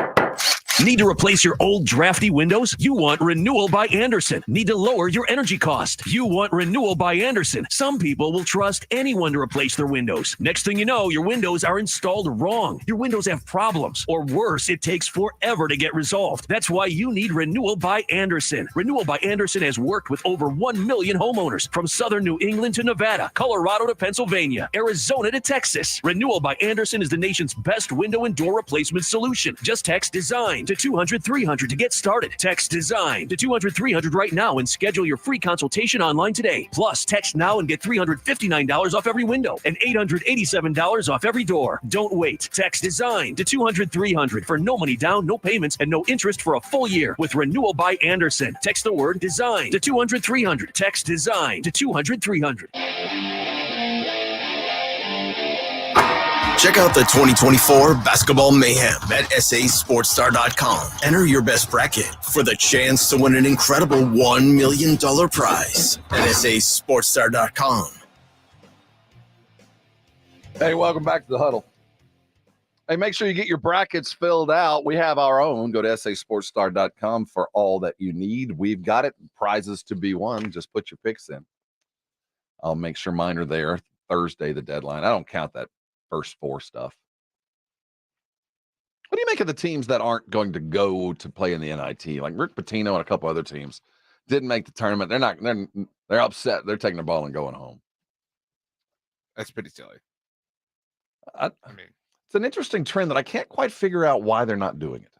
Need to replace your old drafty windows? You want Renewal by Anderson. Need to lower your energy cost? You want Renewal by Anderson. Some people will trust anyone to replace their windows. Next thing you know, your windows are installed wrong. Your windows have problems, or worse, it takes forever to get resolved. That's why you need Renewal by Anderson. Renewal by Anderson has worked with over 1 million homeowners from southern New England to Nevada, Colorado to Pennsylvania, Arizona to Texas. Renewal by Anderson is the nation's best window and door replacement solution. Just text DESIGN to 200-300 to get started. Text DESIGN to 200-300 right now and schedule your free consultation online today. Plus, text now and get $359 off every window and $887 off every door. Don't wait. Text DESIGN to 200-300 for no money down, no payments, and no interest for a full year with Renewal by Anderson. Text the word DESIGN to 200-300. Text DESIGN to 200-300. Check out the 2024 Basketball Mayhem at sasportstar.com. Enter your best bracket for the chance to win an incredible $1 million prize at sasportstar.com. Hey, welcome back to the Huddle. Hey, make sure you get your brackets filled out. We have our own. Go to sasportstar.com for all that you need. We've got it. Prizes to be won. Just put your picks in. I'll make sure mine are there. Thursday, the deadline. I don't count that first four stuff. What do you make of the teams that aren't going to go to play in the NIT? Like Rick Pitino and a couple other teams didn't make the tournament. They're upset. They're taking the ball and going home. That's pretty silly. I mean, It's an interesting trend that I can't quite figure out why they're not doing it.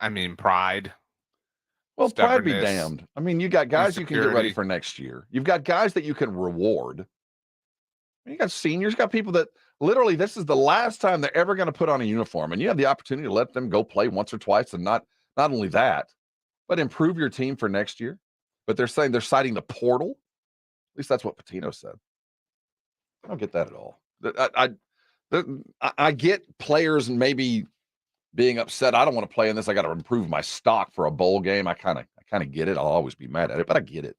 I mean, pride. Well, pride be damned. I mean, you got guys you can get ready for next year. You've got guys that you can reward. You got seniors, you got people that literally this is the last time they're ever going to put on a uniform, and you have the opportunity to let them go play once or twice, and not only that, but improve your team for next year. But they're saying they're citing the portal. At least that's what Pitino said. I don't get that at all. I get players and maybe being upset. I don't want to play in this. I got to improve my stock for a bowl game. I kind of get it. I'll always be mad at it, but I get it.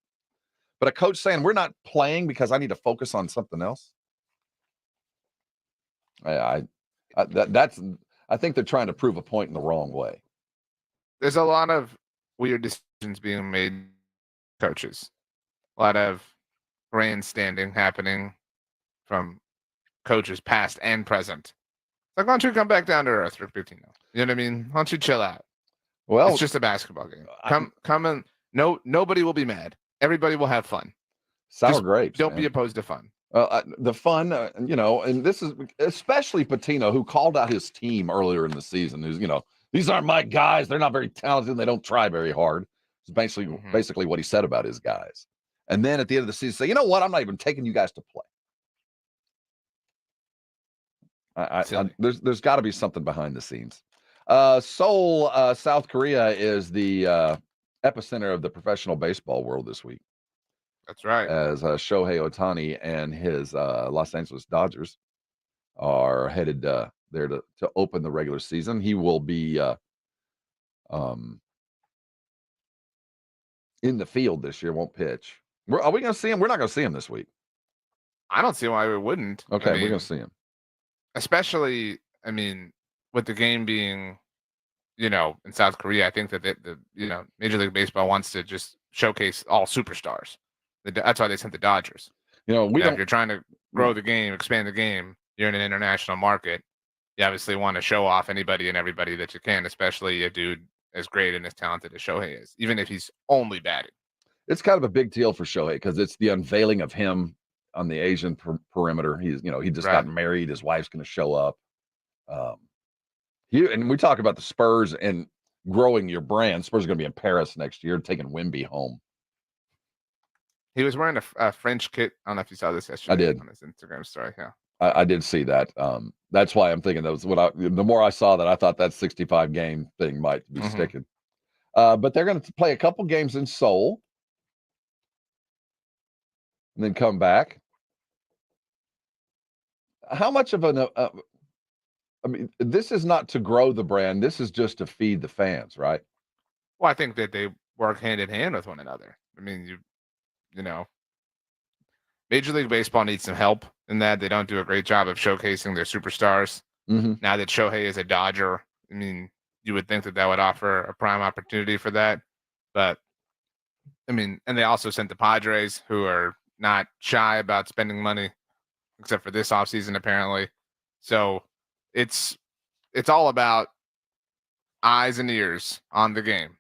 But a coach saying we're not playing because I need to focus on something else. I think they're trying to prove a point in the wrong way. There's a lot of weird decisions being made, coaches. A lot of grandstanding happening from coaches past and present. Like, why don't you come back down to earth, Rick Pitino? You know what I mean? Why don't you chill out? Well, it's just a basketball game. Come and nobody will be mad. Everybody will have fun. Sour grapes. Don't be opposed to fun. The fun, and this is especially Pitino, who called out his team earlier in the season. Who's, these aren't my guys. They're not very talented. And they don't try very hard. It's basically what he said about his guys. And then at the end of the season, say, you know what? I'm not even taking you guys to play. There's got to be something behind the scenes. Seoul, South Korea is the epicenter of the professional baseball world this week. That's right. As Shohei Ohtani and his Los Angeles Dodgers are headed there to open the regular season. He will be in the field this year, won't pitch. Are we going to see him? We're not going to see him this week. I don't see why we wouldn't. Okay, we're going to see him. Especially, with the game being, in South Korea, I think that the Major League Baseball wants to just showcase all superstars. That's why they sent the Dodgers. If you're trying to grow the game, expand the game, you're in an international market. You obviously want to show off anybody and everybody that you can, especially a dude as great and as talented as Shohei is, even if he's only batting. It's kind of a big deal for Shohei because it's the unveiling of him on the Asian perimeter. He's, he just got married. His wife's going to show up. And we talk about the Spurs and growing your brand. Spurs are going to be in Paris next year, taking Wemby home. He was wearing a French kit. I don't know if you saw this yesterday. I did. On his Instagram story. Yeah, I did see that. That's why I'm thinking that was the more I saw that, I thought that 65 game thing might be sticking. But they're going to play a couple games in Seoul and then come back. How much of this is not to grow the brand. This is just to feed the fans, right? Well, I think that they work hand in hand with one another. Major League Baseball needs some help in that. They don't do a great job of showcasing their superstars. Now that Shohei is a Dodger, you would think that would offer a prime opportunity for that. But, and they also sent the Padres, who are not shy about spending money, except for this offseason, apparently. So it's all about eyes and ears on the game.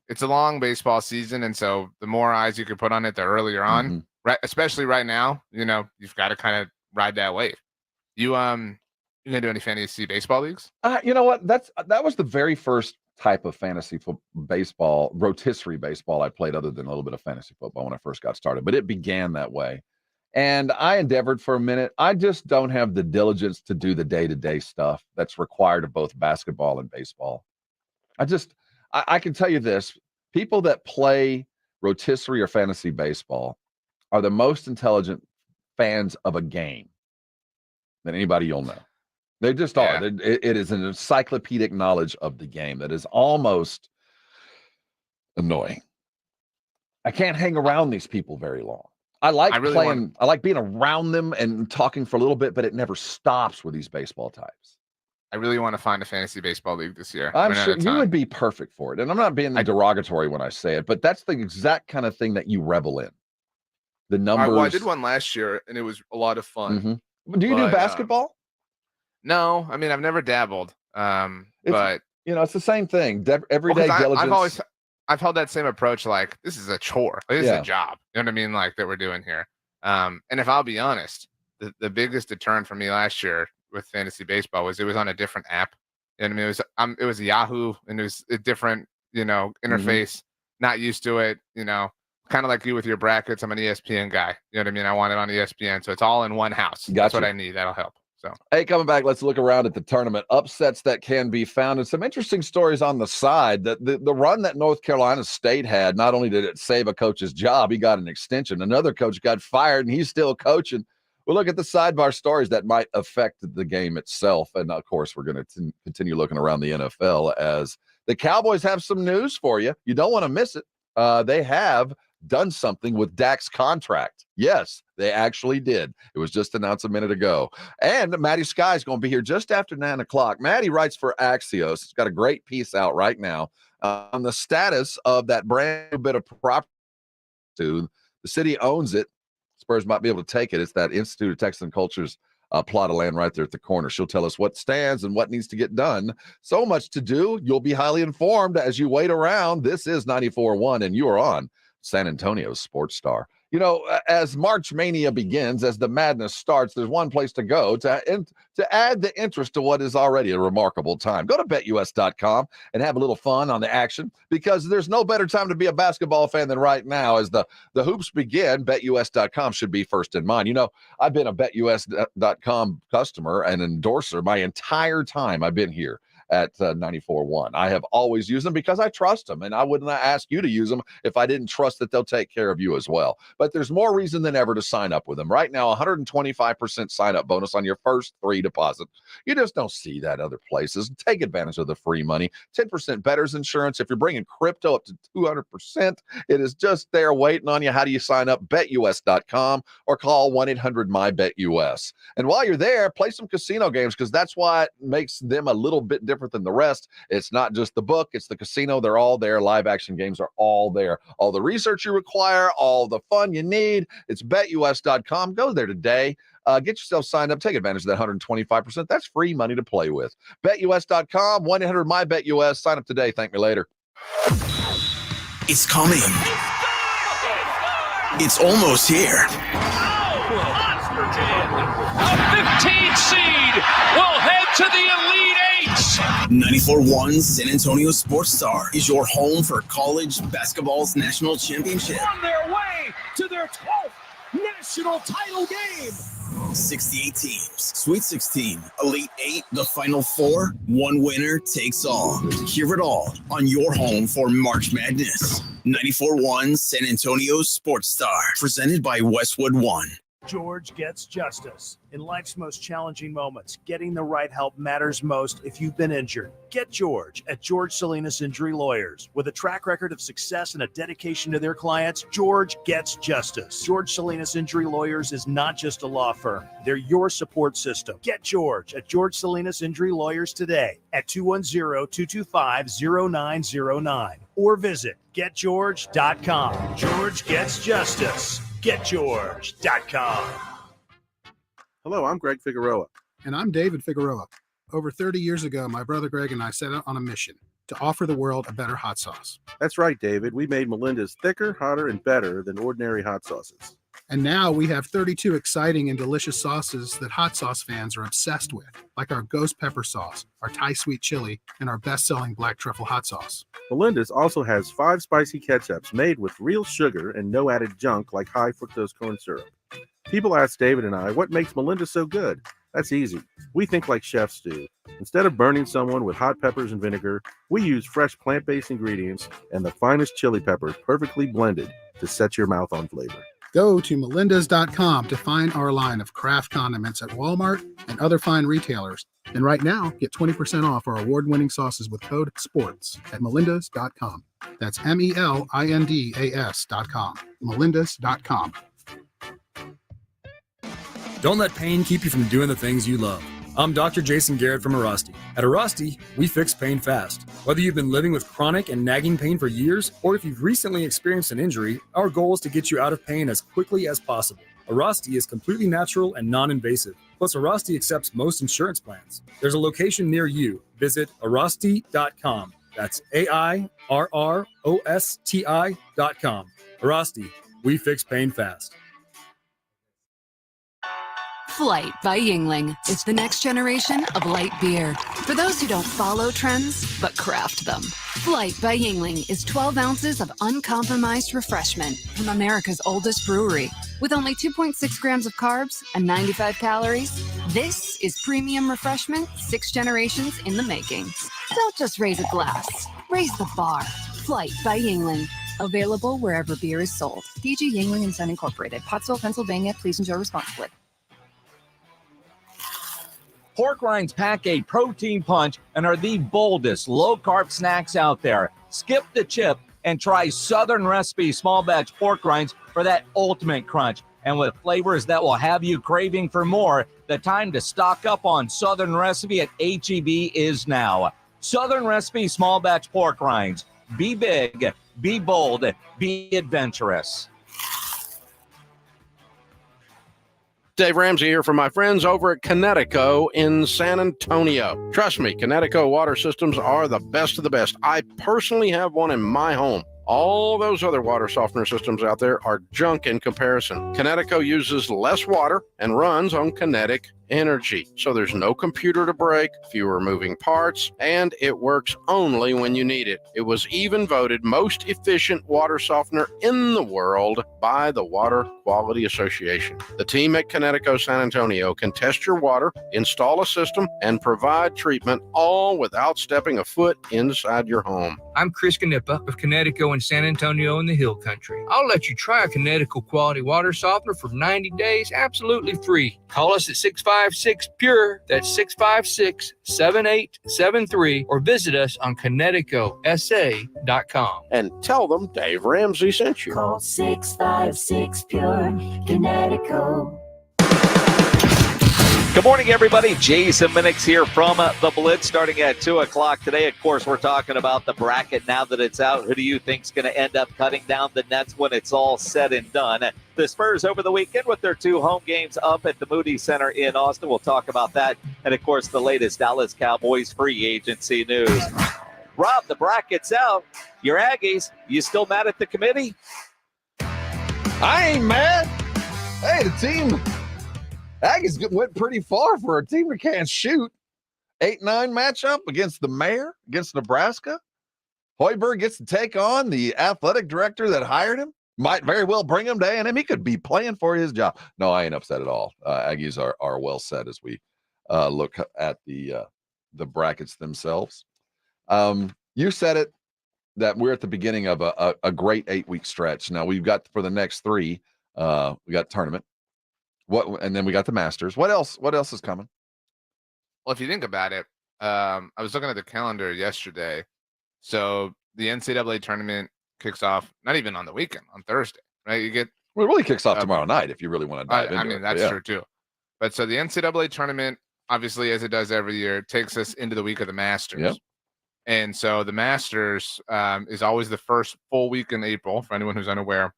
It's a long baseball season, and so the more eyes you can put on it, the earlier on. Right, especially right now, you've got to kind of ride that wave. You gonna do any fantasy baseball leagues? You know what? That was the very first type of fantasy baseball, rotisserie baseball I played, other than a little bit of fantasy football when I first got started. But it began that way, and I endeavored for a minute. I just don't have the diligence to do the day-to-day stuff that's required of both basketball and baseball. I can tell you this: people that play rotisserie or fantasy baseball are the most intelligent fans of a game than anybody you'll know. They just are. It is an encyclopedic knowledge of the game that is almost annoying. I can't hang around these people very long. I like playing. I like being around them and talking for a little bit, but it never stops with these baseball types. I really want to find a fantasy baseball league this year. I'm sure you would be perfect for it. And I'm not being derogatory when I say it, but that's the exact kind of thing that you revel in. The numbers. I did one last year, and it was a lot of fun. Do you do basketball? No, I've never dabbled. But it's the same thing. Everyday diligence. I've held that same approach. Like, this is a chore. This is a job. You know what I mean? Like, that we're doing here. And if I'll be honest, the biggest deterrent for me last year with fantasy baseball was it was on a different app. And I mean, it was Yahoo, and it was a different, interface. Not used to it, kind of like you with your brackets. I'm an ESPN guy. You know what I mean? I want it on ESPN, so it's all in one house. That's what I need. That'll help. So, hey, coming back, let's look around at the tournament. Upsets that can be found, and some interesting stories on the side. The run that North Carolina State had, not only did it save a coach's job, he got an extension. Another coach got fired, and he's still coaching. We'll look at the sidebar stories that might affect the game itself. And, of course, we're going to continue looking around the NFL as the Cowboys have some news for you. You don't want to miss it. They have done something with Dak's contract. Yes, they actually did. It was just announced a minute ago. And Maddy Skye is going to be here just after 9 o'clock. Maddy writes for Axios. He's got a great piece out right now on the status of that brand new bit of property. The city owns it. Spurs might be able to take it. It's that Institute of Texan Culture's plot of land right there at the corner. She'll tell us what stands and what needs to get done. So much to do. You'll be highly informed as you wait around. This is 94.1, and you are on San Antonio's Sports Star. As March Mania begins, as the madness starts, there's one place to go to add the interest to what is already a remarkable time. Go to BetUS.com and have a little fun on the action, because there's no better time to be a basketball fan than right now. As the hoops begin, BetUS.com should be first in mind. I've been a BetUS.com customer and endorser my entire time I've been here at 94.1. I have always used them because I trust them, and I wouldn't ask you to use them if I didn't trust that they'll take care of you as well. But there's more reason than ever to sign up with them. Right now, 125% sign-up bonus on your first 3 deposits. You just don't see that other places. Take advantage of the free money. 10% bettors insurance. If you're bringing crypto up to 200%, it is just there waiting on you. How do you sign up? BetUS.com or call 1-800-MY-BETUS. And while you're there, play some casino games, because that's why it makes them a little bit different than the rest. It's not just the book, it's the casino. They're all there. Live action games are all there. All the research you require, all the fun you need. It's BetUS.com. Go there today. Get yourself signed up. Take advantage of that 125%. That's free money to play with. BetUS.com, 1-800-MY-BETUS. Sign up today. Thank me later. It's coming. It's almost here. A 15 seed will head to the Elite Eight. 94.1 San Antonio Sports Star is your home for college basketball's national championship. On their way to their 12th national title game. 68 teams, Sweet 16, Elite 8, the Final Four. One winner takes all. Hear it all on your home for March Madness. 94.1 San Antonio Sports Star, presented by Westwood One. George gets justice. In life's most challenging moments, getting the right help matters most. If you've been injured, get George at George Salinas Injury Lawyers. With a track record of success and a dedication to their clients, George gets justice. George Salinas Injury Lawyers is not just a law firm. They're your support system. Get George at George Salinas Injury Lawyers today at 210-225-0909 or visit getgeorge.com. George gets justice. GetGeorge.com. Hello, I'm Greg Figueroa. And I'm David Figueroa. Over 30 years ago, my brother Greg and I set out on a mission to offer the world a better hot sauce. That's right, David. We made Melinda's thicker, hotter, and better than ordinary hot sauces. And now we have 32 exciting and delicious sauces that hot sauce fans are obsessed with, like our ghost pepper sauce, our Thai sweet chili, and our best-selling black truffle hot sauce. Melinda's also has 5 spicy ketchups made with real sugar and no added junk like high fructose corn syrup. People ask David and I, what makes Melinda so good? That's easy. We think like chefs do. Instead of burning someone with hot peppers and vinegar, we use fresh plant-based ingredients and the finest chili peppers perfectly blended to set your mouth on flavor. Go to melindas.com to find our line of craft condiments at Walmart and other fine retailers. And right now, get 20% off our award-winning sauces with code SPORTS at melindas.com. That's melindas.com. melindas.com. Don't let pain keep you from doing the things you love. I'm Dr. Jason Garrett from Arasti. At Arasti, we fix pain fast. Whether you've been living with chronic and nagging pain for years, or if you've recently experienced an injury, our goal is to get you out of pain as quickly as possible. Arasti is completely natural and non-invasive. Plus, Arasti accepts most insurance plans. There's a location near you. Visit Arasti.com. That's AIRROSTI.com. Arasti, we fix pain fast. Flight by Yingling is the next generation of light beer. For those who don't follow trends, but craft them. Flight by Yingling is 12 ounces of uncompromised refreshment from America's oldest brewery. With only 2.6 grams of carbs and 95 calories, this is premium refreshment 6 generations in the making. Don't just raise a glass, raise the bar. Flight by Yingling. Available wherever beer is sold. DG Yingling & Son Incorporated, Pottsville, Pennsylvania. Please enjoy responsibly. Pork rinds pack a protein punch and are the boldest low-carb snacks out there. Skip the chip and try Southern Recipe small batch pork rinds for that ultimate crunch. And with flavors that will have you craving for more, the time to stock up on Southern Recipe at H-E-B is now. Southern Recipe small batch pork rinds. Be big, be bold, be adventurous. Dave Ramsey here from my friends over at Connecticut in San Antonio. Trust me, Connecticut water systems are the best of the best. I personally have one in my home. All those other water softener systems out there are junk in comparison. Connecticut uses less water and runs on kinetic energy. So there's no computer to break, fewer moving parts, and it works only when you need it. It was even voted most efficient water softener in the world by the Water Quality Association. The team at Connecticut San Antonio can test your water, install a system, and provide treatment all without stepping a foot inside your home. I'm Chris Canepa of Connecticut and San Antonio in the Hill Country. I'll let you try a Connecticut quality water softener for 90 days absolutely free. Call us at 656-PURE, that's 656-7873, or visit us on ConnecticutSA.com. And tell them Dave Ramsey sent you. Call 656-PURE, Connecticut. Good morning, everybody. Jason Minix here from The Blitz, starting at 2 o'clock today. Of course, we're talking about the bracket now that it's out. Who do you think's going to end up cutting down the nets when it's all said and done? The Spurs over the weekend with their 2 home games up at the Moody Center in Austin. We'll talk about that. And, of course, the latest Dallas Cowboys free agency news. Rob, the bracket's out. Your Aggies, you still mad at the committee? I ain't mad. Hey, the team... Aggies went pretty far for a team that can't shoot. 8-9 matchup against the mayor, against Nebraska. Hoiberg gets to take on the athletic director that hired him. Might very well bring him to A&M. He could be playing for his job. No, I ain't upset at all. Aggies are well set as we look at the brackets themselves. You said it, that we're at the beginning of a great 8-week stretch. Now we've got for the next 3, we got tournament. And then we got the Masters. What else is coming? Well, if you think about it, I was looking at the calendar yesterday. So the NCAA tournament kicks off not even on the weekend, on Thursday, right? It really kicks off tomorrow night if you really want to dive into it. I mean, that's true too. But so the NCAA tournament, obviously, as it does every year, takes us into the week of the Masters. Yep. And so the Masters is always the first full week in April, for anyone who's unaware.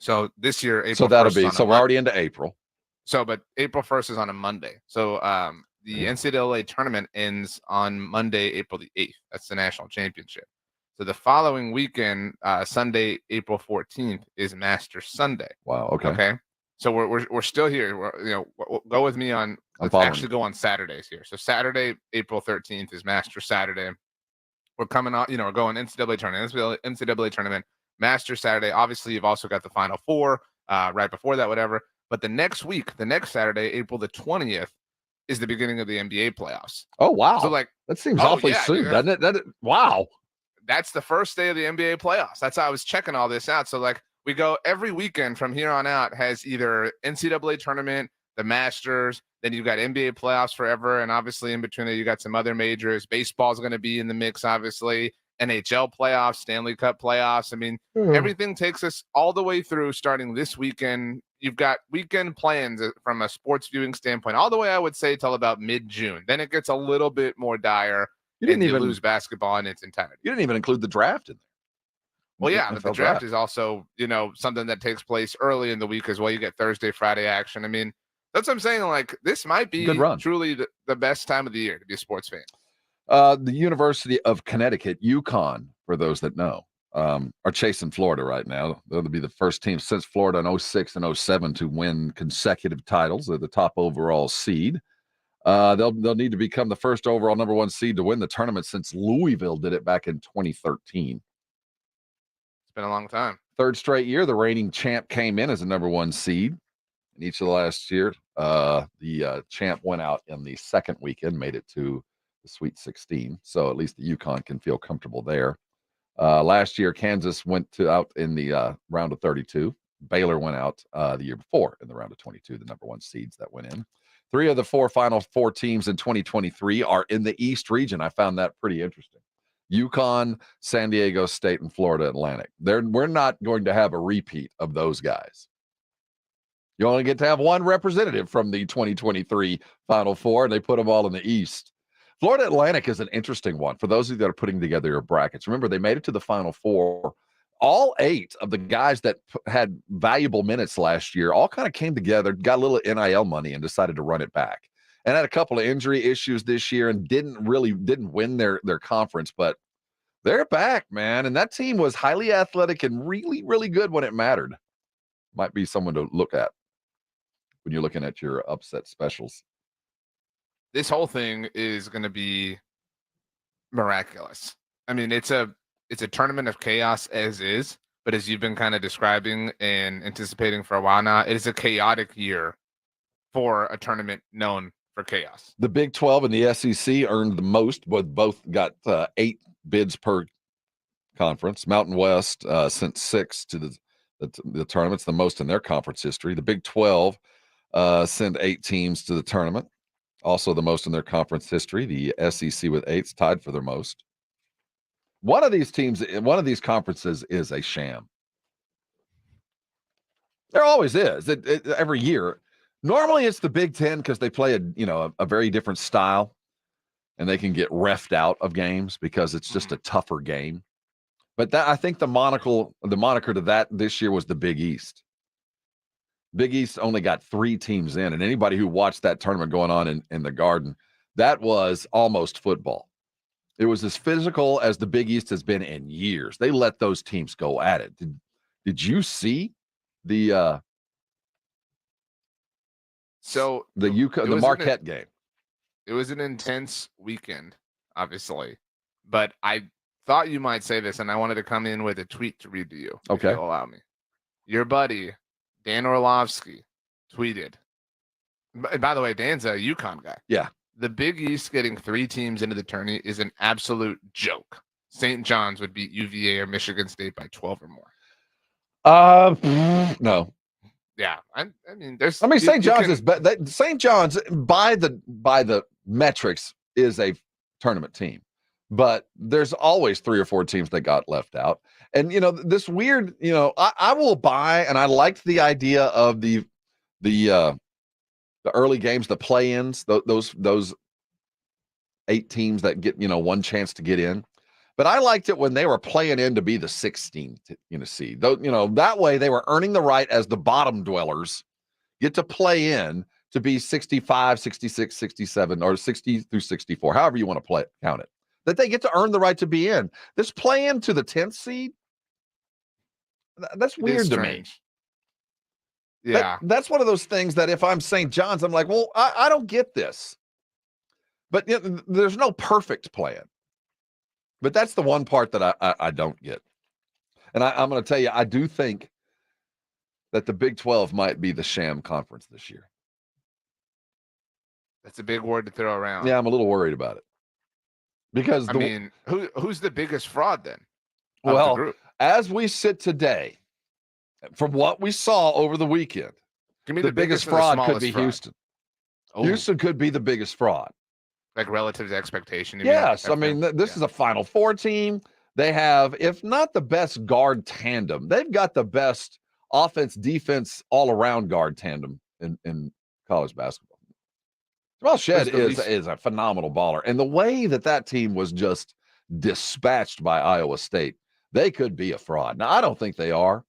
So this year, April. So that'll be. So we're already into April. So, but April 1st is on a Monday. So the NCAA tournament ends on Monday, April the 8th. That's the national championship. So the following weekend, Sunday, April 14th, is Masters Sunday. Wow. Okay. Okay. So we're still here. Go with me on. Let's actually go on Saturdays here. So Saturday, April 13th is Masters Saturday. We're coming out. We're going NCAA tournament. NCAA tournament. Masters Saturday. Obviously, you've also got the Final Four right before that, whatever. But the next week, the next Saturday, April the 20th, is the beginning of the NBA playoffs. Oh, wow. So that seems awfully soon, doesn't it? Wow. That's the first day of the NBA playoffs. That's how I was checking all this out. So we go every weekend from here on out has either NCAA tournament, the Masters, then you've got NBA playoffs forever. And obviously in between there, you got some other majors. Baseball's going to be in the mix, obviously. NHL playoffs, Stanley Cup playoffs. I mean, everything takes us all the way through starting this weekend. You've got weekend plans from a sports viewing standpoint, all the way, I would say, till about mid-June. Then it gets a little bit more dire. You lose basketball in its entirety. You didn't even include the draft in there. Well, yeah, but the draft is also, something that takes place early in the week as well. You get Thursday, Friday action. I mean, that's what I'm saying. This might be truly the best time of the year to be a sports fan. The University of Connecticut, UConn, for those that know, are chasing Florida right now. They'll be the first team since Florida in 06 and 07 to win consecutive titles. They're the top overall seed. They'll need to become the first overall number 1 seed to win the tournament since Louisville did it back in 2013. It's been a long time. Third straight year, the reigning champ came in as a number 1 seed. In each of the last year, the champ went out in the second weekend, made it to the Sweet 16. So at least the UConn can feel comfortable there. Last year, Kansas went out in the round of 32. Baylor went out the year before in the round of 22, the number 1 seeds that went in. 3 of the 4 final 4 teams in 2023 are in the East region. I found that pretty interesting. UConn, San Diego State, and Florida Atlantic. We're not going to have a repeat of those guys. You only get to have 1 representative from the 2023 Final Four, and they put them all in the East. Florida Atlantic is an interesting one for those of you that are putting together your brackets. Remember, they made it to the Final Four. All 8 of the guys that had valuable minutes last year all kind of came together, got a little NIL money, and decided to run it back. And had a couple of injury issues this year and didn't win their conference, but they're back, man. And that team was highly athletic and really, really good when it mattered. Might be someone to look at when you're looking at your upset specials. This whole thing is going to be miraculous. I mean, it's a tournament of chaos as is, but as you've been kind of describing and anticipating for a while now, it is a chaotic year for a tournament known for chaos. The Big 12 and the SEC earned the most, but both got 8 bids per conference. Mountain West sent 6 to the tournaments, the most in their conference history. The Big 12 send 8 teams to the tournament, also the most in their conference history. The SEC with 8's tied for their most. One of these conferences is a sham. There always is. Every year. Normally it's the Big 10 because they play a very different style, and they can get reffed out of games because it's just a tougher game. But I think the moniker to that this year was the Big East. Big East only got 3 teams in, and anybody who watched that tournament going on in the Garden, that was almost football. It was as physical as the Big East has been in years. They let those teams go at it. Did you see the Marquette game? It was an intense weekend, obviously, but I thought you might say this, and I wanted to come in with a tweet to read to you. Okay, if you'll allow me. Your buddy Dan Orlovsky tweeted. And by the way, Dan's a UConn guy. Yeah. The Big East getting 3 teams into the tourney is an absolute joke. St. John's would beat UVA or Michigan State by 12 or more. No. Yeah, I mean, there's. St. John's is St. John's by the metrics is a tournament team, but there's always 3 or 4 teams that got left out. And this weird, I will buy, and I liked the idea of the early games, the play-ins, those 8 teams that get 1 chance to get in. But I liked it when they were playing in to be the 16th seed. That way they were earning the right as the bottom dwellers get to play in to be 65, 66, 67, or 60 through 64, however you want to count it. That they get to earn the right to be in. This play in to the 10th seed, that's weird to me. Yeah. That's one of those things that if I'm St. John's, I'm like, well, I don't get this. But there's no perfect plan. But that's the one part that I don't get. And I'm going to tell you, I do think that the Big 12 might be the sham conference this year. That's a big word to throw around. Yeah, I'm a little worried about it. Because who's the biggest fraud then? Well, as we sit today, from what we saw over the weekend, the biggest fraud could be Houston. Oh. Houston could be the biggest fraud. Like relative to expectation? Yes. This is a Final Four team. They have, if not the best guard tandem, they've got the best offense-defense all-around guard tandem in college basketball. Jamal Shead is a phenomenal baller. And the way that team was just dispatched by Iowa State, they could be a fraud. Now, I don't think they are.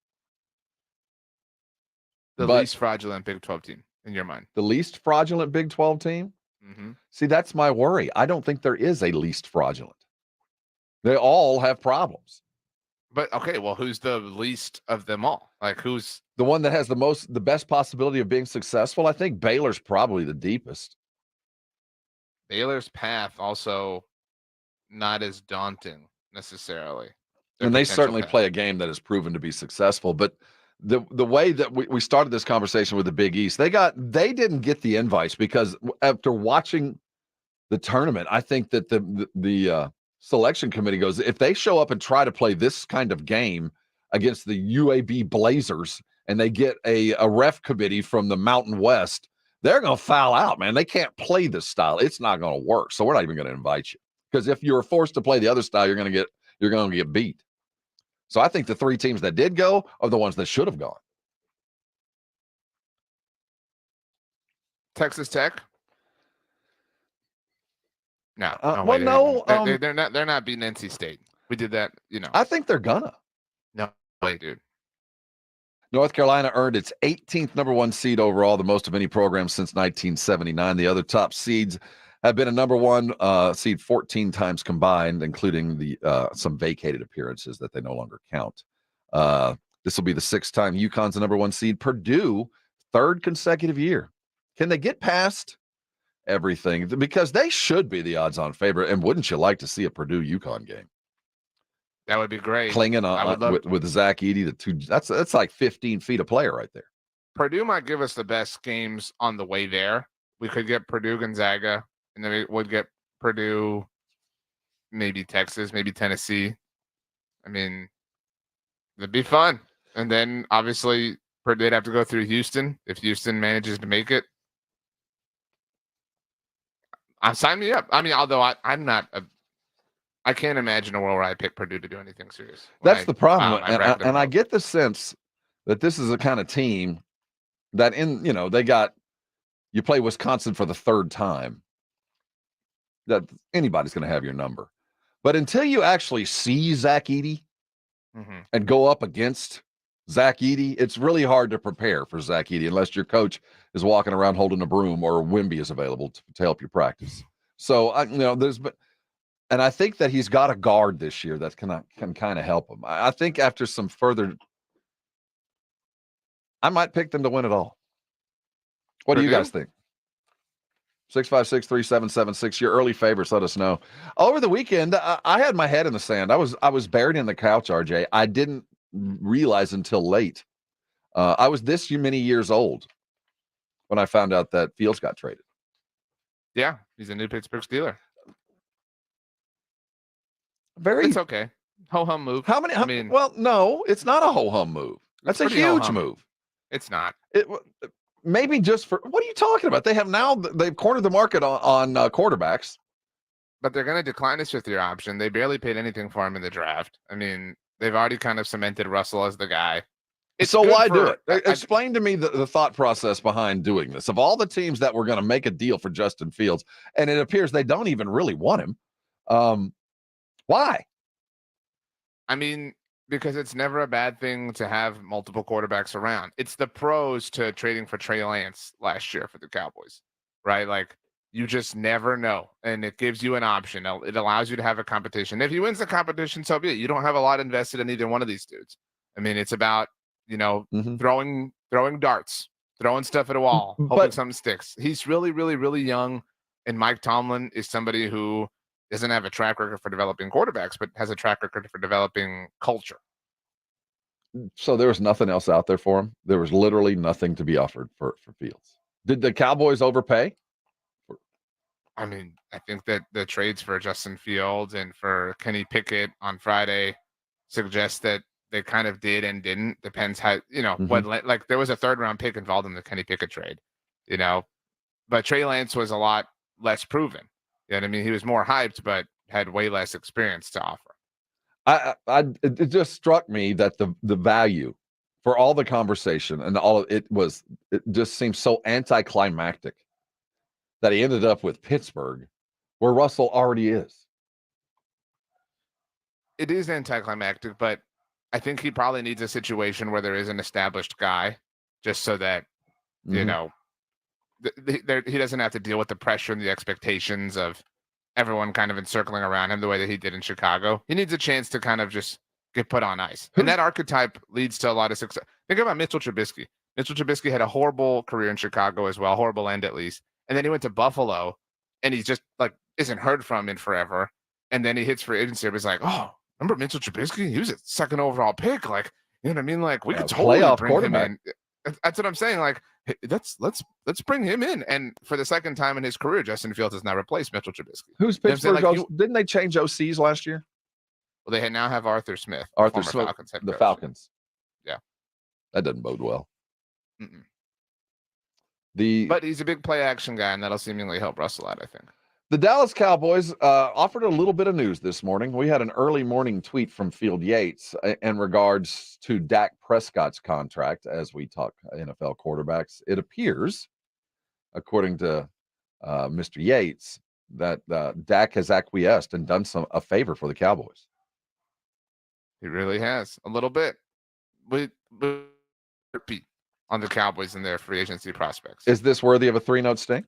The least fraudulent Big 12 team, in your mind. The least fraudulent Big 12 team? Mm-hmm. See, that's my worry. I don't think there is a least fraudulent. They all have problems. But okay, well, who's the least of them all? Like, who's the one that has the best possibility of being successful? I think Baylor's probably the deepest. Baylor's path also not as daunting necessarily. And they certainly play a game that has proven to be successful. But the way that we started this conversation with the Big East, they didn't get the invites because after watching the tournament, I think that the selection committee goes, if they show up and try to play this kind of game against the UAB Blazers and they get a ref committee from the Mountain West, they're going to foul out, man. They can't play this style. It's not going to work. So we're not even going to invite you, because if you're forced to play the other style, you're going to get beat. So I think the 3 teams that did go are the ones that should have gone. Texas Tech. No, they're not beating NC State. We did that, I think they're gonna. No way, dude. North Carolina earned its 18th number 1 seed overall, the most of any program since 1979. The other top seeds have been a number 1 seed 14 times combined, including the some vacated appearances that they no longer count. This will be the 6th time UConn's the number 1 seed. Purdue, 3rd consecutive year. Can they get past everything? Because they should be the odds-on favorite. And wouldn't you like to see a Purdue UConn game? That would be great. Clinging on with Zach Edey, that's like 15 feet of player right there. Purdue might give us the best games on the way there. We could get Purdue Gonzaga, and then we would get Purdue, maybe Texas, maybe Tennessee. I mean, it'd be fun. And then obviously they'd have to go through Houston if Houston manages to make it. Sign me up. I mean, although I can't imagine a world where I pick Purdue to do anything serious. That's the problem. I get the sense that this is a kind of team that you play Wisconsin for the 3rd time, that anybody's going to have your number. But until you actually see Zach Edey and go up against Zach Edey, it's really hard to prepare for Zach Edey unless your coach is walking around holding a broom or Wimby is available to help you practice. So and I think that he's got a guard this year that can kind of help him. I think after some further, I might pick them to win it all. What do you guys think? 656-3776. Your early favorites. Let us know. Over the weekend, I had my head in the sand. I was buried in the couch, RJ. I didn't realize until late. I was this many years old when I found out that Fields got traded. Yeah, he's a new Pittsburgh Steeler. It's okay. Ho-hum move. Well, no, it's not a ho-hum move. That's a huge move. It's not. Maybe just for, what are you talking about? They've cornered the market on quarterbacks. But they're going to decline his 5th-year option. They barely paid anything for him in the draft. I mean, they've already kind of cemented Russell as the guy. So why do it? Explain to me the thought process behind doing this. Of all the teams that were going to make a deal for Justin Fields, and it appears they don't even really want him. Why? I mean, because it's never a bad thing to have multiple quarterbacks around. It's the pros to trading for Trey Lance last year for the Cowboys, right? Like, you just never know, and it gives you an option. It allows you to have a competition. If he wins the competition, so be it. You don't have a lot invested in either one of these dudes. I mean, it's about throwing darts, throwing stuff at a wall, hoping something sticks. He's really, really, really young, and Mike Tomlin is somebody who doesn't have a track record for developing quarterbacks, but has a track record for developing culture. So there was nothing else out there for him. There was literally nothing to be offered for Fields. Did the Cowboys overpay? I mean, I think that the trades for Justin Fields and for Kenny Pickett on Friday suggest that they kind of did and didn't. Depends how, what, there was a 3rd-round pick involved in the Kenny Pickett trade, but Trey Lance was a lot less proven. You know what I mean? He was more hyped, but had way less experience to offer. It just struck me that the value for all the conversation and all of it just seems so anticlimactic that he ended up with Pittsburgh, where Russell already is. It is anticlimactic, but I think he probably needs a situation where there is an established guy, just so that, he doesn't have to deal with the pressure and the expectations of everyone kind of encircling around him the way that he did in Chicago. He needs a chance to kind of just get put on ice. And that archetype leads to a lot of success. Think about Mitchell Trubisky. Mitchell Trubisky had a horrible career in Chicago as well, horrible end at least. And then he went to Buffalo, and he's just like isn't heard from in forever. And then he hits free agency. Everybody's like, oh, remember Mitchell Trubisky? He was a second overall pick. Like, you know what I mean? Like, we could totally bring him in. That's what I'm saying. Like, hey, let's bring him in. And for the second time in his career, Justin Fields has now replaced Mitchell Trubisky. Who's Pittsburgh? Didn't they change OCs last year? Well, they now have Arthur Smith. Arthur Smith, Falcons head the coach. Falcons. Yeah. That doesn't bode well. Mm-mm. But he's a big play action guy, and that'll seemingly help Russell out, I think. The Dallas Cowboys offered a little bit of news this morning. We had an early morning tweet from Field Yates in regards to Dak Prescott's contract as we talk NFL quarterbacks. It appears, according to Mr. Yates, that Dak has acquiesced and done a favor for the Cowboys. He really has, a little bit. We repeat on the Cowboys and their free agency prospects. Is this worthy of a 3-note sting?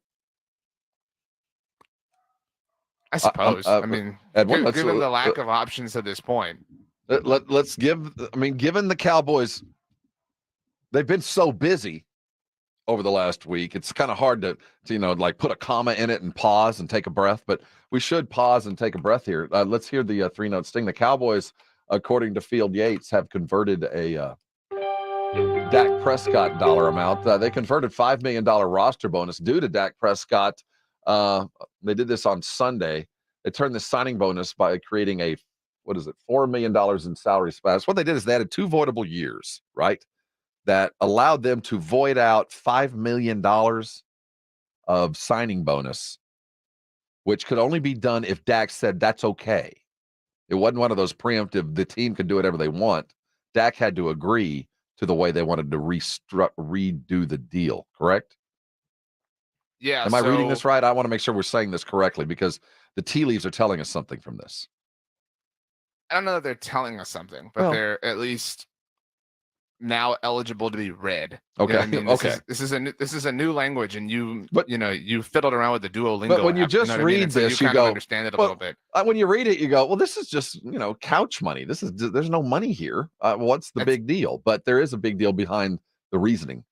I suppose. I mean, Edwin, given the lack of options at this point. Let's give, given the Cowboys, they've been so busy over the last week, it's kind of hard to like put a comma in it and pause and take a breath, but we should pause and take a breath here. Let's hear the 3-note sting. The Cowboys, according to Field Yates, have converted a Dak Prescott dollar amount. They converted $5 million roster bonus due to Dak Prescott. They did this on Sunday. They turned the signing bonus by creating a, $4 million in salary space. What they did is they added 2 voidable years, right? That allowed them to void out $5 million of signing bonus, which could only be done if Dak said that's okay. It wasn't one of those preemptive, the team could do whatever they want. Dak had to agree to the way they wanted to redo the deal, correct? Yeah. Am I reading this right? I want to make sure we're saying this correctly because the tea leaves are telling us something from this. I don't know that they're telling us something, but they're at least now eligible to be read. Okay. You know what I mean? This is a new language, and you fiddled around with the Duolingo. But when you just read this, you go understand it a little bit. When you read it, you go, well, this is just couch money. There's no money here. What's the big deal? But there is a big deal behind the reasoning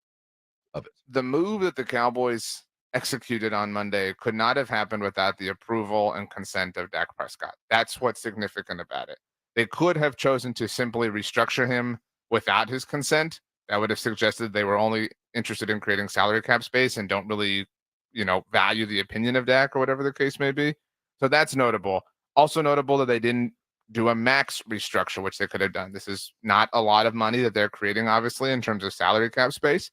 of it. The move that the Cowboys executed on Monday could not have happened without the approval and consent of Dak Prescott. That's what's significant about it. They could have chosen to simply restructure him without his consent. That would have suggested they were only interested in creating salary cap space and don't really, value the opinion of Dak or whatever the case may be. So that's notable. Also notable that they didn't do a max restructure, which they could have done. This is not a lot of money that they're creating, obviously, in terms of salary cap space.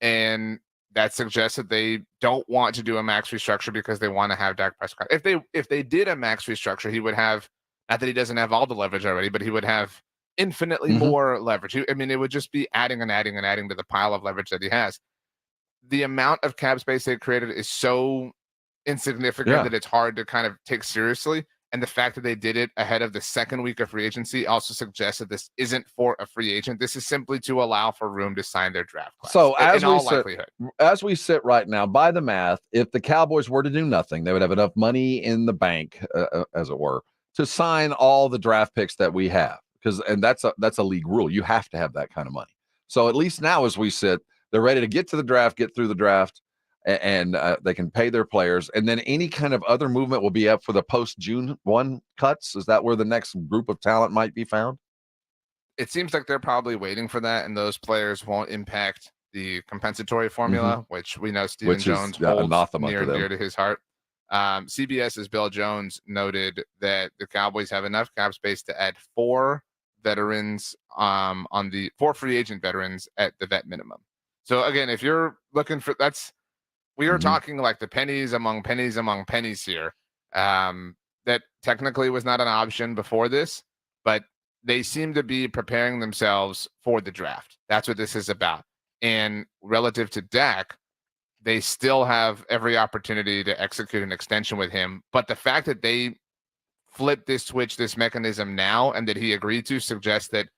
And that suggests that they don't want to do a max restructure because they want to have Dak Prescott. If they did a max restructure, he would have, not that he doesn't have all the leverage already, but he would have infinitely more leverage. It would just be adding and adding and adding to the pile of leverage that he has. The amount of cap space they created is so insignificant that it's hard to kind of take seriously. And the fact that they did it ahead of the second week of free agency also suggests that this isn't for a free agent. This is simply to allow for room to sign their draft class. So as we sit right now, by the math, if the Cowboys were to do nothing, they would have enough money in the bank, as it were, to sign all the draft picks that we have. And that's a league rule. You have to have that kind of money. So at least now as we sit, they're ready to get to the draft, get through the draft, and they can pay their players. And then any kind of other movement will be up for the post-June 1 cuts. Is that where the next group of talent might be found? It seems like they're probably waiting for that, and those players won't impact the compensatory formula, which we know Stephen Jones holds near and dear to his heart. CBS's Bill Jones noted that the Cowboys have enough cap space to add 4 veterans on the 4 free agent veterans at the vet minimum. So again, if you're looking for we are talking like the pennies among pennies here. That technically was not an option before this, but they seem to be preparing themselves for the draft. That's what this is about. And relative to Dak, they still have every opportunity to execute an extension with him. But the fact that they flipped this switch, this mechanism now, and that he agreed to suggests that,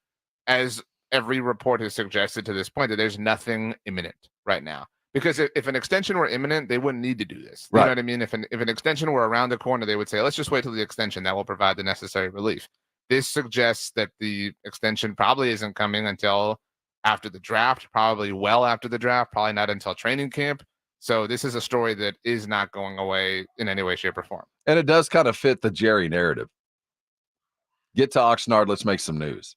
as every report has suggested to this point, that there's nothing imminent right now. Because if an extension were imminent, they wouldn't need to do this. You know what I mean? If an extension were around the corner, they would say, let's just wait till the extension. That will provide the necessary relief. this suggests that the extension probably isn't coming until after the draft, probably well after the draft, probably not until training camp. So this is a story that is not going away in any way, shape, or form. And it does kind of fit the Jerry narrative. Get to Oxnard, let's make some news.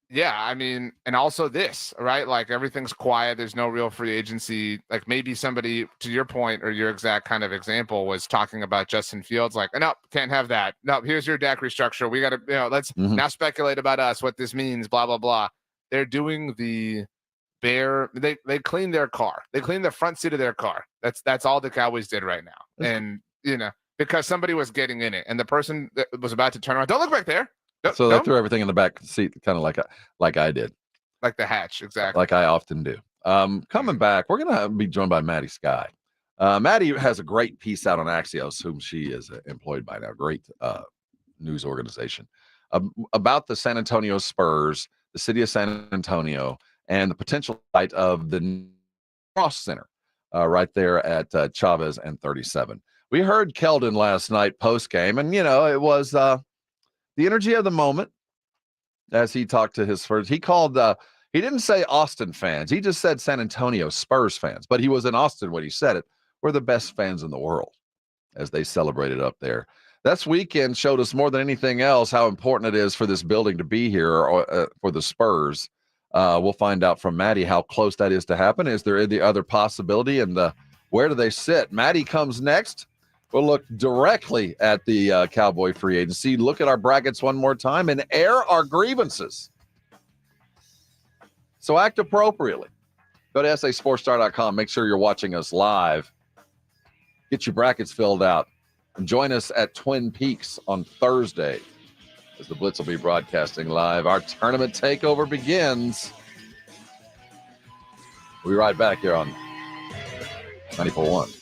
Yeah, I mean, and also this, right? Like everything's quiet. There's no real free agency. Like maybe somebody, to your point or your exact kind of example, was talking about Justin Fields. Like, no, can't have that. No, here's your Dak restructure. We got to, let's now speculate about us, what this means, blah, blah, blah. They're doing the bare, they clean their car. They clean the front seat of their car. That's all the Cowboys did right now. And, because somebody was getting in it and the person that was about to turn around, don't look back there. So they threw everything in the back seat, kind of like I did. Like the hatch, exactly. Like I often do. Coming back, we're going to be joined by Maddy Skye. Maddy has a great piece out on Axios, whom she is employed by now. Great news organization. About the San Antonio Spurs, the city of San Antonio, and the potential site of the Cross Center right there at Chavez and 37. We heard Keldon last night post-game, and, it was the energy of the moment as he talked to his Spurs. He called, he didn't say Austin fans. He just said San Antonio Spurs fans, but he was in Austin when he said it. We're the best fans in the world as they celebrated up there. This weekend showed us more than anything else how important it is for this building to be here or, for the Spurs. We'll find out from Maddy how close that is to happen. Is there any other possibility? And where do they sit? Maddy comes next. We'll look directly at the Cowboy free agency, look at our brackets one more time, and air our grievances. So act appropriately. Go to sasportstar.com. Make sure you're watching us live. Get your brackets filled out. And join us at Twin Peaks on Thursday as the Blitz will be broadcasting live. Our tournament takeover begins. We'll be right back here on 94.1.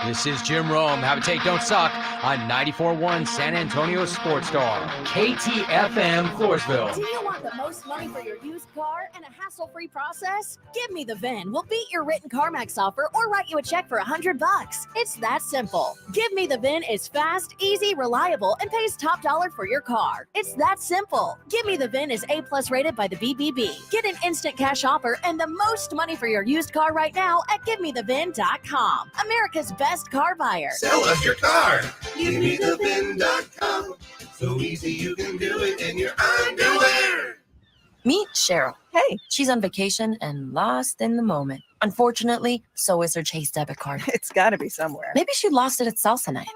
This is Jim Rome. Have a take, don't suck on 94.1 San Antonio Sports Star, KTFM, Floresville. Do you want the most money for your used car and a hassle-free process? Give me the VIN. We'll beat your written CarMax offer or write you a check for $100. It's that simple. Give me the VIN is fast, easy, reliable, and pays top dollar for your car. It's that simple. Give me the VIN is A+ rated by the BBB. Get an instant cash offer and the most money for your used car right now at GiveMeTheVIN.com. America's best car buyer. Sell us your car. GiveMeTheVIN.com. So easy you can do it in your underwear. Meet Cheryl. Hey, she's on vacation and lost in the moment. Unfortunately, so is her Chase debit card. It's got to be somewhere. Maybe she lost it at salsa night.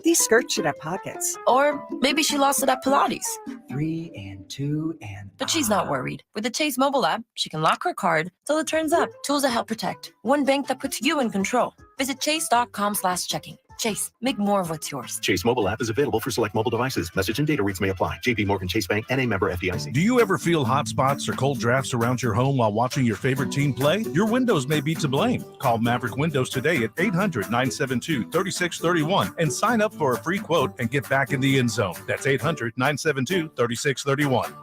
These skirts should have pockets. Or maybe she lost it at Pilates. 3 and 2 and... But she's not worried. With the Chase mobile app, she can lock her card till it turns up. Tools that help protect. One bank that puts you in control. Visit chase.com/checking. Chase, make more of what's yours. Chase mobile app is available for select mobile devices. Message and data rates may apply. JP Morgan Chase Bank, N.A. member FDIC. Do you ever feel hot spots or cold drafts around your home while watching your favorite team play? Your windows may be to blame. Call Maverick Windows today at 800-972-3631 and sign up for a free quote and get back in the end zone. That's 800-972-3631.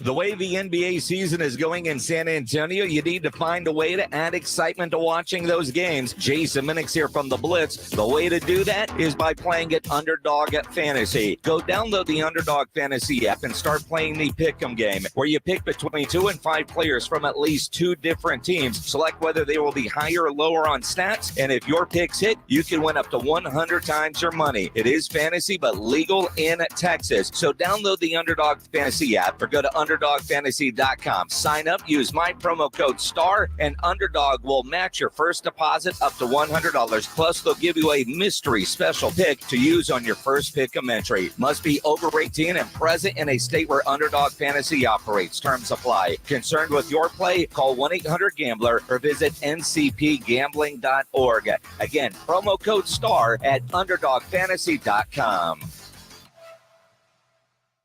The way the NBA season is going in San Antonio, you need to find a way to add excitement to watching those games. Jason Minix here from The Blitz. The way to do that is by playing at Underdog at Fantasy. Go download the Underdog Fantasy app and start playing the Pick'em game, where you pick between 2 and 5 players from at least 2 different teams. Select whether they will be higher or lower on stats, and if your picks hit, you can win up to 100 times your money. It is fantasy, but legal in Texas. So download the Underdog Fantasy app or go to UnderdogFantasy.com. Sign up, use my promo code STAR, and Underdog will match your first deposit up to $100. Plus, they'll give you a mystery special pick to use on your first pick'em entry. Must be over 18 and present in a state where Underdog Fantasy operates. Terms apply. Concerned with your play? Call 1-800-GAMBLER or visit ncpgambling.org. Again, promo code STAR at UnderdogFantasy.com.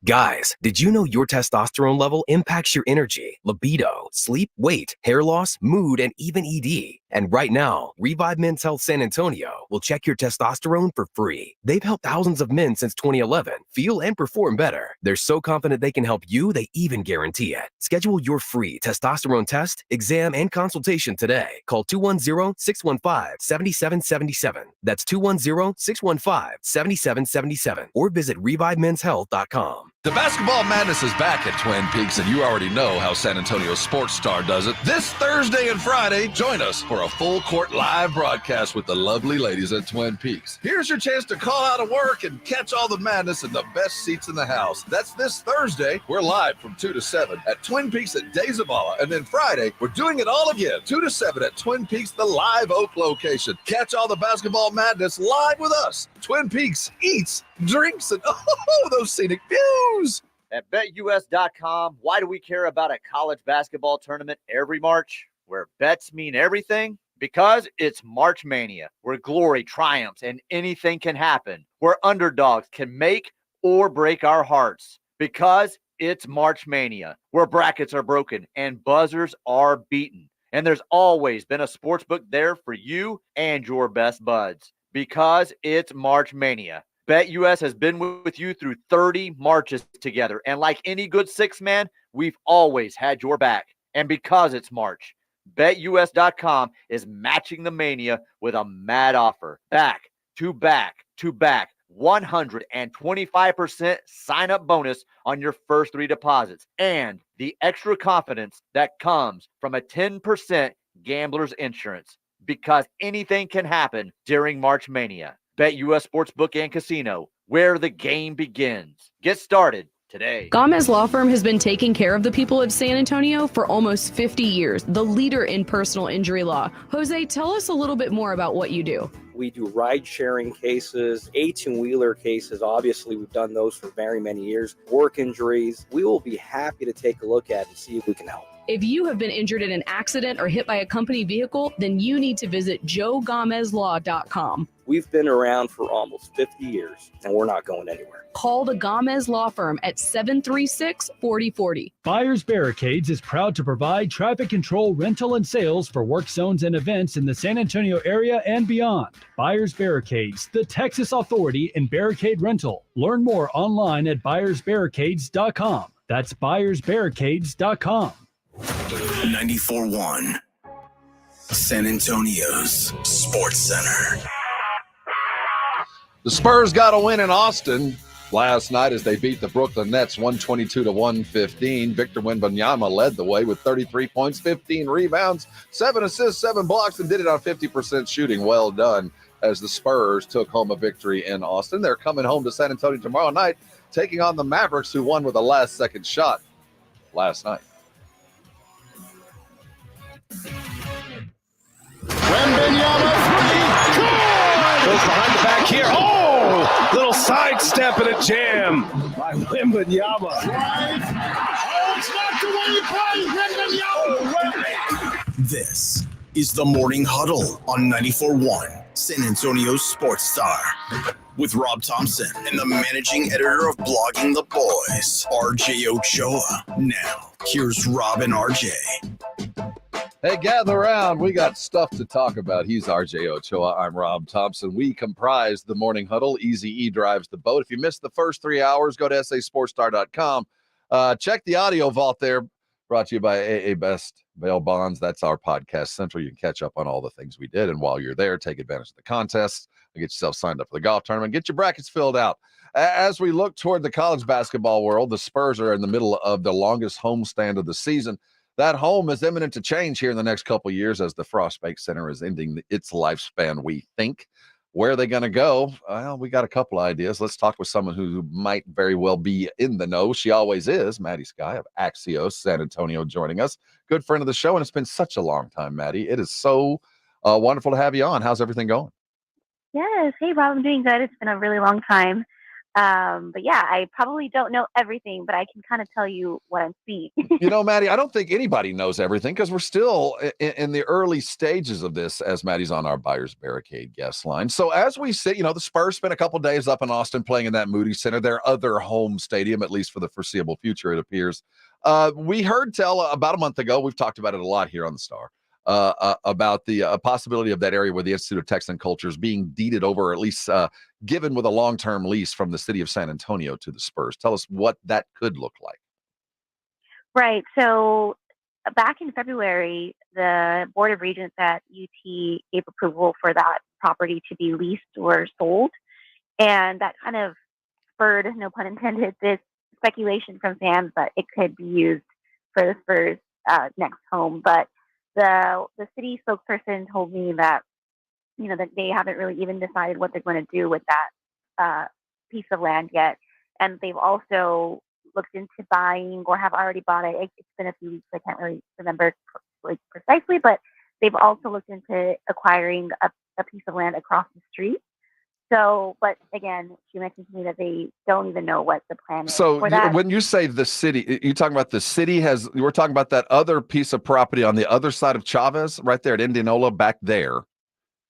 Guys, did you know your testosterone level impacts your energy, libido, sleep, weight, hair loss, mood, and even ED? And right now, Revive Men's Health San Antonio will check your testosterone for free. They've helped thousands of men since 2011 feel and perform better. They're so confident they can help you, they even guarantee it. Schedule your free testosterone test, exam, and consultation today. Call 210-615-7777. That's 210-615-7777. Or visit ReviveMen'sHealth.com. The Basketball Madness is back at Twin Peaks, and you already know how San Antonio Sports Star does it. This Thursday and Friday, join us for a full court live broadcast with the lovely ladies at Twin Peaks. Here's your chance to call out of work and catch all the madness in the best seats in the house. That's this Thursday. We're live from 2 to 7 at Twin Peaks at Days of Awe. And then Friday, we're doing it all again, 2 to 7 at Twin Peaks, the Live Oak location. Catch all the Basketball Madness live with us. Twin Peaks eats, drinks, and those scenic views. At BetUS.com, why do we care about a college basketball tournament every March, where bets mean everything? Because it's March Mania, where glory triumphs and anything can happen, where underdogs can make or break our hearts. Because it's March Mania, where brackets are broken and buzzers are beaten. And there's always been a sportsbook there for you and your best buds. Because it's March Mania. BetUS has been with you through 30 marches together. And like any good six-man, we've always had your back. And because it's March, BetUS.com is matching the mania with a mad offer. Back, 125% sign-up bonus on your first 3 deposits. And the extra confidence that comes from a 10% gambler's insurance. Because anything can happen during March Mania. BetUS Sportsbook and Casino, where the game begins. Get started today. Gomez Law Firm has been taking care of the people of San Antonio for almost 50 years, the leader in personal injury law. Jose, tell us a little bit more about what you do. We do ride-sharing cases, 18-wheeler cases. Obviously, we've done those for very many years. Work injuries. We will be happy to take a look at and see if we can help. If you have been injured in an accident or hit by a company vehicle, then you need to visit JoeGomezLaw.com. We've been around for almost 50 years, and we're not going anywhere. Call the Gomez Law Firm at 736-4040. Buyers Barricades is proud to provide traffic control, rental, and sales for work zones and events in the San Antonio area and beyond. Buyers Barricades, the Texas authority in barricade rental. Learn more online at buyersbarricades.com. That's buyersbarricades.com. 94.1 San Antonio's Sports Center. The Spurs got a win in Austin last night as they beat the Brooklyn Nets 122-115. Victor Wembanyama led the way with 33 points, 15 rebounds, 7 assists, 7 blocks, and did it on 50% shooting. Well done as the Spurs took home a victory in Austin. They're coming home to San Antonio tomorrow night, taking on the Mavericks, who won with a last-second shot last night. Wembanyama goes behind the back here. Oh, little sidestep and a jam by Wembanyama. Oh, it's knocked away by Wembanyama. This is the Morning Huddle on 94.1 San Antonio Sports Star with Rob Thompson and the managing editor of Blogging the Boys, RJ Ochoa. Now, here's Rob and RJ. Hey, gather around. We got stuff to talk about. He's RJ Ochoa. I'm Rob Thompson. We comprise the Morning Huddle. Easy E drives the boat. If you missed the first 3 hours, go to sasportstar.com. Check the audio vault there. Brought to you by AA Best Bail Bonds. That's our podcast central. You can catch up on all the things we did. And while you're there, take advantage of the contests and get yourself signed up for the golf tournament. Get your brackets filled out. As we look toward the college basketball world, the Spurs are in the middle of the longest homestand of the season. That home is imminent to change here in the next couple of years as the Frostbank Center is ending its lifespan, we think. Where are they going to go? Well, we got a couple of ideas. Let's talk with someone who might very well be in the know. She always is. Maddy Skye of Axios San Antonio joining us. Good friend of the show, and it's been such a long time, Maddy. It is so wonderful to have you on. How's everything going? Yes. Hey, Rob. I'm doing good. It's been a really long time. But yeah, I probably don't know everything, but I can kind of tell you what I'm seeing. Maddie, I don't think anybody knows everything because we're still in the early stages of this as Maddie's on our Buyers Barricade guest line. So as we sit, the Spurs spent a couple days up in Austin playing in that Moody Center, their other home stadium, at least for the foreseeable future, it appears. We heard tell about a month ago, we've talked about it a lot here on the Star, about the possibility of that area where the Institute of Texan Culture is being deeded over, or at least given with a long-term lease from the city of San Antonio to the Spurs. Tell us what that could look like. Right. So back in February, the Board of Regents at UT gave approval for that property to be leased or sold. And that kind of spurred, no pun intended, this speculation from fans that it could be used for the Spurs' next home. But the city spokesperson told me that, that they haven't really even decided what they're going to do with that piece of land yet. And they've also looked into buying or have already bought it. It's been a few weeks. I can't really remember precisely, but they've also looked into acquiring a piece of land across the street. So, but again, she mentioned to me that they don't even know what the plan is for that. When you say the city, you're talking about the city we're talking about that other piece of property on the other side of Chavez, right there at Indianola, back there.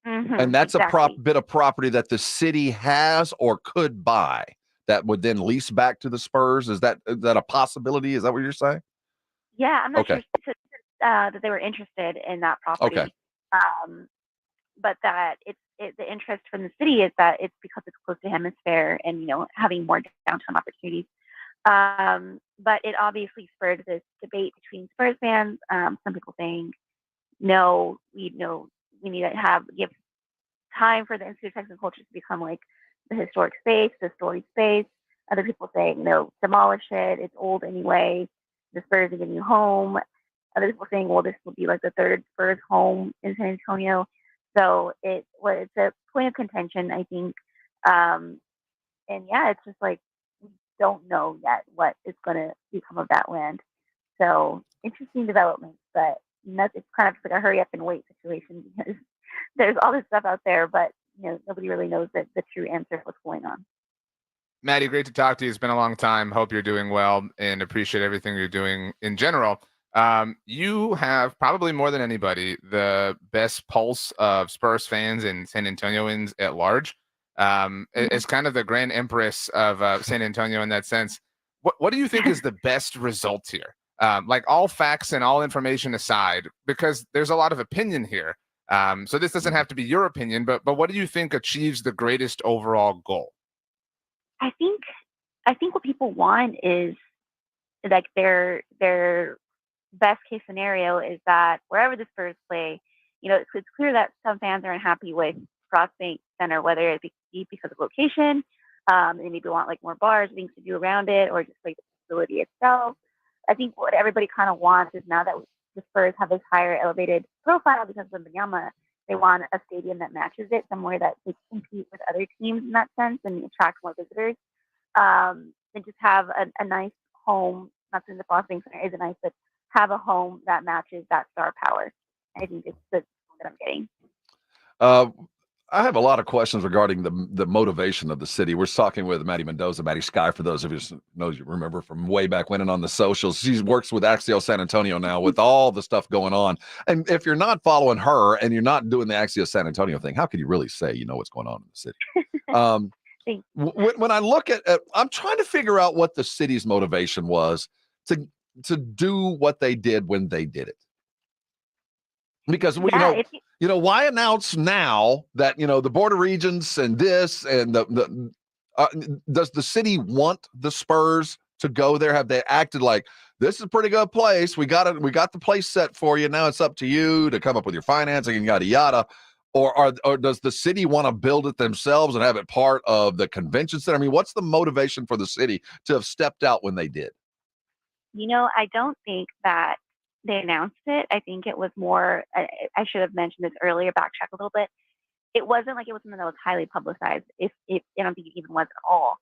Mm-hmm, and that's exactly. a bit of property that the city has or could buy that would then lease back to the Spurs. Is that a possibility? Is that what you're saying? Yeah, I'm not Okay. sure that they were interested in that property. Okay. But that the interest from the city is that it's because it's close to Hemisphere and, having more downtown opportunities. But it obviously spurred this debate between Spurs fans. Some people saying, no, we need to give time for the Institute of Texan Culture to become like the historic space, the storied space. Other people saying, demolish it. It's old anyway. The Spurs need a new home. Other people saying, well, this will be like the third Spurs home in San Antonio. So it's a point of contention, I think. And yeah, it's just like, we don't know yet what is going to become of that land. So interesting developments, but it's kind of like a hurry up and wait situation because there's all this stuff out there, but nobody really knows the true answer of what's going on. Maddie, great to talk to you. It's been a long time. Hope you're doing well and appreciate everything you're doing in general. You have probably more than anybody the best pulse of Spurs fans and San Antonians at large. It's kind of the grand empress of San Antonio in that sense. What do you think is the best result here? Like all facts and all information aside, because there's a lot of opinion here. So this doesn't have to be your opinion, but what do you think achieves the greatest overall goal? I think what people want is like their best case scenario is that wherever the Spurs play, it's clear that some fans are unhappy with Frost Bank Center, whether it be because of location, they maybe want like more bars, things to do around it, or just like the facility itself. I think what everybody kind of wants is now that the Spurs have this higher elevated profile because of Wembanyama, they want a stadium that matches it, somewhere that they can compete with other teams in that sense and attract more visitors. And just have a nice home, not saying the Frost Bank Center isn't nice, but have a home that matches that star power. I think it's the that I'm getting. I have a lot of questions regarding the motivation of the city. We're talking with Maddie Mendoza, Maddy Skye, for those of you who remember from way back when and on the socials. She works with Axios San Antonio now with all the stuff going on. And if you're not following her and you're not doing the Axios San Antonio thing, how can you really say you know what's going on in the city? When I look at I'm trying to figure out what the city's motivation was to do what they did when they did it. Because why announce now that the Board of Regents and this and does the city want the Spurs to go there? Have they acted like this is a pretty good place? We got the place set for you. Now it's up to you to come up with your financing and yada yada. Or does the city want to build it themselves and have it part of the convention center? I mean, what's the motivation for the city to have stepped out when they did? I don't think that they announced it. I think it was more, I should have mentioned this earlier, backtrack a little bit. It wasn't like it was something that was highly publicized. I don't think it even was at all.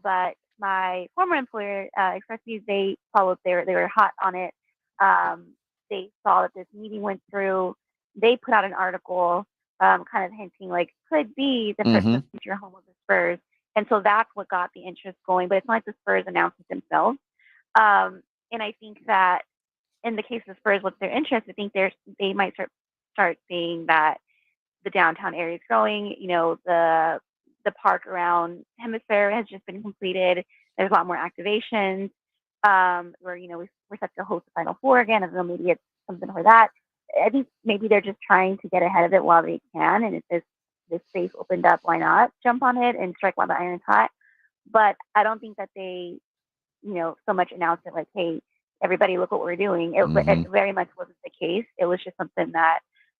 But my former employer, Express News, they followed, they were hot on it. They saw that this meeting went through. They put out an article kind of hinting like could be the future home of the Spurs. And so that's what got the interest going. But it's not like the Spurs announced it themselves. And I think that in the case of the Spurs, what's their interest? I think they might start seeing that the downtown area is growing. The park around Hemisphere has just been completed. There's a lot more activations. We're set to host the Final Four again. I don't know, maybe it's something for that. I think maybe they're just trying to get ahead of it while they can. And if this space opened up, why not jump on it and strike while the iron's hot? But I don't think that they, so much announced it like, hey, everybody, look what we're doing. It very much wasn't the case. It was just something that,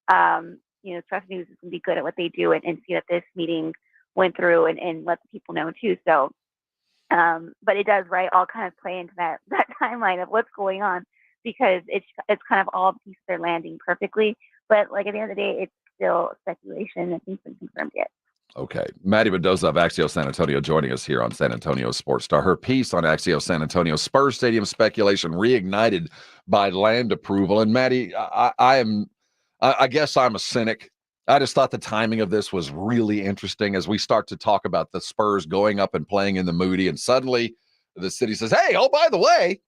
Trust News is going to be good at what they do and see that this meeting went through and let the people know too. So, but it does, right, all kind of play into that timeline of what's going on, because it's kind of all the pieces are landing perfectly. But like at the end of the day, it's still speculation. Nothing's been confirmed yet. Okay. Maddie Mendoza of Axios San Antonio joining us here on San Antonio Sports Star. Her piece on Axios San Antonio, Spurs Stadium speculation reignited by land approval. And Maddie, I guess I'm a cynic. I just thought the timing of this was really interesting as we start to talk about the Spurs going up and playing in the Moody, and suddenly the city says, hey, oh, by the way,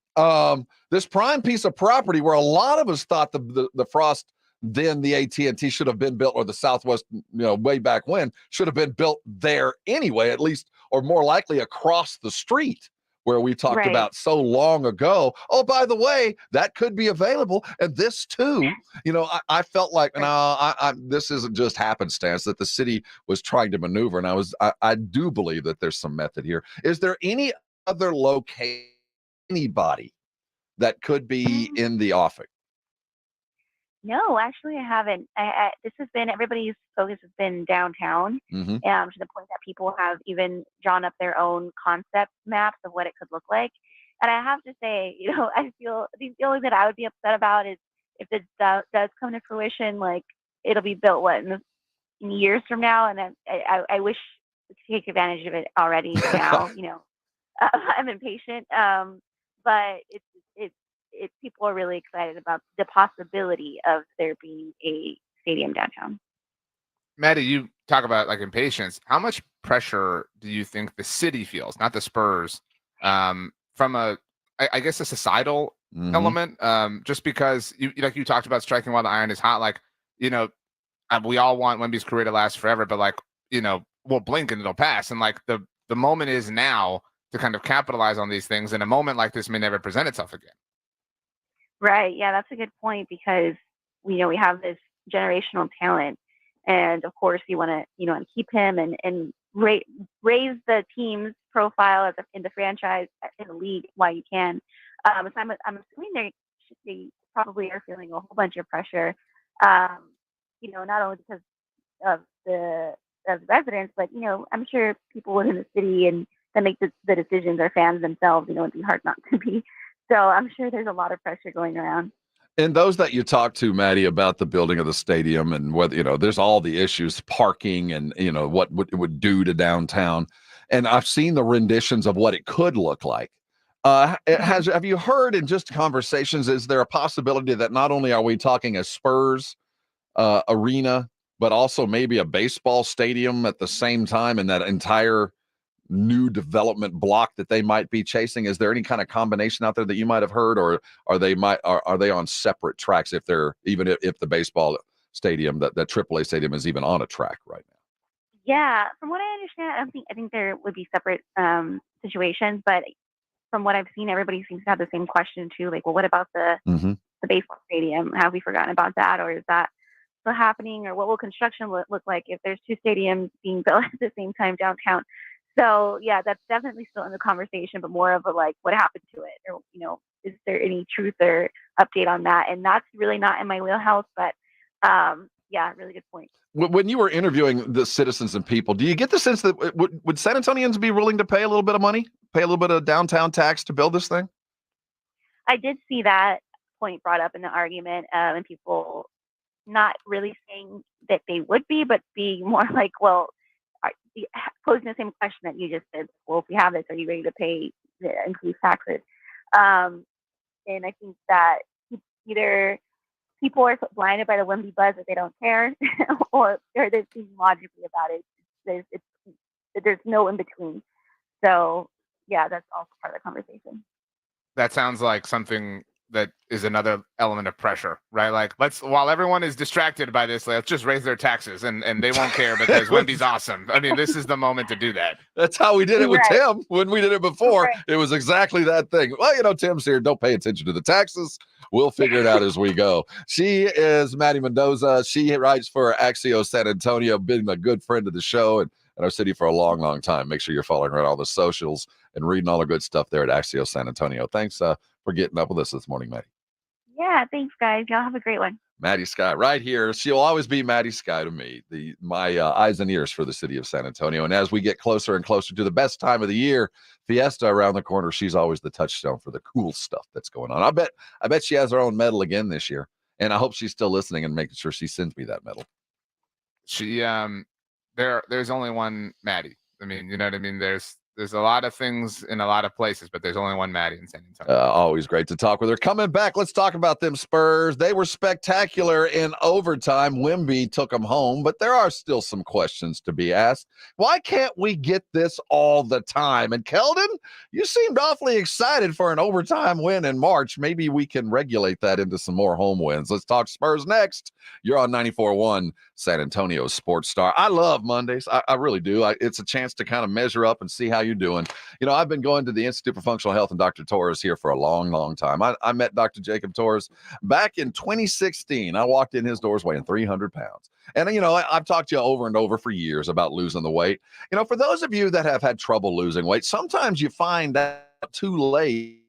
this prime piece of property where a lot of us thought the Frost, then the AT&T should have been built, or the Southwest, way back when, should have been built there anyway, at least, or more likely across the street where we talked about so long ago. Oh, by the way, that could be available. And this too, I felt like, this isn't just happenstance that the city was trying to maneuver. And I do believe that there's some method here. Is there any other location, anybody that could be in the offing? No, actually, I haven't. This has been, everybody's focus has been downtown, to the point that people have even drawn up their own concept maps of what it could look like. And I have to say, I feel the only thing that I would be upset about is if it does come to fruition, like it'll be built in years from now, and I wish we could take advantage of it already now. I'm impatient, but it's people are really excited about the possibility of there being a stadium downtown. Maddie, you talk about like impatience. How much pressure do you think the city feels, not the Spurs, from I guess a societal element? Just because you talked about striking while the iron is hot. Like, we all want Wemby's career to last forever, but we'll blink and it'll pass. And like the moment is now to kind of capitalize on these things. And a moment like this may never present itself again. Right. Yeah, that's a good point, because we have this generational talent, and of course you want to keep him and raise the team's profile in the franchise, in the league while you can. So I'm assuming they probably are feeling a whole bunch of pressure. Not only because of the residents, but I'm sure people within the city and that make the decisions are fans themselves. It'd be hard not to be. So I'm sure there's a lot of pressure going around. And those that you talk to, Maddie, about the building of the stadium and whether, there's all the issues, parking and, what it would do to downtown. And I've seen the renditions of what it could look like. Have you heard in just conversations, is there a possibility that not only are we talking a Spurs arena, but also maybe a baseball stadium at the same time in that entire new development block that they might be chasing? Is there any kind of combination out there that you might have heard, or are they on separate tracks if the baseball stadium, that AAA stadium, is even on a track right now? Yeah, from what I understand, I think there would be separate situations, but from what I've seen, everybody seems to have the same question too. Like, well, what about the baseball stadium? Have we forgotten about that, or is that still happening? Or what will construction look like if there's two stadiums being built at the same time downtown? So yeah, that's definitely still in the conversation, but more of a what happened to it, or is there any truth or update on that? And that's really not in my wheelhouse, but yeah, really good point. When you were interviewing the citizens and people, do you get the sense that would San Antonians be willing to pay a little bit of money, pay a little bit of downtown tax to build this thing? I did see that point brought up in the argument, and people not really saying that they would be, but being more like, well, posing the same question that you just said. Well, if we have this, are you ready to pay the increased taxes? And I think that either people are so blinded by the Wemby buzz that they don't care, or they're thinking logically about it. It's there's no in between. So yeah, that's also part of the conversation. That sounds like something that is another element of pressure, right? Like, while everyone is distracted by this, let's just raise their taxes and they won't care because Wendy's awesome. I mean, this is the moment to do that. That's how we did it with Right. Tim when we did it before. Right. It was exactly that thing. Well, Tim's here. Don't pay attention to the taxes. We'll figure it out as we go. She is Maddie Mendoza. She writes for Axios San Antonio, been a good friend of the show and our city for a long, long time. Make sure you're following her on all the socials and reading all the good stuff there at Axios San Antonio. Thanks for getting up with us this morning, Maddie. Yeah, thanks, guys. Y'all have a great one. Maddy Skye right here. She'll always be Maddy Skye to me, my eyes and ears for the city of San Antonio. And as we get closer and closer to the best time of the year, Fiesta around the corner, she's always the touchstone for the cool stuff that's going on. I bet she has her own medal again this year. And I hope she's still listening and making sure she sends me that medal. She there's only one Maddie. I mean, you know what I mean? There's a lot of things in a lot of places, but there's only one Maddie in San Antonio. Always great to talk with her. Coming back, let's talk about them Spurs. They were spectacular in overtime. Wemby took them home, but there are still some questions to be asked. Why can't we get this all the time? And Keldon, you seemed awfully excited for an overtime win in March. Maybe we can regulate that into some more home wins. Let's talk Spurs next. You're on 94.1 San Antonio Sports Star. I love Mondays. I really do. It's a chance to kind of measure up and see how you're doing. I've been going to the Institute for Functional Health and Dr. Torres here for a long, long time. I met Dr. Jacob Torres back in 2016. I walked in his doors weighing 300 pounds. And, I've talked to you over and over for years about losing the weight. For those of you that have had trouble losing weight, sometimes you find out too late.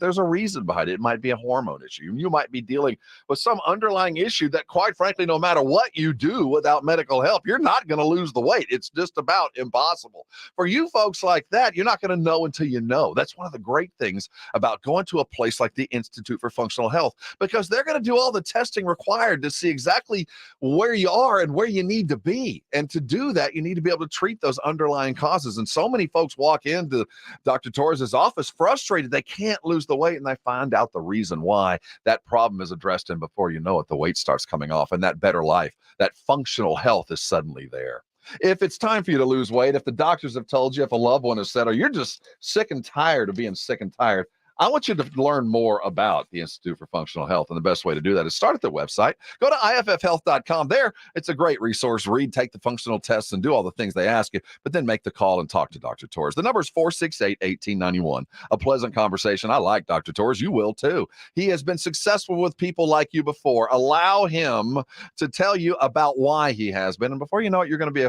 There's a reason behind it. It might be a hormone issue. You might be dealing with some underlying issue that, quite frankly, no matter what you do without medical help, you're not going to lose the weight. It's just about impossible. For you folks like that, you're not going to know until you know. That's one of the great things about going to a place like the Institute for Functional Health, because they're going to do all the testing required to see exactly where you are and where you need to be. And to do that, you need to be able to treat those underlying causes. And so many folks walk into Dr. Torres' office frustrated they can't lose the weight, and they find out the reason why. That problem is addressed, and before you know it, the weight starts coming off, and that better life, that functional health is suddenly there. If it's time for you to lose weight, if the doctors have told you, if a loved one has said, or you're just sick and tired of being sick and tired, I want you to learn more about the Institute for Functional Health, and the best way to do that is start at their website. Go to iffhealth.com. There, it's a great resource. Read, take the functional tests, and do all the things they ask you, but then make the call and talk to Dr. Torres. The number is 468-1891. A pleasant conversation. I like Dr. Torres. You will too. He has been successful with people like you before. Allow him to tell you about why he has been, and before you know it, you're going to be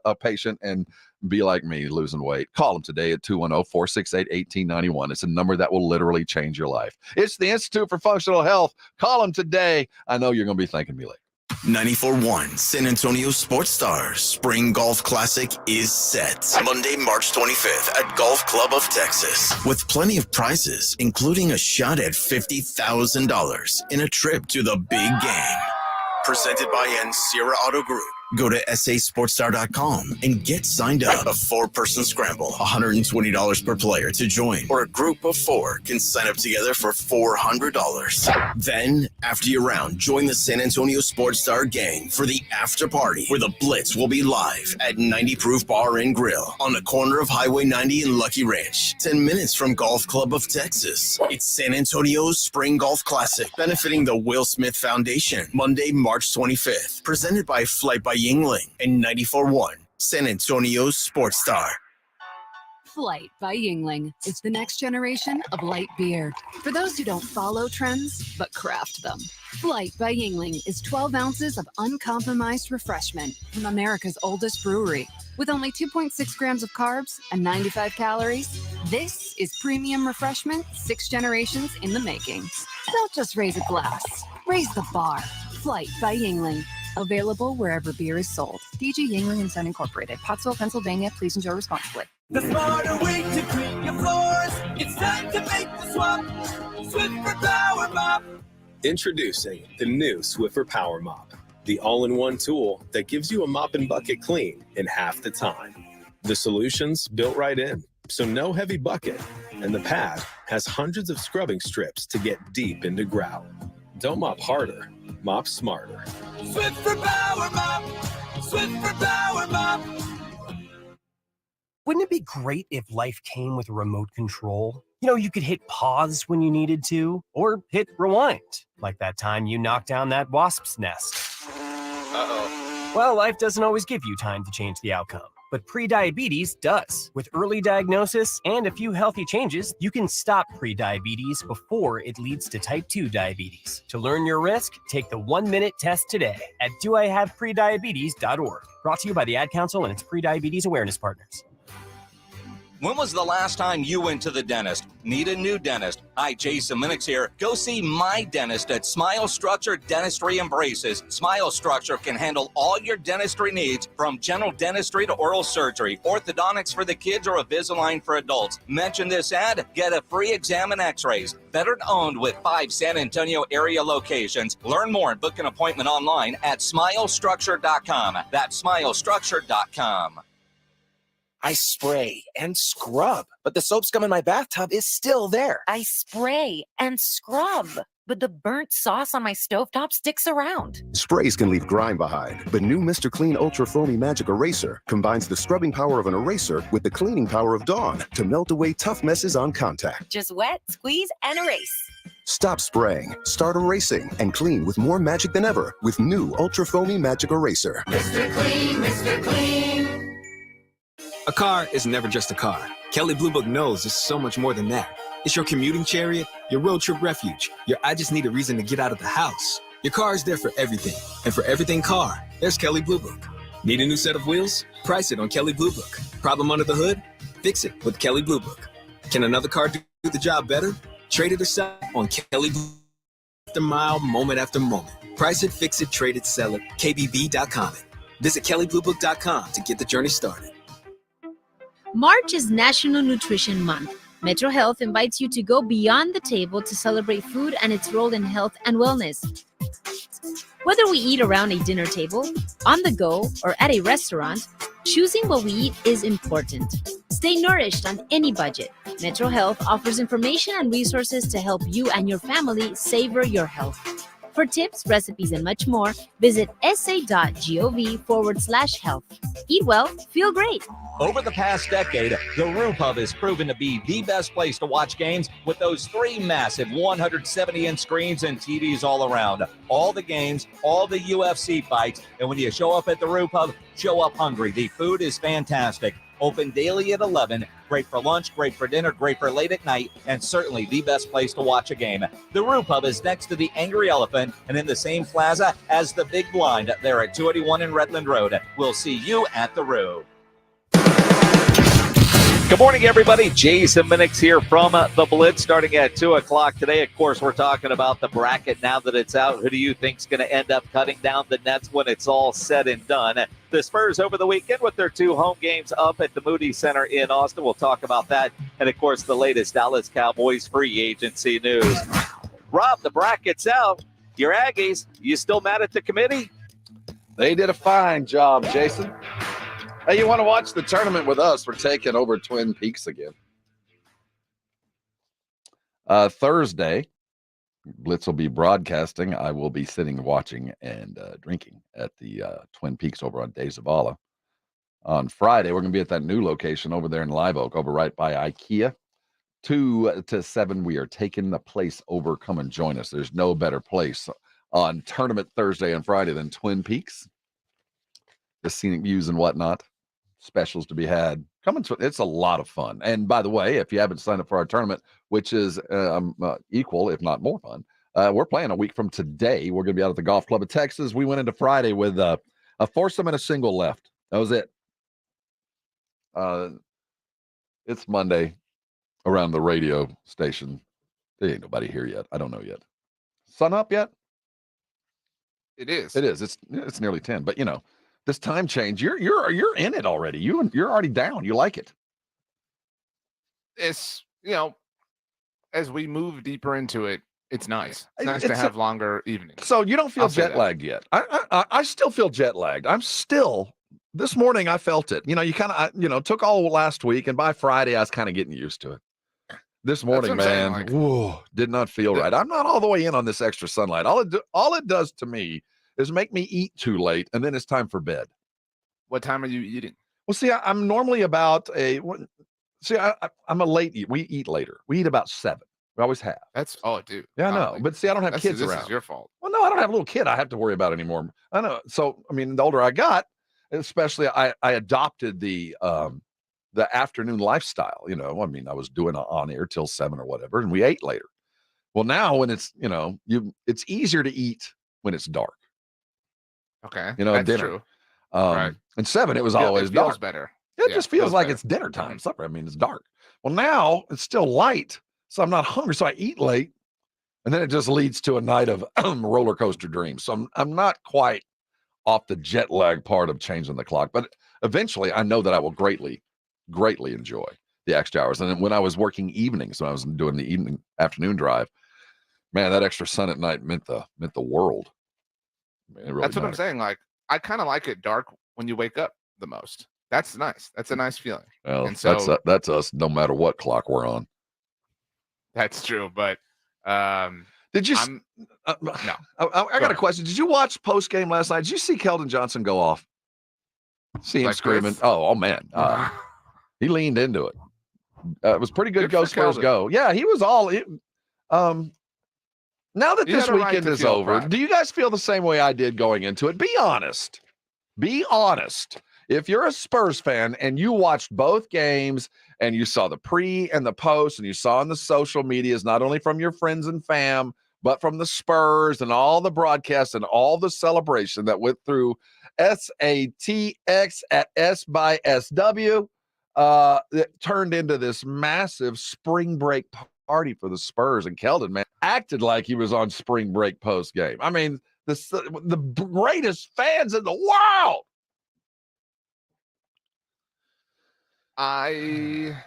a patient and be like me, losing weight. Call them today at 210-468-1891. It's a number that will literally change your life. It's the Institute for Functional Health. Call them today. I know you're going to be thanking me later. 94.1 San Antonio Sports Star Spring Golf Classic is set. Monday, March 25th at Golf Club of Texas. With plenty of prizes, including a shot at $50,000 in a trip to the big game. Presented by Sierra Auto Group. Go to sasportstar.com and get signed up. A 4-person scramble, $120 per player to join, or a group of 4 can sign up together for $400. Then, after your round, join the San Antonio Sports Star gang for the after party, where the Blitz will be live at 90 Proof Bar and Grill on the corner of Highway 90 and Lucky Ranch, 10 minutes from Golf Club of Texas. It's San Antonio's Spring Golf Classic, benefiting the Will Smith Foundation. Monday, March 25th, presented by Flight by Yingling and 94.1 San Antonio's Sports Star. Flight by Yingling is the next generation of light beer. For those who don't follow trends, but craft them. Flight by Yingling is 12 ounces of uncompromised refreshment from America's oldest brewery. With only 2.6 grams of carbs and 95 calories, this is premium refreshment 6 generations in the making. Don't just raise a glass, raise the bar. Flight by Yingling. Available wherever beer is sold. DG Yingling & Son Incorporated, Pottsville, Pennsylvania. Please enjoy responsibly. The smarter way to clean your floors. It's time to make the swap. Swiffer Power Mop. Introducing the new Swiffer Power Mop, the all-in-one tool that gives you a mop and bucket clean in half the time. The solution's built right in, so no heavy bucket, and the pad has hundreds of scrubbing strips to get deep into grout. Don't mop harder, mop smarter. Swiffer Power Mop. Swiffer Power Mop. Wouldn't it be great if life came with a remote control? You know, you could hit pause when you needed to, or hit rewind, like that time you knocked down that wasp's nest. Uh-oh. Well, life doesn't always give you time to change the outcome, but prediabetes does. With early diagnosis and a few healthy changes, you can stop prediabetes before it leads to type 2 diabetes. To learn your risk, take the 1-minute test today at doihaveprediabetes.org. Brought to you by the Ad Council and its prediabetes awareness partners. When was the last time you went to the dentist? Need a new dentist? Hi, Jason Minix here. Go see my dentist at Smile Structure Dentistry and Braces. Smile Structure can handle all your dentistry needs, from general dentistry to oral surgery, orthodontics for the kids, or Invisalign for adults. Mention this ad, get a free exam and x-rays. Veteran owned with 5 San Antonio area locations. Learn more and book an appointment online at smilestructure.com. That's smilestructure.com. I spray and scrub, but the soap scum in my bathtub is still there. I spray and scrub, but the burnt sauce on my stovetop sticks around. Sprays can leave grime behind, but new Mr. Clean Ultra Foamy Magic Eraser combines the scrubbing power of an eraser with the cleaning power of Dawn to melt away tough messes on contact. Just wet, squeeze, and erase. Stop spraying, start erasing, and clean with more magic than ever with new Ultra Foamy Magic Eraser. Mr. Clean, Mr. Clean. A car is never just a car. Kelley Blue Book knows it's so much more than that. It's your commuting chariot, your road trip refuge, your I just need a reason to get out of the house. Your car is there for everything. And for everything car, there's Kelley Blue Book. Need a new set of wheels? Price it on Kelley Blue Book. Problem under the hood? Fix it with Kelley Blue Book. Can another car do the job better? Trade it or sell it on Kelley Blue Book. After mile, moment after moment. Price it, fix it, trade it, sell it. KBB.com it. Visit KelleyBlueBook.com to get the journey started. March is National Nutrition Month. Metro Health invites you to go beyond the table to celebrate food and its role in health and wellness. Whether we eat around a dinner table, on the go, or at a restaurant, choosing what we eat is important. Stay nourished on any budget. Metro Health offers information and resources to help you and your family savor your health. For tips, recipes, and much more, visit sa.gov/health. Eat well, feel great. Over the past decade, the Roo Pub has proven to be the best place to watch games with those 3 massive 170-inch screens and TVs all around. All the games, all the UFC fights, and when you show up at the Roo Pub, show up hungry. The food is fantastic. Open daily at 11. Great for lunch, great for dinner, great for late at night, and certainly the best place to watch a game. The Roo Pub is next to the Angry Elephant and in the same plaza as the Big Blind there at 281 in Redland Road. We'll see you at the Roo. Good morning, everybody. Jason Minix here from the Blitz, starting at 2 o'clock today. Of course, we're talking about the bracket now that it's out. Who do you think's going to end up cutting down the nets when it's all said and done? The Spurs over the weekend with their 2 home games up at the Moody Center in Austin. We'll talk about that. And, of course, the latest Dallas Cowboys free agency news. Rob, the bracket's out. Your Aggies, you still mad at the committee? They did a fine job, Jason. Hey, you want to watch the tournament with us? We're taking over Twin Peaks again. Thursday, Blitz will be broadcasting. I will be sitting, watching, and drinking at the Twin Peaks over on Days of Allah. On Friday, we're going to be at that new location over there in Live Oak, over right by IKEA. 2 to 7, we are taking the place over. Come and join us. There's no better place on tournament Thursday and Friday than Twin Peaks. The scenic views and whatnot. Specials to be had. It's a lot of fun. And by the way, if you haven't signed up for our tournament, which is equal, if not more fun, we're playing a week from today. We're going to be out at the Golf Club of Texas. We went into Friday with a foursome and a single left. That was it. It's Monday around the radio station. There ain't nobody here yet. I don't know yet. Sun up yet? It is. It is. It's nearly 10. But you know, this time change, you're in it already. You're already down. You like it. It's, you know, as we move deeper into it, it's nice. It's nice to have longer evenings. So you don't feel jet lagged yet. I still feel jet lagged. This morning I felt it. You know, you kind of, took all last week, and by Friday I was kind of getting used to it. This morning, man, did not feel right. I'm not all the way in on this extra sunlight. All it does to me is make me eat too late, and then it's time for bed. What time are you eating? Well, see, I'm normally about I'm a late eat. We eat later. We eat about 7. We always have. Dude. Yeah, I know. But see, I don't have kids around. This is your fault. Well, no, I don't have a little kid I have to worry about anymore. I know. So, I mean, the older I got, especially I adopted the afternoon lifestyle. You know, I mean, I was doing on air till 7 or whatever, and we ate later. Well, now when it's, it's easier to eat when it's dark. Okay. That's dinner. True. Right. And 7, it was always it feels dark. better. It just feels like it's dinner time. Supper. I mean, it's dark. Well, now it's still light, so I'm not hungry, so I eat late, and then it just leads to a night of roller coaster dreams. So I'm not quite off the jet lag part of changing the clock, but eventually I know that I will greatly enjoy the extra hours. And then when I was working evenings, when I was doing the afternoon drive, man, that extra sun at night meant the world. Man, it really That's what I'm mattered. saying. Like, I kind of like it dark when you wake up the most. That's nice. That's a nice feeling. Well, and so that's us, no matter what clock we're on. that's true. But did you? No. I got a question. Did you watch post game last night? Did you see Keldon Johnson go off? See him Like screaming. this? Oh man, he leaned into it. It was pretty good. Good Go for Spurs, Keldon. go! Yeah, he was all. Now that He this had a right weekend to is feel over, pride. do you guys feel the same way I did going into it? Be honest. Be honest. If you're a Spurs fan and you watched both games and you saw the pre and the post and you saw on the social medias, not only from your friends and fam, but from the Spurs and all the broadcasts and all the celebration that went through SATX at S by SW, that turned into this massive spring break party for the Spurs. And Keldon, man, acted like he was on spring break post game. I mean, the greatest fans in the world. I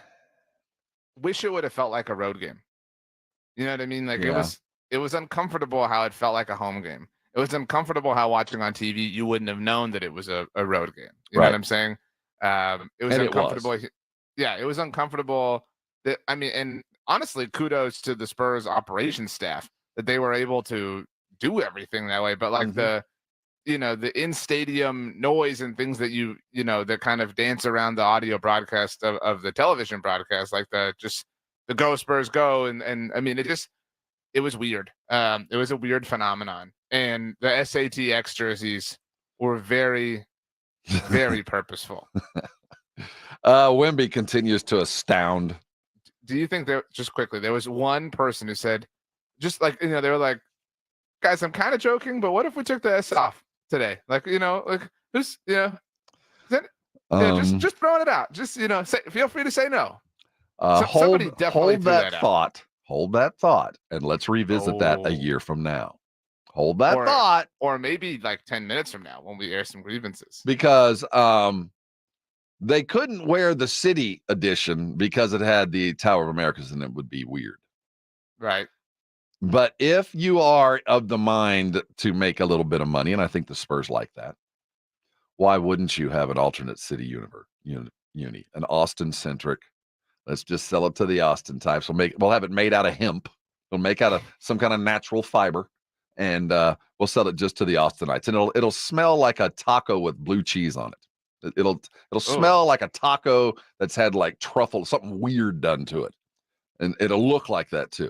wish it would have felt like a road game. You know what I mean? Like Yeah. it was uncomfortable how it felt like a home game. It was uncomfortable how watching on TV you wouldn't have known that it was a road game. You know Right. what I'm saying? It was And it uncomfortable. Yeah, it was uncomfortable. And honestly, kudos to the Spurs operations staff that they were able to do everything that way. But like the in-stadium noise and things that that kind of dance around the audio broadcast of the television broadcast, like the go Spurs go. And I mean, it was weird. It was a weird phenomenon. And the SATX jerseys were very, very purposeful. Wemby continues to astound. Do you think just quickly, there was one person who said, just like, they were like, guys, I'm kind of joking, but what if we took the S off today? Like, like who's, just throwing it out. Just, feel free to say no. Hold definitely threw that out. thought. Hold that thought, and let's revisit that a year from now. Hold that thought. Or maybe like 10 minutes from now when we air some grievances. Because they couldn't wear the city edition because it had the Tower of Americas and it would be weird. Right. But if you are of the mind to make a little bit of money, and I think the Spurs like that, why wouldn't you have an alternate city uni, an Austin-centric? Let's just sell it to the Austin types. We'll have it made out of hemp. We'll make out of some kind of natural fiber, and we'll sell it just to the Austinites. And it'll smell like a taco with blue cheese on it. It'll smell like a taco that's had like truffle, something weird done to it, and it'll look like that too.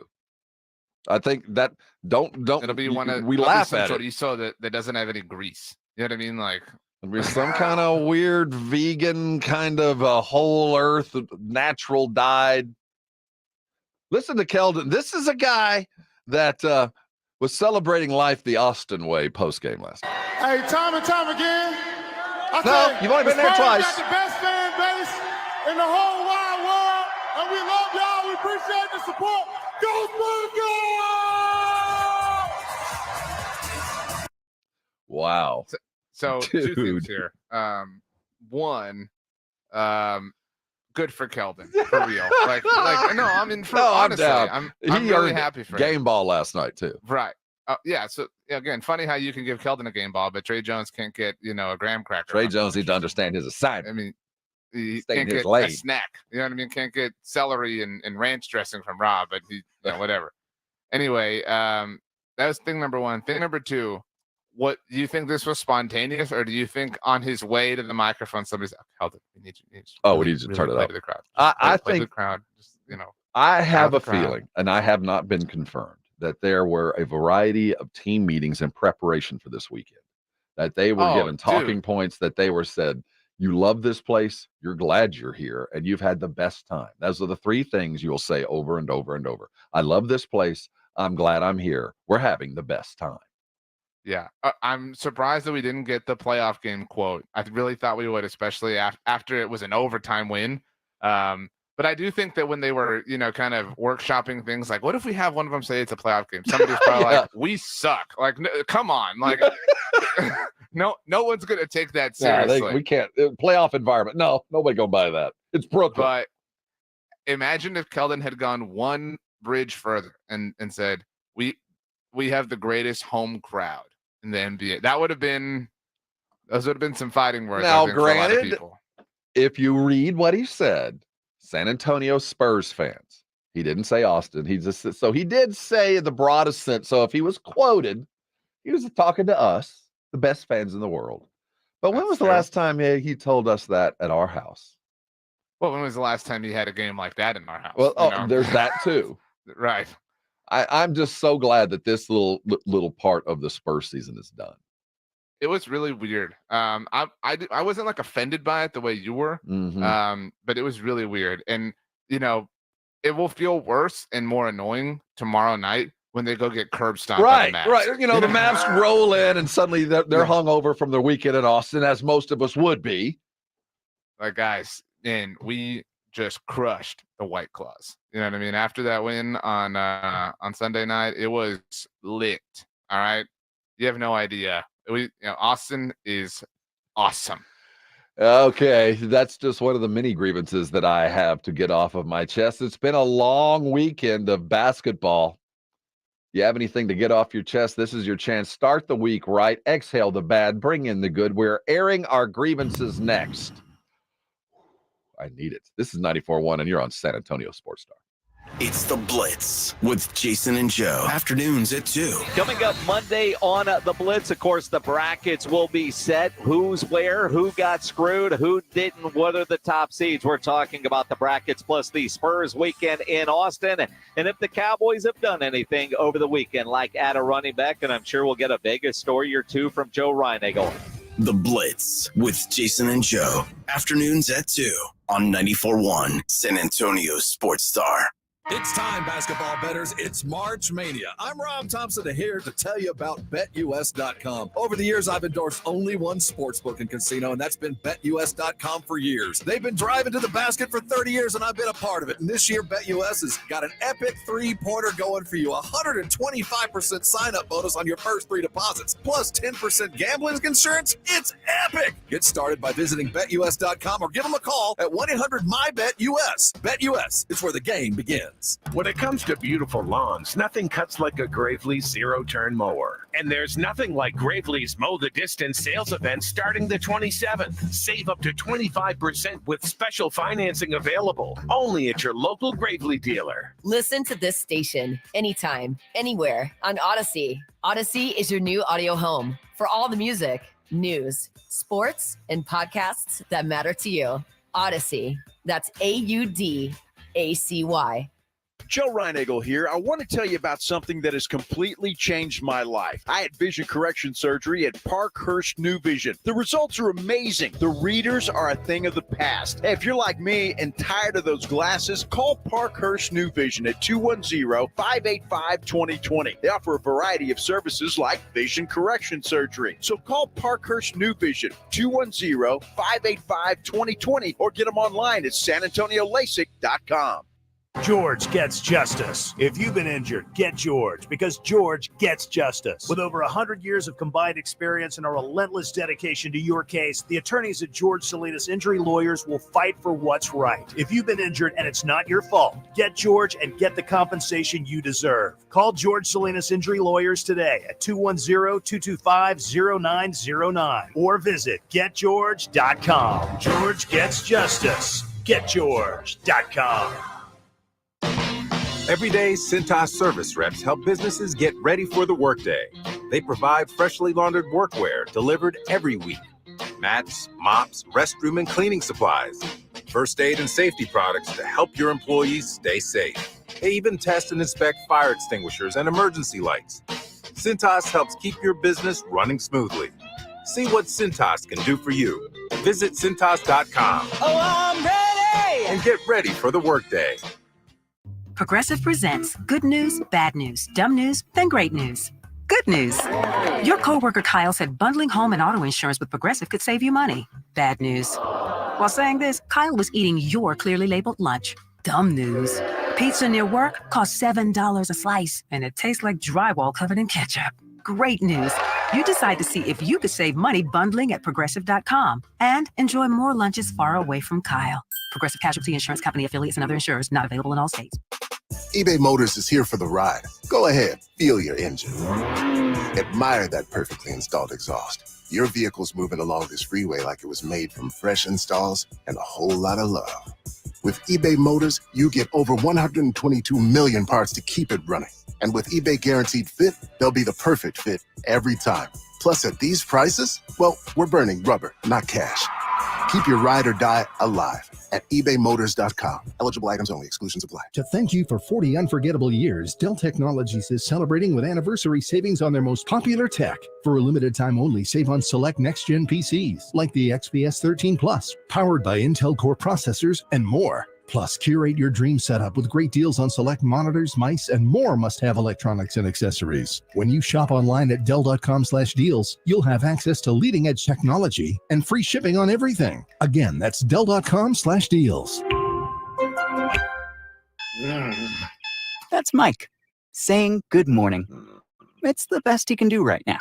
I think that don't. It'll be we laugh at it. You saw that doesn't have any grease. You know what I mean? Like it'll be some kind of weird vegan kind of a whole earth natural dyed. Listen to Keldon. This is a guy that was celebrating life the Austin way post game last night. Hey, time and time again. You've only been there twice. Got the best fan base in the whole wide world, and we love y'all. We appreciate the support. Go Spurs, go! Wow. So two things here. One, good for Keldon, for real. Like no, I mean, honestly, I'm really happy for him. Game ball last night too. Right. Yeah. So again, funny how you can give Keldon a game ball, but Trey Jones can't get a graham cracker. Trey Jones needs to understand his assignment. I mean, he Stay in can't his get lane. a snack. You know what I mean? Can't get celery and ranch dressing from Rob, but he, whatever. Anyway, that was thing number one. Thing number two, what do you think this was spontaneous, or do you think on his way to the microphone somebody's like, "Hold it, we need you we need to turn it play up." to the crowd. I Play to think the crowd. Just, I have the a crowd. feeling, and I have not been confirmed, that there were a variety of team meetings in preparation for this weekend. That they were given talking points, that they were said, you love this place, you're glad you're here, and you've had the best time. Those are the three things you'll say over and over and over. I love this place. I'm glad I'm here. We're having the best time. Yeah, I'm surprised that we didn't get the playoff game quote. I really thought we would, especially after it was an overtime win. But I do think that when they were, kind of workshopping things like, what if we have one of them say it's a playoff game? Somebody's probably like, we suck. Like, no, come on. Like, no one's going to take that seriously. We can't. Playoff environment. No, nobody going to buy that. It's Brooklyn. But imagine if Keldon had gone one bridge further and said, we have the greatest home crowd in the NBA. Those would have been some fighting words. Now, I think, for a lot of granted, people. If you read what he said, San Antonio Spurs fans. He didn't say Austin. He did say the broadest sense. So if he was quoted, he was talking to us, the best fans in the world. But when was the last time he told us that at our house? Well, when was the last time he had a game like that in our house? Well, there's that too. Right. I'm just so glad that this little part of the Spurs season is done. It was really weird. I wasn't like offended by it the way you were. Mm-hmm. But it was really weird. And, it will feel worse and more annoying tomorrow night when they go get curb stomped. Right. By the Mavs. The Mavs roll in and suddenly they're hungover from their weekend in Austin, as most of us would be. Like, guys, and we just crushed the White Claws. You know what I mean? After that win on Sunday night, it was lit. All right. You have no idea. Austin is awesome. Okay, that's just one of the many grievances that I have to get off of my chest. It's been a long weekend of basketball. You have anything to get off your chest? This is your chance. Start the week right. Exhale the bad. Bring in the good. We're airing our grievances next. I need it. This is 94.1, and you're on San Antonio Sports Star. It's The Blitz with Jason and Joe. Afternoons at 2. Coming up Monday on The Blitz, of course, the brackets will be set. Who's where, who got screwed, who didn't, what are the top seeds. We're talking about the brackets plus the Spurs weekend in Austin. And if the Cowboys have done anything over the weekend, like add a running back, and I'm sure we'll get a Vegas story or two from Joe Reinagle. The Blitz with Jason and Joe. Afternoons at 2 on 94.1 San Antonio Sports Star. It's time, basketball bettors. It's March Mania. I'm Rob Thompson here to tell you about BetUS.com. Over the years, I've endorsed only one sportsbook and casino, and that's been BetUS.com for years. They've been driving to the basket for 30 years, and I've been a part of it. And this year, BetUS has got an epic three-pointer going for you. 125% sign-up bonus on your first 3 deposits, plus 10% gambling insurance. It's epic! Get started by visiting BetUS.com or give them a call at 1-800-MY-BET-US. BetUS is where the game begins. When it comes to beautiful lawns, nothing cuts like a Gravely zero-turn mower. And there's nothing like Gravely's Mow the Distance sales event starting the 27th. Save up to 25% with special financing available only at your local Gravely dealer. Listen to this station anytime, anywhere on Odyssey. Odyssey is your new audio home for all the music, news, sports, and podcasts that matter to you. Odyssey. That's AUDACY. Joe Reinagle here. I want to tell you about something that has completely changed my life. I had vision correction surgery at Parkhurst New Vision. The results are amazing. The readers are a thing of the past. Hey, if you're like me and tired of those glasses, call Parkhurst New Vision at 210-585-2020. They offer a variety of services like vision correction surgery. So call Parkhurst New Vision, 210-585-2020, or get them online at sanantoniolasik.com. George gets justice. If you've been injured, get George, because George gets justice. With over 100 years of combined experience and a relentless dedication to your case, the attorneys at George Salinas Injury Lawyers will fight for what's right. If you've been injured and it's not your fault, get George and get the compensation you deserve. Call George Salinas Injury Lawyers today at 210-225-0909 or visit getgeorge.com. George gets justice. Getgeorge.com. Every day, Cintas service reps help businesses get ready for the workday. They They provide freshly laundered workwear delivered every week. Mats, mops, restroom and cleaning supplies. First aid and safety products to help your employees stay safe. They even test and inspect fire extinguishers and emergency lights. Cintas helps keep your business running smoothly. See what Cintas can do for you. Visit Cintas.com. Oh, I'm ready! And get ready for the workday. Progressive presents good news, bad news, dumb news, then great news. Good news. Your coworker Kyle said bundling home and auto insurance with Progressive could save you money. Bad news. While saying this, Kyle was eating your clearly labeled lunch. Dumb news. Pizza near work costs $7 a slice, and it tastes like drywall covered in ketchup. Great news. You decide to see if you could save money bundling at Progressive.com and enjoy more lunches far away from Kyle. Progressive Casualty Insurance Company affiliates and other insurers not available in all states. eBay Motors is here for the ride. Go ahead, feel your engine. Admire that perfectly installed exhaust. Your vehicle's moving along this freeway like it was made from fresh installs and a whole lot of love. With eBay Motors, you get over 122 million parts to keep it running. And with eBay Guaranteed Fit, they'll be the perfect fit every time. Plus, at these prices, well, we're burning rubber, not cash. Keep your ride or die alive at ebaymotors.com. Eligible items only. Exclusions apply. To thank you for 40 unforgettable years, Dell Technologies is celebrating with anniversary savings on their most popular tech. For a limited time only, save on select next-gen PCs like the XPS 13 Plus, powered by Intel Core processors and more. Plus, curate your dream setup with great deals on select monitors, mice, and more must-have electronics and accessories. When you shop online at Dell.com/deals, you'll have access to leading-edge technology and free shipping on everything. Again, that's Dell.com/deals. That's Mike saying good morning. It's the best he can do right now.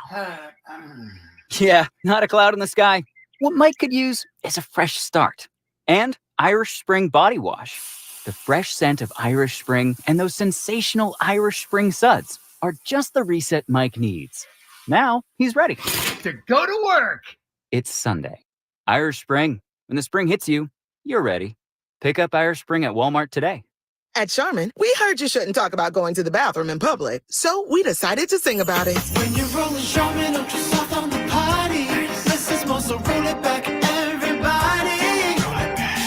Yeah, not a cloud in the sky. What Mike could use is a fresh start. And Irish Spring Body Wash. The fresh scent of Irish Spring and those sensational Irish Spring suds are just the reset Mike needs. Now he's ready to go to work. It's Sunday. Irish Spring. When the spring hits you, you're ready. Pick up Irish Spring at Walmart today. At Charmin, we heard you shouldn't talk about going to the bathroom in public, so we decided to sing about it. When you're rolling Charmin Ultra Soft on the potty, this is more, so roll it back, everybody.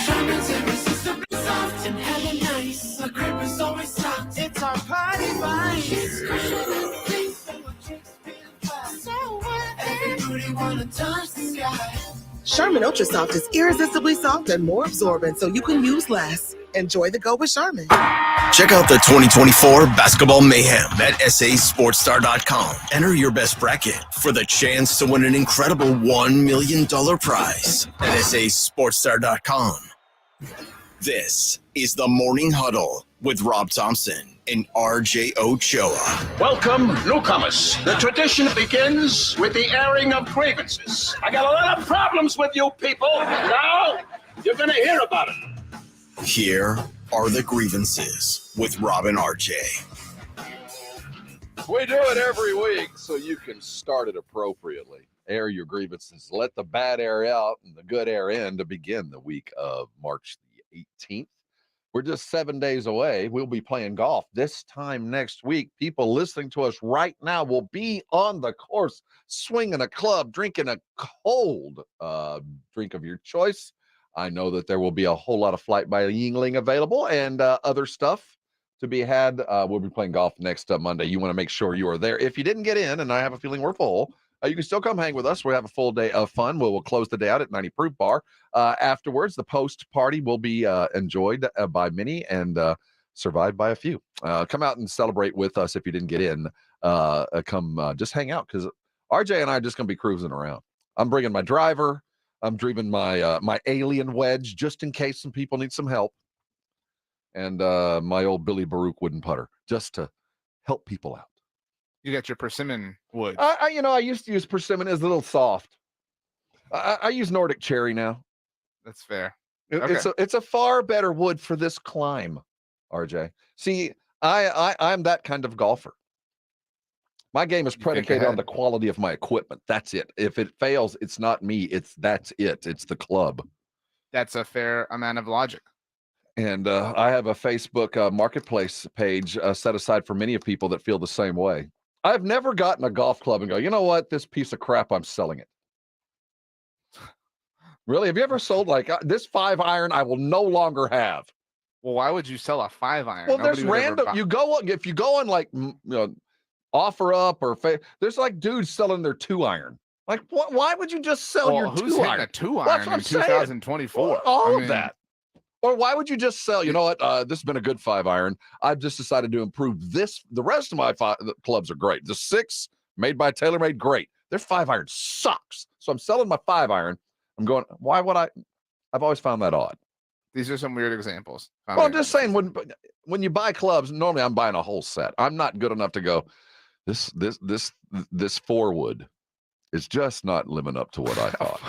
Charmin's irresistibly soft and hella nice. The grip is always soft. It's our party vice. It's crushing everything so my chicks feel fine. So worth it. Every booty wanna touch the sky. Charmin Ultra Soft is irresistibly soft and more absorbent, so you can use less. Enjoy the go with Charmin. Check out the 2024 Basketball Mayhem at SASportsStar.com. Enter your best bracket for the chance to win an incredible $1 million prize at SASportsStar.com. This is the Morning Huddle with Rob Thompson and RJ Ochoa. Welcome, newcomers. The tradition begins with the airing of grievances. I got a lot of problems with you people. Now, you're going to hear about it. Here are the grievances with Rob and RJ. We do it every week so you can start it appropriately. Air your grievances. Let the bad air out and the good air in to begin the week of March the 18th. We're just 7 days away. We'll be playing golf this time next week. People listening to us right now will be on the course, swinging a club, drinking a cold drink of your choice. I know that there will be a whole lot of Flight by Yingling available and other stuff to be had. We'll be playing golf next Monday. You want to make sure you are there. If you didn't get in, and I have a feeling we're full, you can still come hang with us. We'll have a full day of fun. We'll close the day out at 90 Proof Bar. Afterwards, the post party will be enjoyed by many and survived by a few. Come out and celebrate with us if you didn't get in. Come just hang out because RJ and I are just going to be cruising around. I'm bringing my driver. I'm driving my alien wedge just in case some people need some help. And my old Billy Baruch wooden putter just to help people out. You got your persimmon wood. I used to use persimmon. It's a little soft. I use Nordic cherry now. That's fair. It's a far better wood for this climb, RJ. See, I'm that kind of golfer. My game is predicated on the quality of my equipment. That's it. If it fails, it's not me. That's it. It's the club. That's a fair amount of logic. And I have a Facebook marketplace page set aside for many of people that feel the same way. I've never gotten a golf club and go, you know what? This piece of crap, I'm selling it. Really? Have you ever sold like this 5-iron I will no longer have? Well, why would you sell a 5-iron? Well, there's random. You go on if you go on like Offer Up or there's like dudes selling their 2-iron. Like, why would you just sell your 2-iron? Who's hitting a 2-iron in 2024? All of that. Or why would you just sell? You know what? This has been a good 5-iron. I've just decided to improve this. The rest of my clubs are great. The 6 made by TaylorMade, great. Their 5-iron sucks. So I'm selling my 5-iron. I'm going, why would I? I've always found that odd. These are some weird examples. Well, I'm just saying when you buy clubs, normally I'm buying a whole set. I'm not good enough to go, this 4-wood is just not living up to what I thought.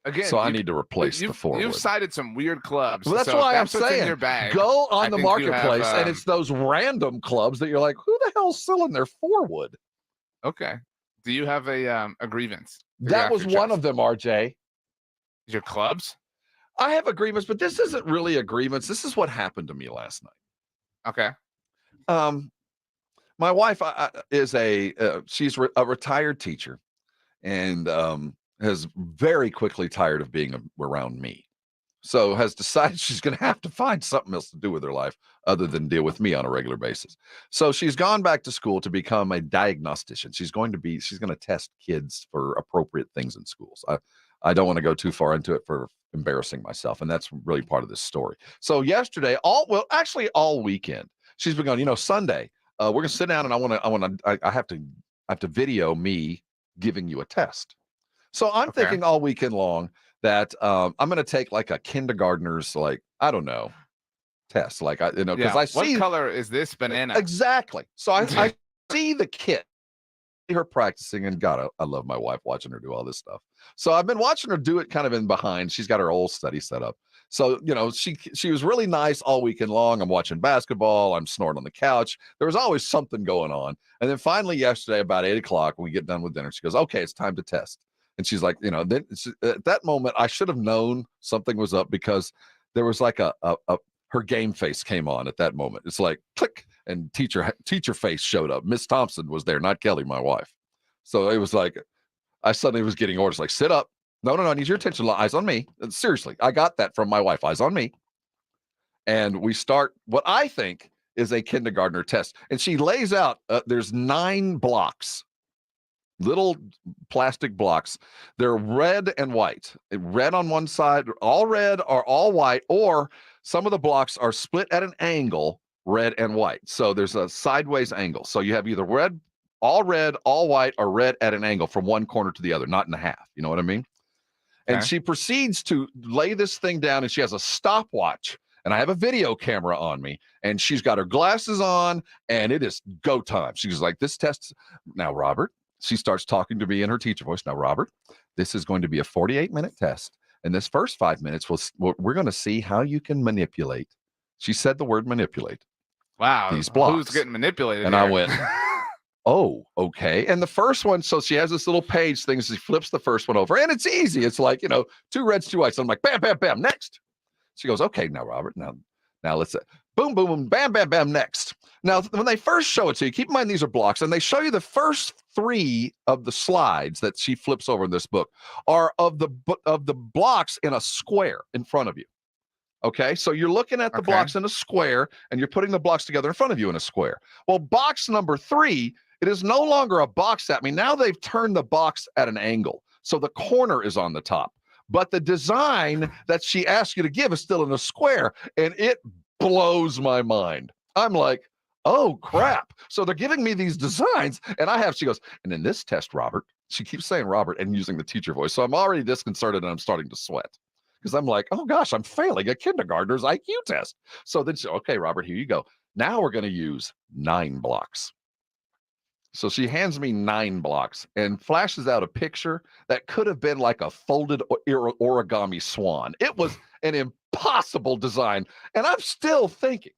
Again, so I need to replace the 4-wood. You've cited some weird clubs. Well, that's so why I'm what's in saying your bag, go on the marketplace, and it's those random clubs that you're like, who the hell's selling their 4-wood? Okay. Do you have a grievance? That was one of them, RJ. Your clubs? I have agreements, but this isn't really agreements. This is what happened to me last night. Okay. My wife is she's a retired teacher, and has very quickly tired of being around me. So has decided she's going to have to find something else to do with her life other than deal with me on a regular basis. So she's gone back to school to become a diagnostician. She's going to test kids for appropriate things in schools. I don't want to go too far into it for embarrassing myself. And that's really part of this story. So yesterday, all weekend, she's been going, Sunday, we're going to sit down and I have to video me giving you a test. So I'm thinking all weekend long that I'm going to take like a kindergartner's, test. Because I see. What color is this banana? Exactly. So I see the kid, her practicing, and God, I love my wife watching her do all this stuff. So I've been watching her do it kind of in behind. She's got her old study set up. So, she was really nice all weekend long. I'm watching basketball. I'm snoring on the couch. There was always something going on. And then finally yesterday, about 8:00, when we get done with dinner, she goes, okay, it's time to test. And she's like, then at that moment, I should have known something was up because there was like her game face came on at that moment. It's like click, and teacher face showed up. Miss Thompson was there, not Kelly, my wife. So it was like, I suddenly was getting orders like, sit up. No, I need your attention. Eyes on me. Seriously, I got that from my wife. Eyes on me. And we start what I think is a kindergartner test. And she lays out, there's 9 blocks. Little plastic blocks. They're red and white. Red on one side, all red or all white, or some of the blocks are split at an angle, red and white. So there's a sideways angle. So you have either red, all white, or red at an angle from one corner to the other, not in a half. You know what I mean? And she proceeds to lay this thing down, and she has a stopwatch. And I have a video camera on me, and she's got her glasses on, and it is go time. She's like, this test now, Robert. She starts talking to me in her teacher voice. Now, Robert, this is going to be a 48-minute test. And this first 5 minutes, we're going to see how you can manipulate. She said the word manipulate. Wow. These blocks. Who's getting manipulated? And here? I went, oh, okay. And the first one, so she has this little page thing. She flips the first one over, and it's easy. It's like, 2 reds, 2 whites. So I'm like, bam, bam, bam, next. She goes, okay, now, Robert, now let's boom, boom, boom, bam, bam, bam, next. Now, when they first show it to you, keep in mind these are blocks, and they show you the first 3 of the slides that she flips over in this book are of the blocks in a square in front of you. Okay, so you're looking at the blocks in a square, and you're putting the blocks together in front of you in a square. Well, box number 3, it is no longer a box at me. Now they've turned the box at an angle, so the corner is on the top. But the design that she asked you to give is still in a square, and it blows my mind. I'm like, oh, crap. So they're giving me these designs, and she goes, and in this test, Robert, she keeps saying Robert and using the teacher voice. So I'm already disconcerted, and I'm starting to sweat because I'm like, oh, gosh, I'm failing a kindergartner's IQ test. So then she, okay, Robert, here you go. Now we're going to use 9 blocks. So she hands me 9 blocks and flashes out a picture that could have been like a folded origami swan. It was an impossible design. And I'm still thinking,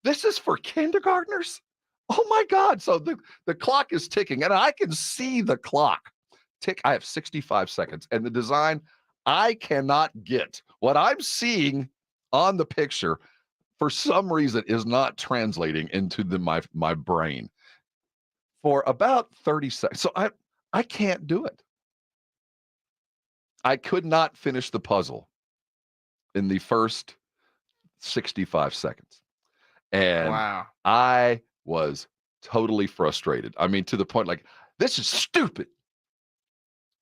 this is for kindergartners? Oh my God. So the clock is ticking, and I can see the clock tick. I have 65 seconds, and the design, I cannot get. What I'm seeing on the picture, for some reason, is not translating into my brain. for about 30 seconds. So I can't do it. I could not finish the puzzle in the first 65 seconds. And wow. I was totally frustrated. I mean, to the point like, this is stupid.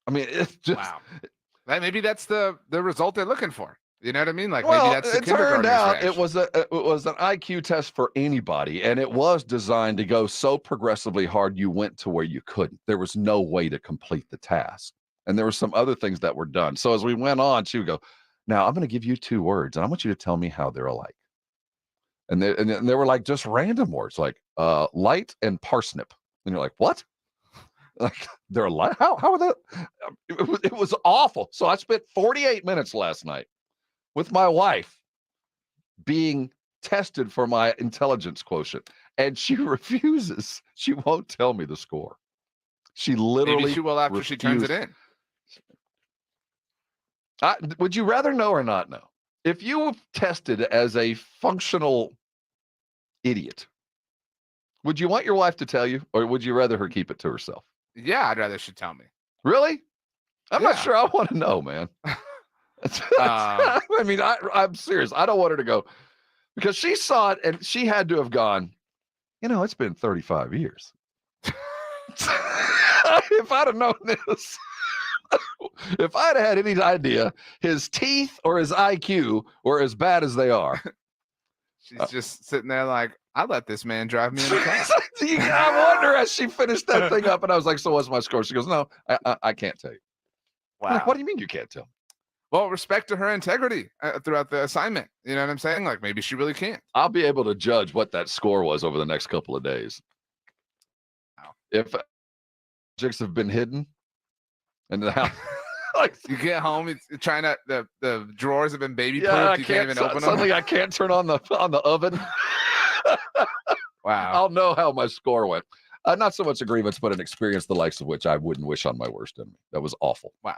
I mean, it's just wow. Maybe that's the result they're looking for. You know what I mean? Like well, maybe that's the it turned out reaction. it was an IQ test for anybody, and it was designed to go so progressively hard you went to where you couldn't. There was no way to complete the task. And there were some other things that were done. So as we went on, she would go, now I'm going to give you 2 words, and I want you to tell me how they're alike. And they were like just random words, like light and parsnip. And you're like, what? Like they're light? How are that? It was awful. So I spent 48 minutes last night with my wife being tested for my intelligence quotient, and she refuses. She won't tell me the score. She literally maybe she will after she turns it in. Would you rather know or not know? If you were tested as a functional idiot, would you want your wife to tell you, or would you rather her keep it to herself? Yeah, I'd rather she tell me. Really? I'm not sure I want to know, man. I mean, I'm serious. I don't want her to go, because she saw it and she had to have gone, it's been 35 years. If I'd have known this, if I'd had any idea his teeth or his IQ were as bad as they are. She's just sitting there like, I let this man drive me in the car. I wonder as she finished that thing up, and I was like, so what's my score? She goes, no, I can't tell you. Wow. Like, what do you mean you can't tell? Well, respect to her integrity throughout the assignment. You know what I'm saying? Like maybe she really can't. I'll be able to judge what that score was over the next couple of days. Wow. If objects have been hidden in the house. Like you get home, it's trying to the drawers have been baby-proofed. You can't even open them. Suddenly I can't turn on the oven. Wow. I'll know how my score went. Not so much a grievance, but an experience the likes of which I wouldn't wish on my worst enemy. That was awful. Wow.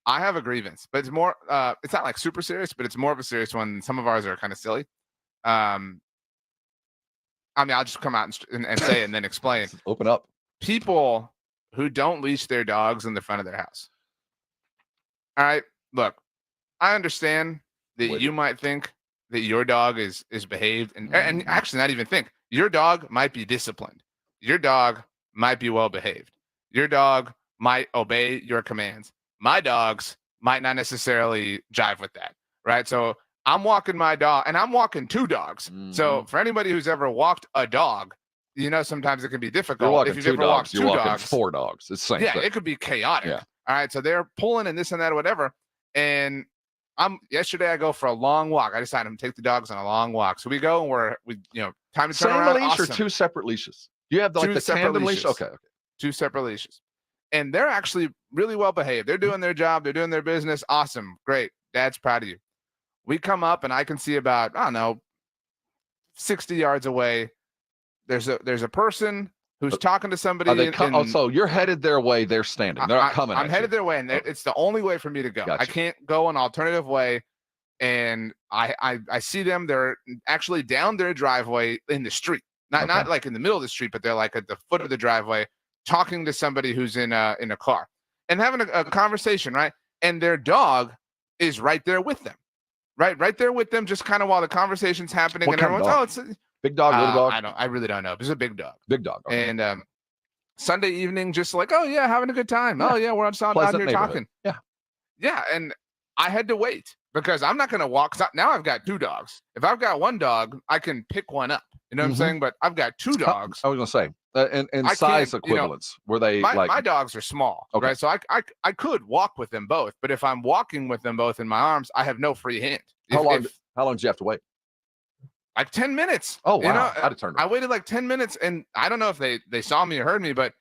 I have a grievance, but it's more it's not like super serious, but it's more of a serious one. Some of ours are kind of silly. I mean, I'll just come out and say it and then explain. Open up. People who don't leash their dogs in the front of their house. All right, look, I understand that you might think that your dog is behaved, and actually not even think. Your dog might be disciplined. Your dog might be well behaved. Your dog might obey your commands. My dogs might not necessarily jive with that, right? So I'm walking my dog, and I'm walking 2 dogs. Mm-hmm. So for anybody who's ever walked a dog, sometimes it can be difficult. If you've ever walked 2 dogs, 4 dogs. It's the same thing. It could be chaotic. Yeah. All right, so they're pulling and this and that or whatever. And yesterday I go for a long walk. I decided I'm gonna take the dogs on a long walk. So we go and we time to turn around. Same leash awesome. or 2 separate leashes? You have like the tandem leash? Okay. 2 separate leashes. And they're actually really well behaved. They're doing their job. They're doing their business. Awesome. Great. Dad's proud of you. We come up and I can see about, 60 yards away. There's a person who's talking to somebody. So you're headed their way. They're standing. They're not coming. I'm headed their way, and it's the only way for me to go. Gotcha. I can't go an alternative way. And I see them. They're actually down their driveway in the street, not like in the middle of the street, but they're like at the foot of the driveway, talking to somebody who's in a car and having a conversation, right? And their dog is right there with them, right there with them, just kind of while the conversation's happening. What and everyone's, it's big dog, little dog. I really don't know. It's a big dog. Big dog. Okay. And Sunday evening, just like, oh yeah, having a good time. Yeah. Oh yeah, we're out here talking. Yeah. And I had to wait because I'm not going to walk. Now I've got 2 dogs. If I've got 1 dog, I can pick one up. You know what I'm saying? But I've got 2 dogs. I was going to say, and size equivalents. Were they my dogs are small. Okay. Right? So I could walk with them both, but if I'm walking with them both in my arms, I have no free hand. How long did you have to wait? Like 10 minutes. Oh, wow. I'd have turned around. I waited like 10 minutes, and I don't know if they saw me or heard me, but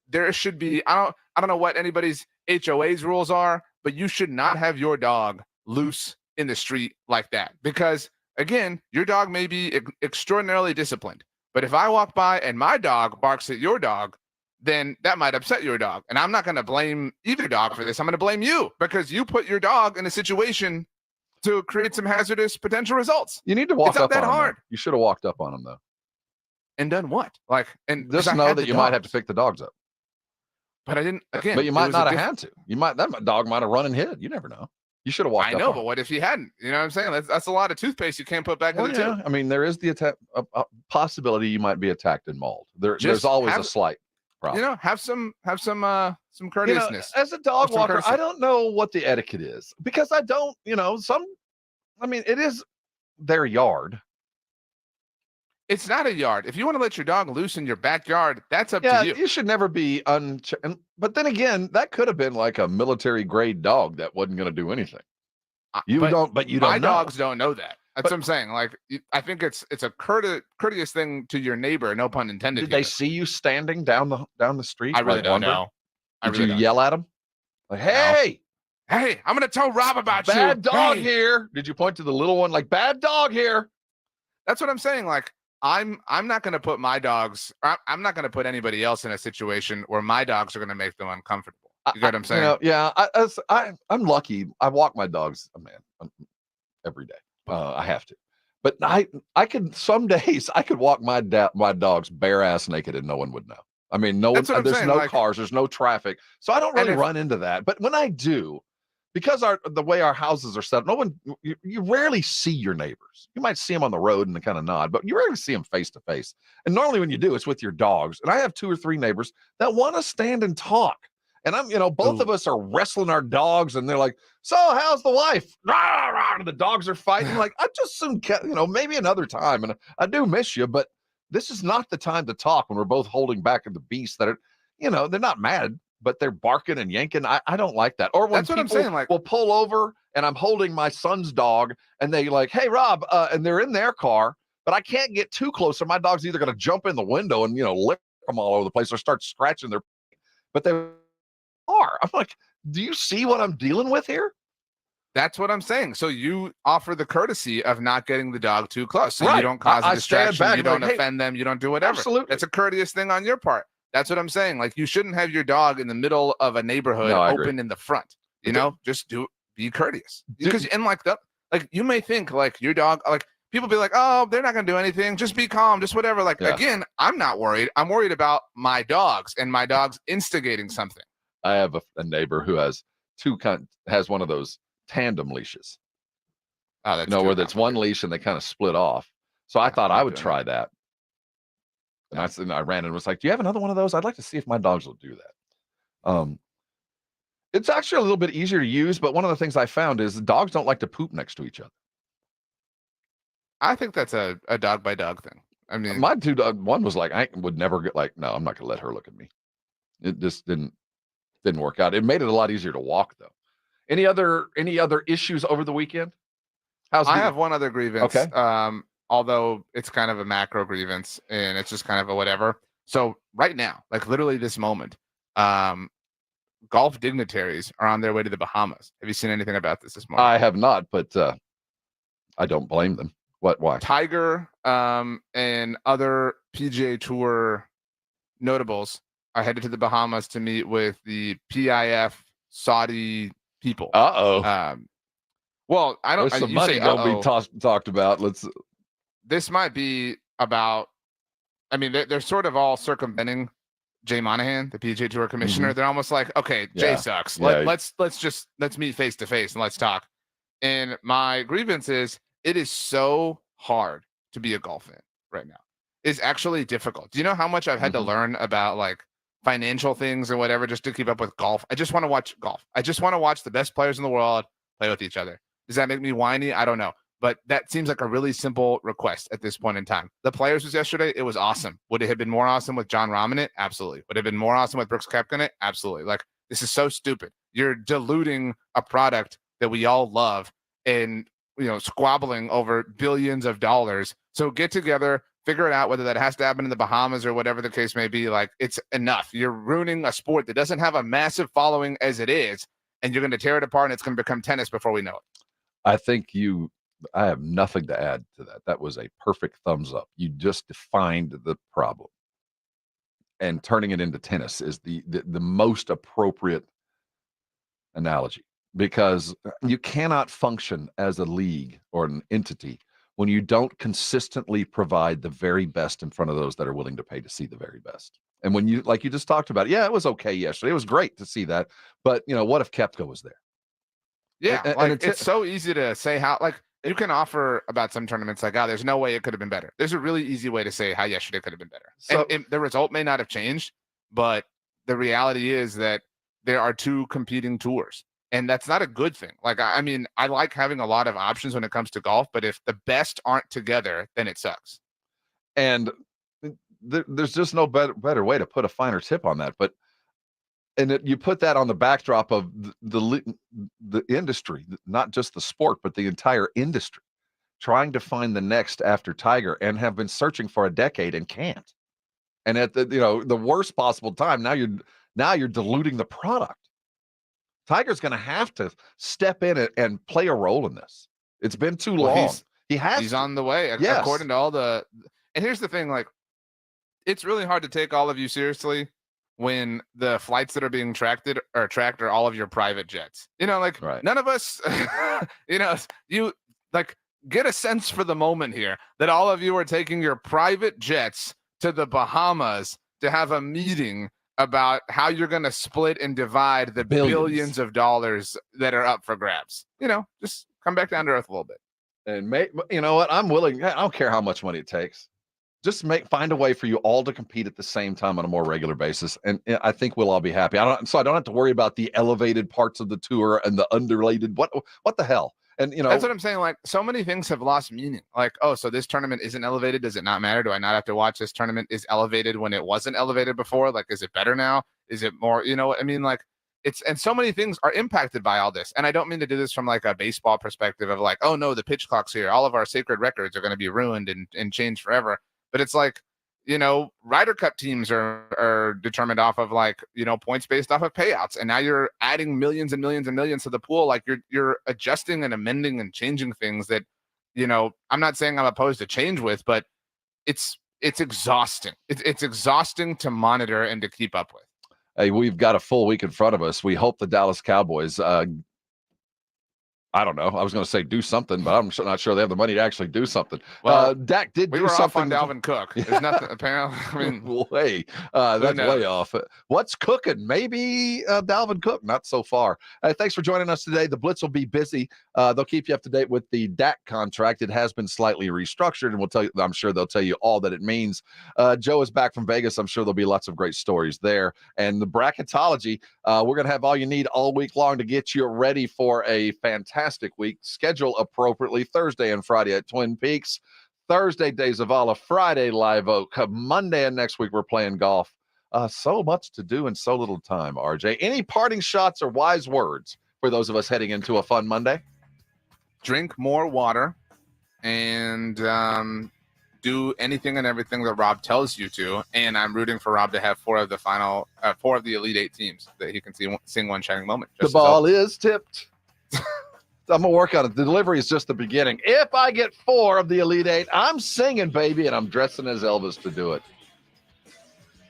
there should be, I don't know what anybody's HOA's rules are, but you should not have your dog loose in the street like that. Because, again, your dog may be extraordinarily disciplined. But if I walk by and my dog barks at your dog, then that might upset your dog. And I'm not going to blame either dog for this. I'm going to blame you because you put your dog in a situation to create some hazardous potential results. You need to walk it's not up that on hard. Him, you should have walked up on him, though. and done what? Like, and Just know that you might have to pick the dogs up. But I didn't. Again, but you might not have had to. That dog might have run and hid. You never know. You should have walked. I know, but what if you hadn't? You know what I'm saying? That's a lot of toothpaste you can't put back in the tube. I mean, there is the possibility you might be attacked and mauled. There's always a slight problem. You know, have some courteousness. As a dog walker, I don't know what the etiquette is because I don't. It is their yard. It's not a yard. If you want to let your dog loose in your backyard, that's up to you. You should never be But then again, that could have been like a military grade dog that wasn't going to do anything. My dogs don't know that. That's what I'm saying. Like, I think it's a courteous thing to your neighbor. No pun intended. Did they see you standing down the street? I really don't know. Did you yell at them? Like, hey, I'm going to tell Rob about you. Bad dog here. Did you point to the little one like bad dog here? That's what I'm saying. Like, I'm not going to put my dogs. I'm not going to put anybody else in a situation where my dogs are going to make them uncomfortable. You get what I'm saying? I'm lucky. I walk my dogs, every day. I have to, but I could some days I could walk my dogs bare ass naked and no one would know. I mean, no one. There's no cars. There's no traffic, so I don't really run into that. But when I do, because the way our houses are set, you rarely see your neighbors. You might see them on the road and they kind of nod, but you rarely see them face to face. And normally when you do, it's with your dogs. And I have 2 or 3 neighbors that want to stand and talk. And both of us are wrestling our dogs and they're like, so how's the wife? Rah, rah, and the dogs are fighting. Like, I just soon, maybe another time. And I do miss you, but this is not the time to talk when we're both holding back at the beasts that are, they're not mad, but they're barking and yanking. I don't like that. Or when people will pull over and I'm holding my son's dog and they like, hey, Rob, and they're in their car, but I can't get too close. So my dog's either going to jump in the window and, lick them all over the place or start scratching their, but they are. I'm like, do you see what I'm dealing with here? That's what I'm saying. So you offer the courtesy of not getting the dog too close. So you don't cause a distraction. You don't offend them. You don't do whatever. Absolutely. That's a courteous thing on your part. That's what I'm saying. Like, you shouldn't have your dog in the middle of a neighborhood open in the front. Just be courteous. Because you may think like your dog, like people be like, oh, they're not going to do anything. Just be calm. Just whatever. Like, again, I'm not worried. I'm worried about my dogs and my dogs instigating something. I have a neighbor who has has one of those tandem leashes. Oh, that's where that's one leash and they kind of split off. So I thought I would try that. And I ran and was like, do you have another one of those? I'd like to see if my dogs will do that. It's actually a little bit easier to use, but one of the things I found is dogs don't like to poop next to each other. I think that's a dog by dog thing. I mean, my one was like, I would never get like, no, I'm not gonna let her look at me. It just didn't work out. It made it a lot easier to walk though. Any other issues over the weekend? I have one other grievance. Okay. Although it's kind of a macro grievance and it's just kind of a whatever. So right now, like literally this moment, golf dignitaries are on their way to the Bahamas. Have you seen anything about this morning? I have not, but I don't blame them. Why? Tiger and other PGA Tour notables are headed to the Bahamas to meet with the PIF Saudi people. Well, I don't. There's some money gonna be talked about. This might be about. I mean, they're sort of all circumventing Jay Monahan, the PGA Tour commissioner. They're almost like, okay, Jay sucks. Let's meet face to face and let's talk. And my grievance is, it is so hard to be a golf fan right now. It's actually difficult. Do you know how much I've had to learn about like financial things or whatever just to keep up with golf? I just want to watch golf. I just want to watch the best players in the world play with each other. Does that make me whiny? I don't know. But that seems like a really simple request at this point in time. The Players was yesterday. It was awesome. Would it have been more awesome with John Rahm in it? Absolutely. Would it have been more awesome with Brooks Koepka in it? Absolutely. Like, this is so stupid. You're diluting a product that we all love and, squabbling over billions of dollars. So get together, figure it out, whether that has to happen in the Bahamas or whatever the case may be. Like, it's enough. You're ruining a sport that doesn't have a massive following as it is, and you're going to tear it apart, and it's going to become tennis before we know it. I have nothing to add to that. That was a perfect thumbs up. You just defined the problem. And turning it into tennis is the most appropriate analogy, because you cannot function as a league or an entity when you don't consistently provide the very best in front of those that are willing to pay to see the very best. And when you, like you just talked about, it was okay yesterday. It was great to see that. But, what if Koepka was there? Yeah, And it's so easy to say how, you can offer about some tournaments like, there's no way it could have been better. There's a really easy way to say how yesterday could have been better. So, and the result may not have changed, but the reality is that there are two competing tours. And that's not a good thing. I like having a lot of options when it comes to golf, but if the best aren't together, then it sucks. And there's just no better way to put a finer tip on that. But you put that on the backdrop of the industry, not just the sport, but the entire industry, trying to find the next after Tiger, and have been searching for a decade and can't. And at the worst possible time, now you're diluting the product. Tiger's going to have to step in and play a role in this. It's been too long. He's on the way. Yes. According to all the. And here's the thing, it's really hard to take all of you seriously when the flights that are being tracked are all of your private jets. Right. None of us, you get a sense for the moment here that all of you are taking your private jets to the Bahamas to have a meeting about how you're going to split and divide the billions of dollars that are up for grabs. Just come back down to earth a little bit. And you know what? I'm willing. I don't care how much money it takes. Just find a way for you all to compete at the same time on a more regular basis, and I think we'll all be happy. I don't have to worry about the elevated parts of the tour and the underrated. What the hell? And that's what I'm saying. So many things have lost meaning. So this tournament isn't elevated. Does it not matter? Do I not have to watch this tournament? Is elevated when it wasn't elevated before? Is it better now? Is it more? And so many things are impacted by all this. And I don't mean to do this from a baseball perspective of oh no, the pitch clock's here. All of our sacred records are going to be ruined and changed forever. But it's Ryder Cup teams are determined off of points based off of payouts. And now you're adding millions and millions and millions to the pool. You're adjusting and amending and changing things that, I'm not saying I'm opposed to change with, but it's exhausting. It's exhausting to monitor and to keep up with. Hey, we've got a full week in front of us. We hope the Dallas Cowboys, I don't know. I was going to say do something, but I'm not sure they have the money to actually do something. Well, Dak did we do were something. off on Dalvin Cook. There's nothing apparently. That's way off. What's cooking? Maybe Dalvin Cook. Not so far. Thanks for joining us today. The Blitz will be busy. They'll keep you up to date with the Dak contract. It has been slightly restructured, and we'll tell you. I'm sure they'll tell you all that it means. Joe is back from Vegas. I'm sure there'll be lots of great stories there. And the bracketology, we're going to have all you need all week long to get you ready for a fantastic week. Schedule appropriately Thursday and Friday at Twin Peaks, Thursday Days of Allah, Friday Live Oak, Monday and next week we're playing golf. So much to do and so little time. RJ, any parting shots or wise words for those of us heading into a fun Monday? Drink more water and do anything and everything that Rob tells you to. And I'm rooting for Rob to have four of the Elite Eight teams that he can sing One Shining Moment. The ball is tipped. I'm going to work on it. The delivery is just the beginning. If I get 4 of the Elite 8, I'm singing, baby, and I'm dressing as Elvis to do it.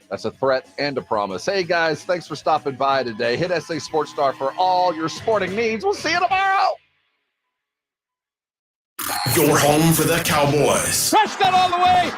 That's a threat and a promise. Hey, guys, thanks for stopping by today. Hit SA Sports Star for all your sporting needs. We'll see you tomorrow. Your home for the Cowboys. Prescott all the way.